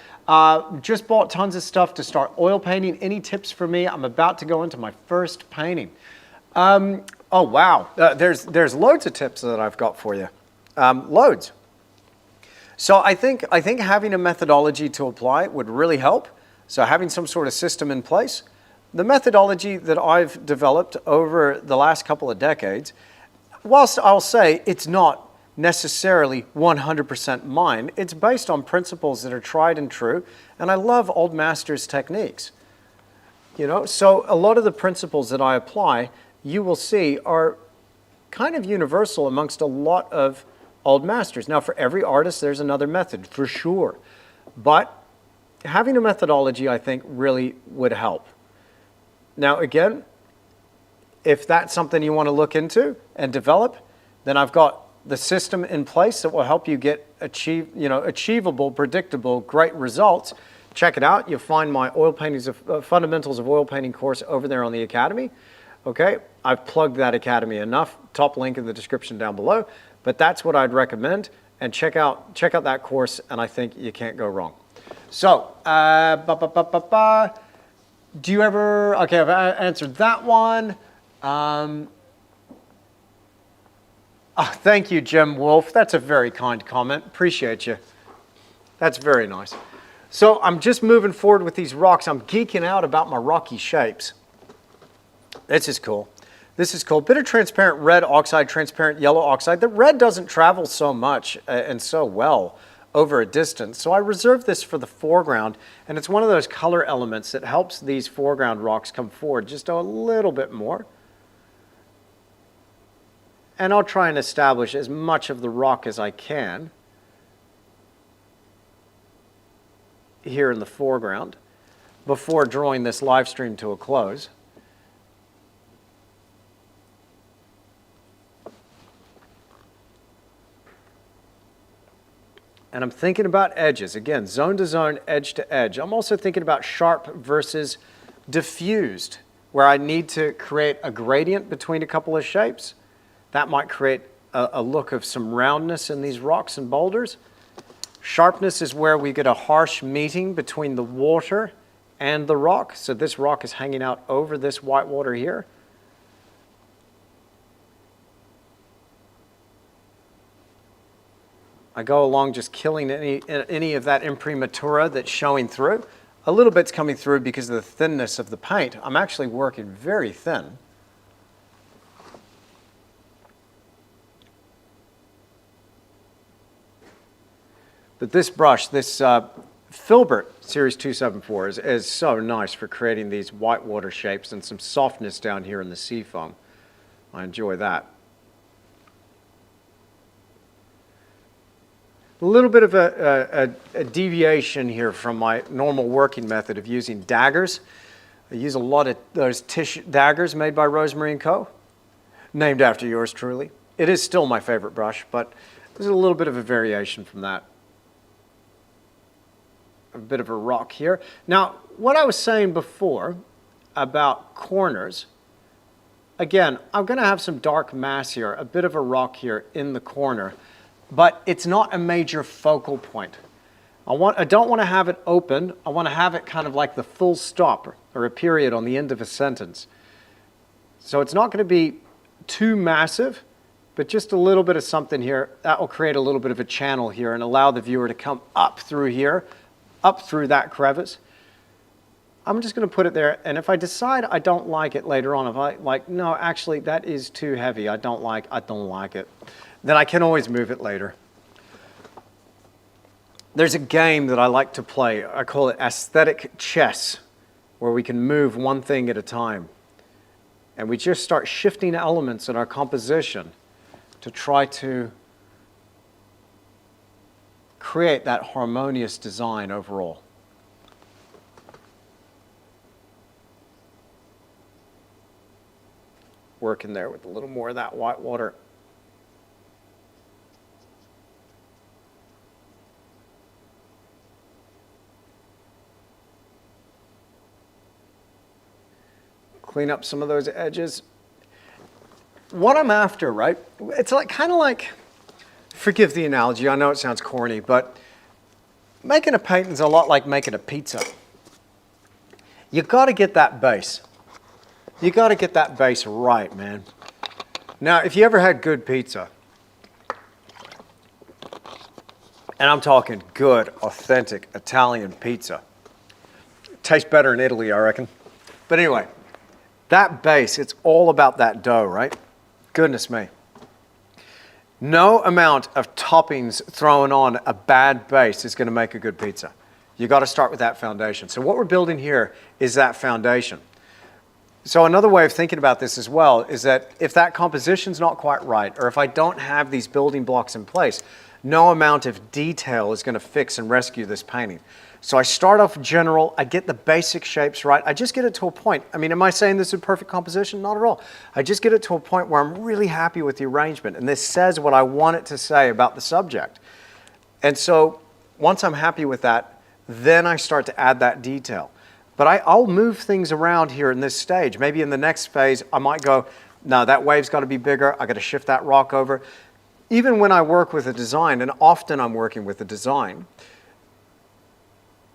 Just bought tons of stuff to start oil painting. Any tips for me? I'm about to go into my first painting. Oh, wow. There's loads of tips that I've got for you. Loads. So I think having a methodology to apply would really help. So having some sort of system in place. the methodology that I've developed over the last couple of decades, whilst I'll say it's not necessarily 100% mine, it's based on principles that are tried and true, and I love old masters' techniques. So a lot of the principles that I apply, you will see, are kind of universal amongst a lot of old masters. Now, for every artist, there's another method, for sure. But having a methodology, I think, really would help. Now, again, if that's something you want to look into and develop, then I've got the system in place that will help you get achievable, predictable, great results. Check it out. You'll find my oil paintings of fundamentals of oil painting course over there on the Academy. Okay, I've plugged that Academy enough. Top link in the description down below. But that's what I'd recommend. And check out that course, and I think you can't go wrong. So, do you ever, okay, I've answered that one. Thank you, Jim Wolf. That's a very kind comment. Appreciate you. That's very nice. So I'm just moving forward with these rocks. I'm geeking out about my rocky shapes. This is cool. This is cool. Bit of transparent red oxide, transparent yellow oxide. The red doesn't travel so much and so well over a distance. So I reserve this for the foreground, and it's one of those color elements that helps these foreground rocks come forward just a little bit more. And I'll try and establish as much of the rock as I can here in the foreground before drawing this live stream to a close. And I'm thinking about edges. Again, zone to zone, edge to edge. I'm also thinking about sharp versus diffused, where I need to create a gradient between a couple of shapes. That might create a look of some roundness in these rocks and boulders. Sharpness is where we get a harsh meeting between the water and the rock. So this rock is hanging out over this white water here. I go along just killing any of that imprimatura that's showing through. A little bit's coming through because of the thinness of the paint. I'm actually working very thin. But this brush, this Filbert Series 274 is so nice for creating these whitewater shapes and some softness down here in the sea foam. I enjoy that. A little bit of a deviation here from my normal working method of using daggers. I use a lot of those Tisch daggers made by Rosemary & Co., named after yours truly. It is still my favorite brush, but there's a little bit of a variation from that. A bit of a rock here. Now, what I was saying before about corners, again, I'm going to have some dark mass here, a bit of a rock here in the corner, but it's not a major focal point. I don't want to have it open. I want to have it kind of like the full stop or a period on the end of a sentence. So it's not going to be too massive, but just a little bit of something here. That will create a little bit of a channel here and allow the viewer to come up through here, up through that crevice. I'm just going to put it there, and if I decide I don't like it later on, if I like, no, actually that is too heavy, I don't like it, then I can always move it later. There's a game that I like to play. I call it aesthetic chess, where we can move one thing at a time. And we just start shifting elements in our composition to try to create that harmonious design overall. Working there with a little more of that white water. Clean up some of those edges. What I'm after, right? It's like kind of like, forgive the analogy, I know it sounds corny, but making a painting's a lot like making a pizza. You got to get that base. You got to get that base right, man. Now, if you ever had good pizza, and I'm talking good, authentic Italian pizza, it tastes better in Italy, I reckon. But anyway, that base, it's all about that dough, right? Goodness me. No amount of toppings thrown on a bad base is going to make a good pizza. You got to start with that foundation. So what we're building here is that foundation. So another way of thinking about this as well is that if that composition's not quite right, or if I don't have these building blocks in place, no amount of detail is going to fix and rescue this painting. So I start off general, I get the basic shapes right, I just get it to a point. I mean, am I saying this is a perfect composition? Not at all. I just get it to a point where I'm really happy with the arrangement, and this says what I want it to say about the subject. And so once I'm happy with that, then I start to add that detail. But I'll move things around here in this stage. Maybe in the next phase, I might go, no, that wave's got to be bigger, I got to shift that rock over. Even when I work with a design, and often I'm working with a design,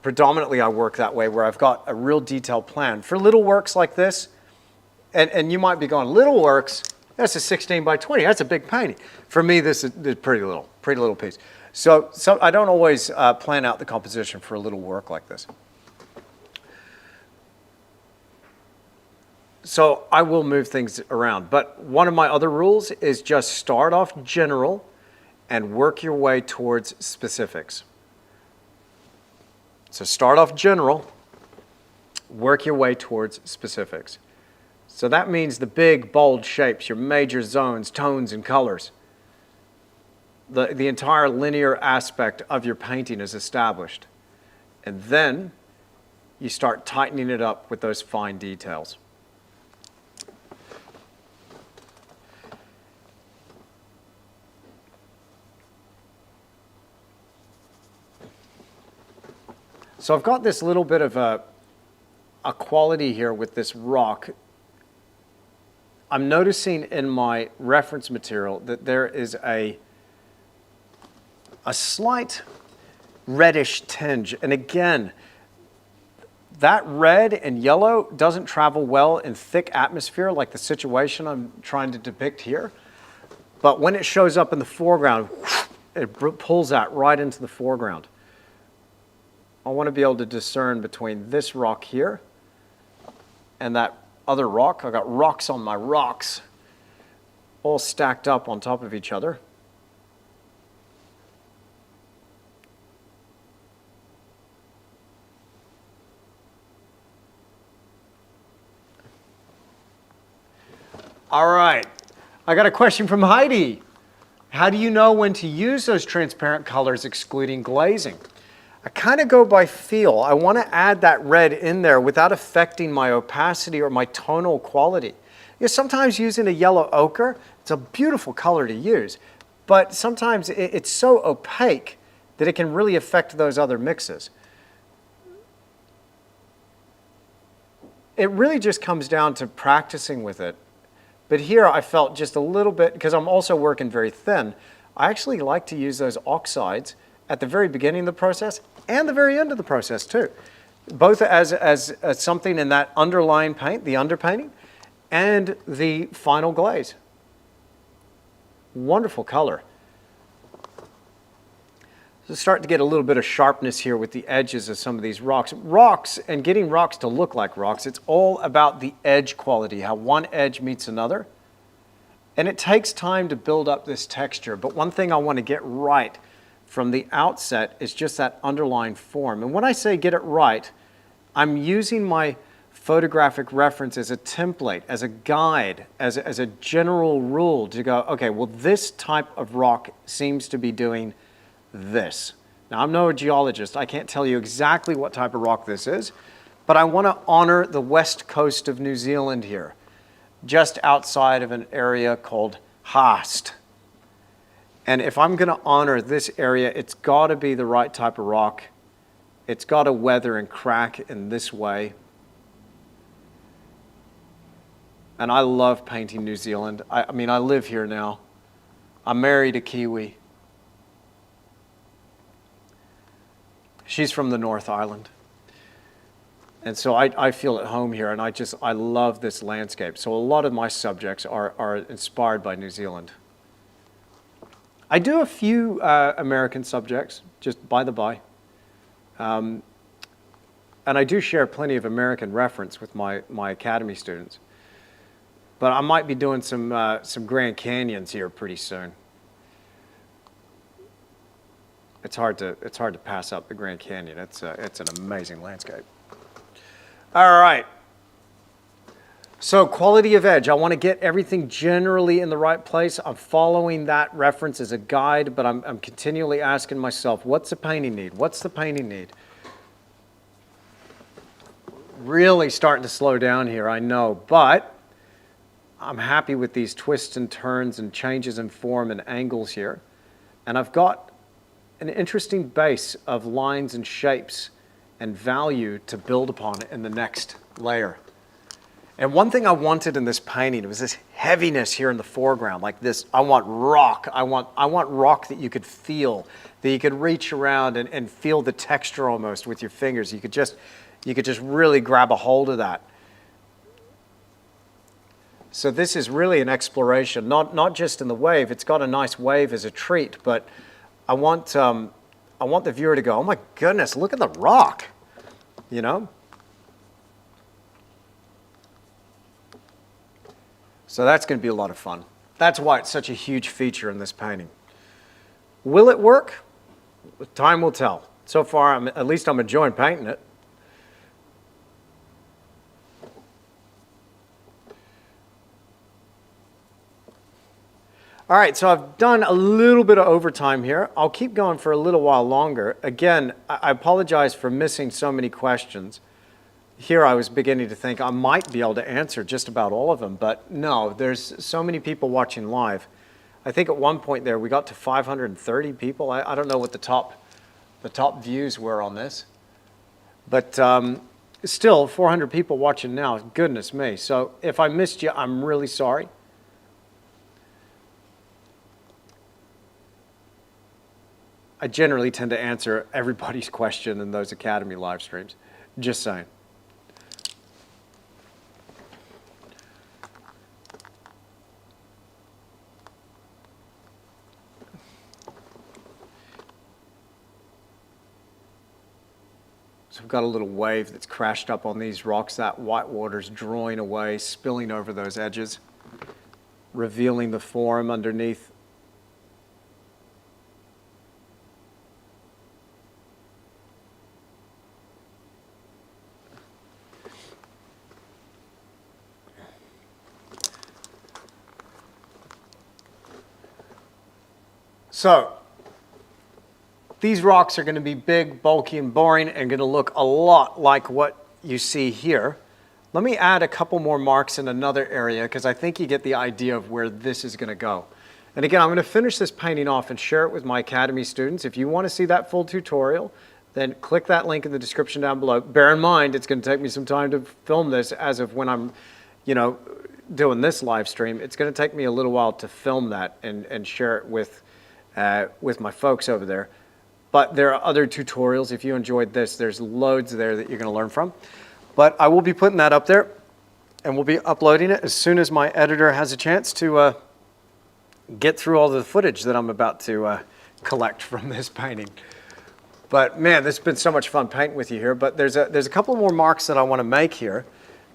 predominantly I work that way where I've got a real detailed plan. For little works like this, and you might be going, little works, that's a 16 by 20, that's a big painting. For me, this is pretty little piece. So I don't always plan out the composition for a little work like this. So I will move things around. But one of my other rules is just start off general and work your way towards specifics. So start off general, work your way towards specifics. So that means the big, bold shapes, your major zones, tones, and colors. The entire linear aspect of your painting is established. And then you start tightening it up with those fine details. So I've got this little bit of a quality here with this rock. I'm noticing in my reference material that there is a slight reddish tinge. And again, that red and yellow doesn't travel well in thick atmosphere like the situation I'm trying to depict here. But when it shows up in the foreground, it pulls that right into the foreground. I want to be able to discern between this rock here and that other rock. I've got rocks on my rocks, all stacked up on top of each other. All right, I got a question from Heidi. How do you know when to use those transparent colors excluding glazing? I kind of go by feel. I want to add that red in there without affecting my opacity or my tonal quality. You know, sometimes using a yellow ochre, it's a beautiful color to use, but sometimes it's so opaque that it can really affect those other mixes. It really just comes down to practicing with it. But here I felt just a little bit, because I'm also working very thin, I actually like to use those oxides at the very beginning of the process and the very end of the process too. Both as something in that underlying paint, the underpainting, and the final glaze. Wonderful color. So start to get a little bit of sharpness here with the edges of some of these rocks. Rocks, and getting rocks to look like rocks, it's all about the edge quality, how one edge meets another. And it takes time to build up this texture, but one thing I want to get right from the outset is just that underlying form. And when I say get it right, I'm using my photographic reference as a template, as a guide, as a general rule to go, okay, well, this type of rock seems to be doing this. Now, I'm no geologist. I can't tell you exactly what type of rock this is, but I want to honor the west coast of New Zealand here, just outside of an area called Haast. And if I'm going to honor this area, it's got to be the right type of rock. It's got to weather and crack in this way. And I love painting New Zealand. I mean, I live here now. I'm married a Kiwi. She's from the North Island. And so I feel at home here, and I love this landscape. So a lot of my subjects are inspired by New Zealand. I do a few American subjects, just by the by. And I do share plenty of American reference with my academy students. But I might be doing some Grand Canyons here pretty soon. It's hard to pass up the Grand Canyon. It's an amazing landscape. All right. So quality of edge. I want to get everything generally in the right place. I'm following that reference as a guide, but I'm continually asking myself, what's the painting need? What's the painting need? Really starting to slow down here, I know, but I'm happy with these twists and turns and changes in form and angles here. And I've got an interesting base of lines and shapes and value to build upon in the next layer. And one thing I wanted in this painting was this heaviness here in the foreground, like this. I want rock. I want rock that you could feel, that you could reach around and feel the texture almost with your fingers. You could just really grab a hold of that. So this is really an exploration, not just in the wave. It's got a nice wave as a treat, but I want the viewer to go, oh my goodness, look at the rock, you know? So that's going to be a lot of fun. That's why it's such a huge feature in this painting. Will it work? Time will tell. So far, at least I'm enjoying painting it. All right, so I've done a little bit of overtime here. I'll keep going for a little while longer. Again, I apologize for missing so many questions. Here I was beginning to think I might be able to answer just about all of them, but no, there's so many people watching live. I think at one point there we got to 530 people. I don't know what the top views were on this, but still 400 people watching now. Goodness me. So if I missed you, I'm really sorry. I generally tend to answer everybody's question in those Academy live streams. Just saying. So we've got a little wave that's crashed up on these rocks. That white water's drawing away, spilling over those edges, revealing the form underneath. So these rocks are going to be big, bulky, and boring and going to look a lot like what you see here. Let me add a couple more marks in another area because I think you get the idea of where this is going to go. And again, I'm going to finish this painting off and share it with my Academy students. If you want to see that full tutorial, then click that link in the description down below. Bear in mind, it's going to take me some time to film this as of when I'm, doing this live stream. It's going to take me a little while to film that and share it with my folks over there. But there are other tutorials. If you enjoyed this, there's loads there that you're going to learn from. But I will be putting that up there, and we'll be uploading it as soon as my editor has a chance to get through all the footage that I'm about to collect from this painting. But man, this has been so much fun painting with you here. But there's a couple more marks that I want to make here.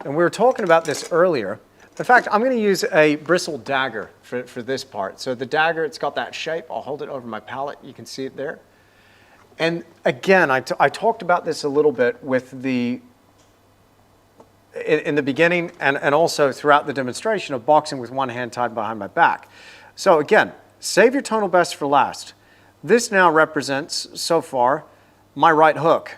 And we were talking about this earlier. In fact, I'm going to use a bristle dagger for this part. So the dagger, it's got that shape. I'll hold it over my palette. You can see it there. And again, I talked about this a little bit with in the beginning and also throughout the demonstration of boxing with one hand tied behind my back. So again, save your tonal best for last. This now represents, so far, my right hook.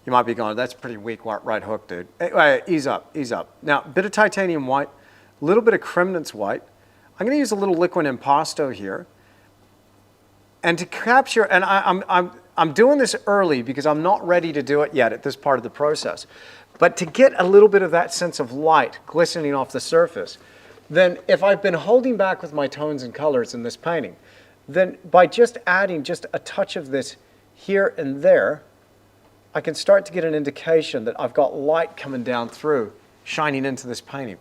You might be going, that's pretty weak right hook, dude. Hey, ease up, ease up. Now, a bit of titanium white, a little bit of Cremnitz white. I'm going to use a little liquid impasto here. And to capture, and I'm doing this early because I'm not ready to do it yet at this part of the process. But to get a little bit of that sense of light glistening off the surface, then if I've been holding back with my tones and colors in this painting, then by just adding just a touch of this here and there, I can start to get an indication that I've got light coming down through, shining into this painting.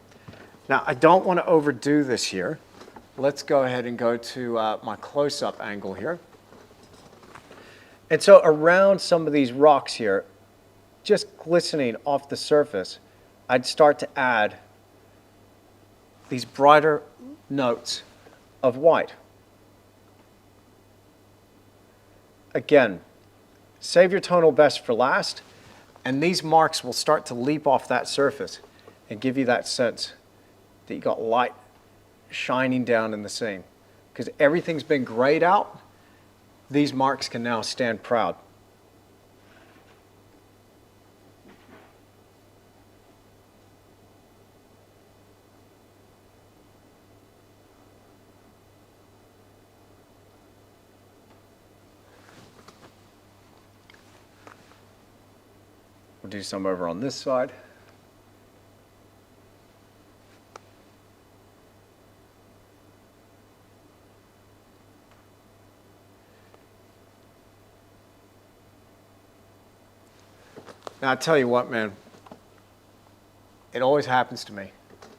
Now, I don't want to overdo this here. Let's go ahead and go to my close-up angle here. And so around some of these rocks here, just glistening off the surface, I'd start to add these brighter notes of white. Again, save your tonal best for last, and these marks will start to leap off that surface and give you that sense that you got light shining down in the scene. Because everything's been grayed out, these marks can now stand proud. We'll do some over on this side. Now, I tell you what, man, it always happens to me.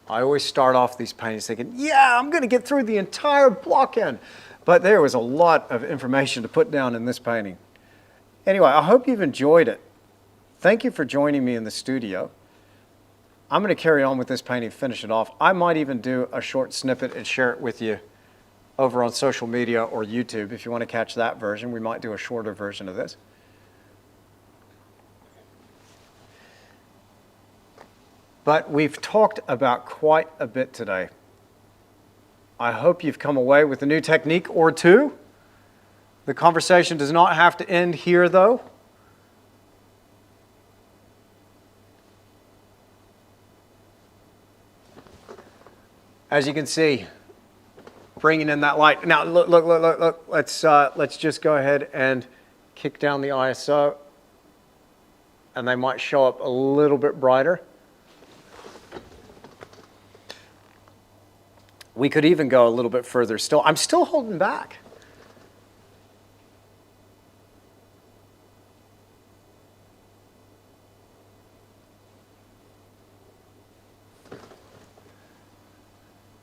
I always start off these paintings thinking, yeah, I'm going to get through the entire block end. But there was a lot of information to put down in this painting. Anyway, I hope you've enjoyed it. Thank you for joining me in the studio. I'm going to carry on with this painting, finish it off. I might even do a short snippet and share it with you over on social media or YouTube. If you want to catch that version, we might do a shorter version of this. But we've talked about quite a bit today. I hope you've come away with a new technique or two. The conversation does not have to end here, though. As you can see, bringing in that light. Now, look. Let's just go ahead and kick down the ISO, and they might show up a little bit brighter. We could even go a little bit further still. I'm still holding back.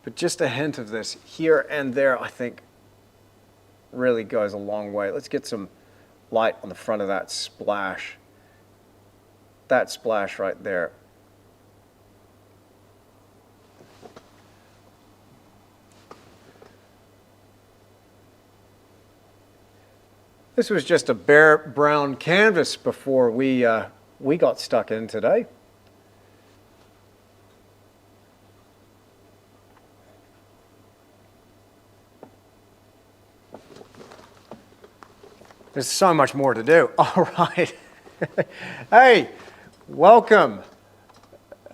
But just a hint of this here and there, I think, really goes a long way. Let's get some light on the front of that splash. That splash right there. This was just a bare brown canvas before we got stuck in today. There's so much more to do. All right. Hey, welcome.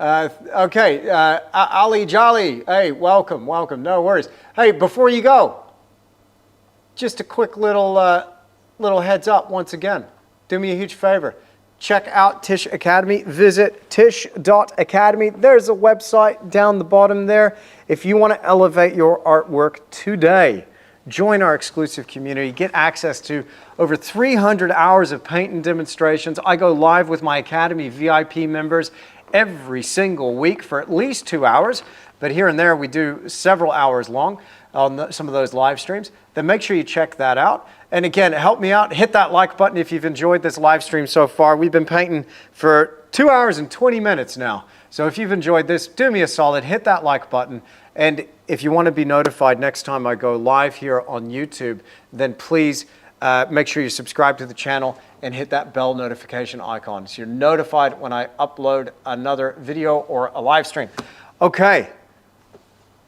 Okay, Ali Jolly. Hey, welcome. No worries. Hey, before you go, just a quick little heads up once again. Do me a huge favor. Check out Tisch Academy. Visit tisch.academy. There's a website down the bottom there. If you want to elevate your artwork today, join our exclusive community. Get access to over 300 hours of paint and demonstrations. I go live with my Academy VIP members every single week for at least 2 hours. But here and there, we do several hours long on some of those live streams. Then make sure you check that out. And again, help me out. Hit that like button if you've enjoyed this live stream so far. We've been painting for 2 hours and 20 minutes now. So if you've enjoyed this, do me a solid, hit that like button. And if you want to be notified next time I go live here on YouTube, then please make sure you subscribe to the channel and hit that bell notification icon so you're notified when I upload another video or a live stream. Okay,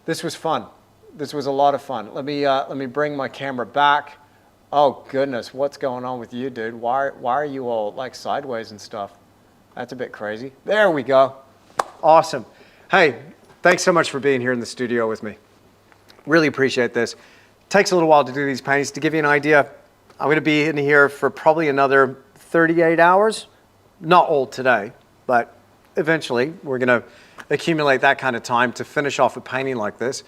this was fun. This was a lot of fun. Let me bring my camera back. Oh goodness, what's going on with you, dude? Why are you all like sideways and stuff? That's a bit crazy. There we go. Awesome. Hey, thanks so much for being here in the studio with me. Really appreciate this. Takes a little while to do these paintings. To give you an idea, I'm going to be in here for probably another 38 hours. Not all today, but eventually we're going to accumulate that kind of time to finish off a painting like this.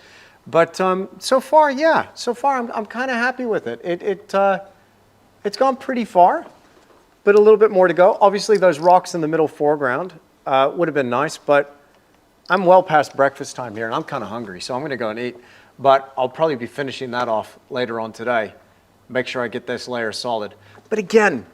But so far, yeah, I'm kind of happy with it. It's gone pretty far, but a little bit more to go. Obviously, those rocks in the middle foreground would have been nice, but I'm well past breakfast time here, and I'm kind of hungry, so I'm going to go and eat. But I'll probably be finishing that off later on today. Make sure I get this layer solid. But again,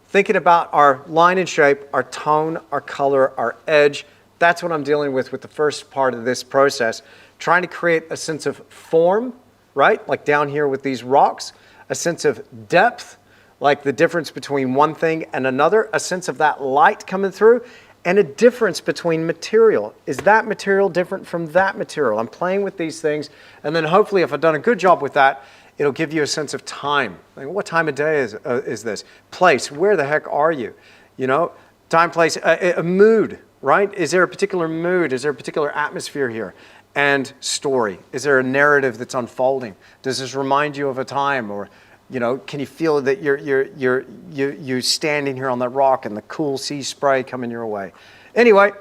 thinking about our line and shape, our tone, our color, our edge. That's what I'm dealing with the first part of this process. Trying to create a sense of form, right? Like down here with these rocks, a sense of depth, like the difference between one thing and another, a sense of that light coming through, and a difference between material. Is that material different from that material? I'm playing with these things, and then hopefully if I've done a good job with that, it'll give you a sense of time. Like, what time of day is this? Place, where the heck are you? You know, time, place, a mood, right? Is there a particular mood? Is there a particular atmosphere here? And story. Is there a narrative that's unfolding? Does this remind you of a time? Or, you know, can you feel that you're standing here on that rock and the cool sea spray coming your way? Anyway,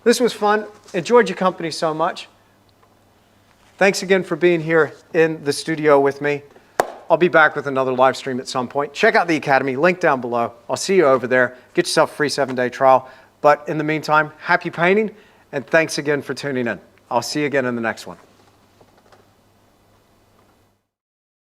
this was fun. Enjoyed your company so much. Thanks again for being here in the studio with me. I'll be back with another live stream at some point. Check out the Academy, link down below. I'll see you over there. Get yourself a free 7-day trial. But in the meantime, happy painting, and thanks again for tuning in. I'll see you again in the next one.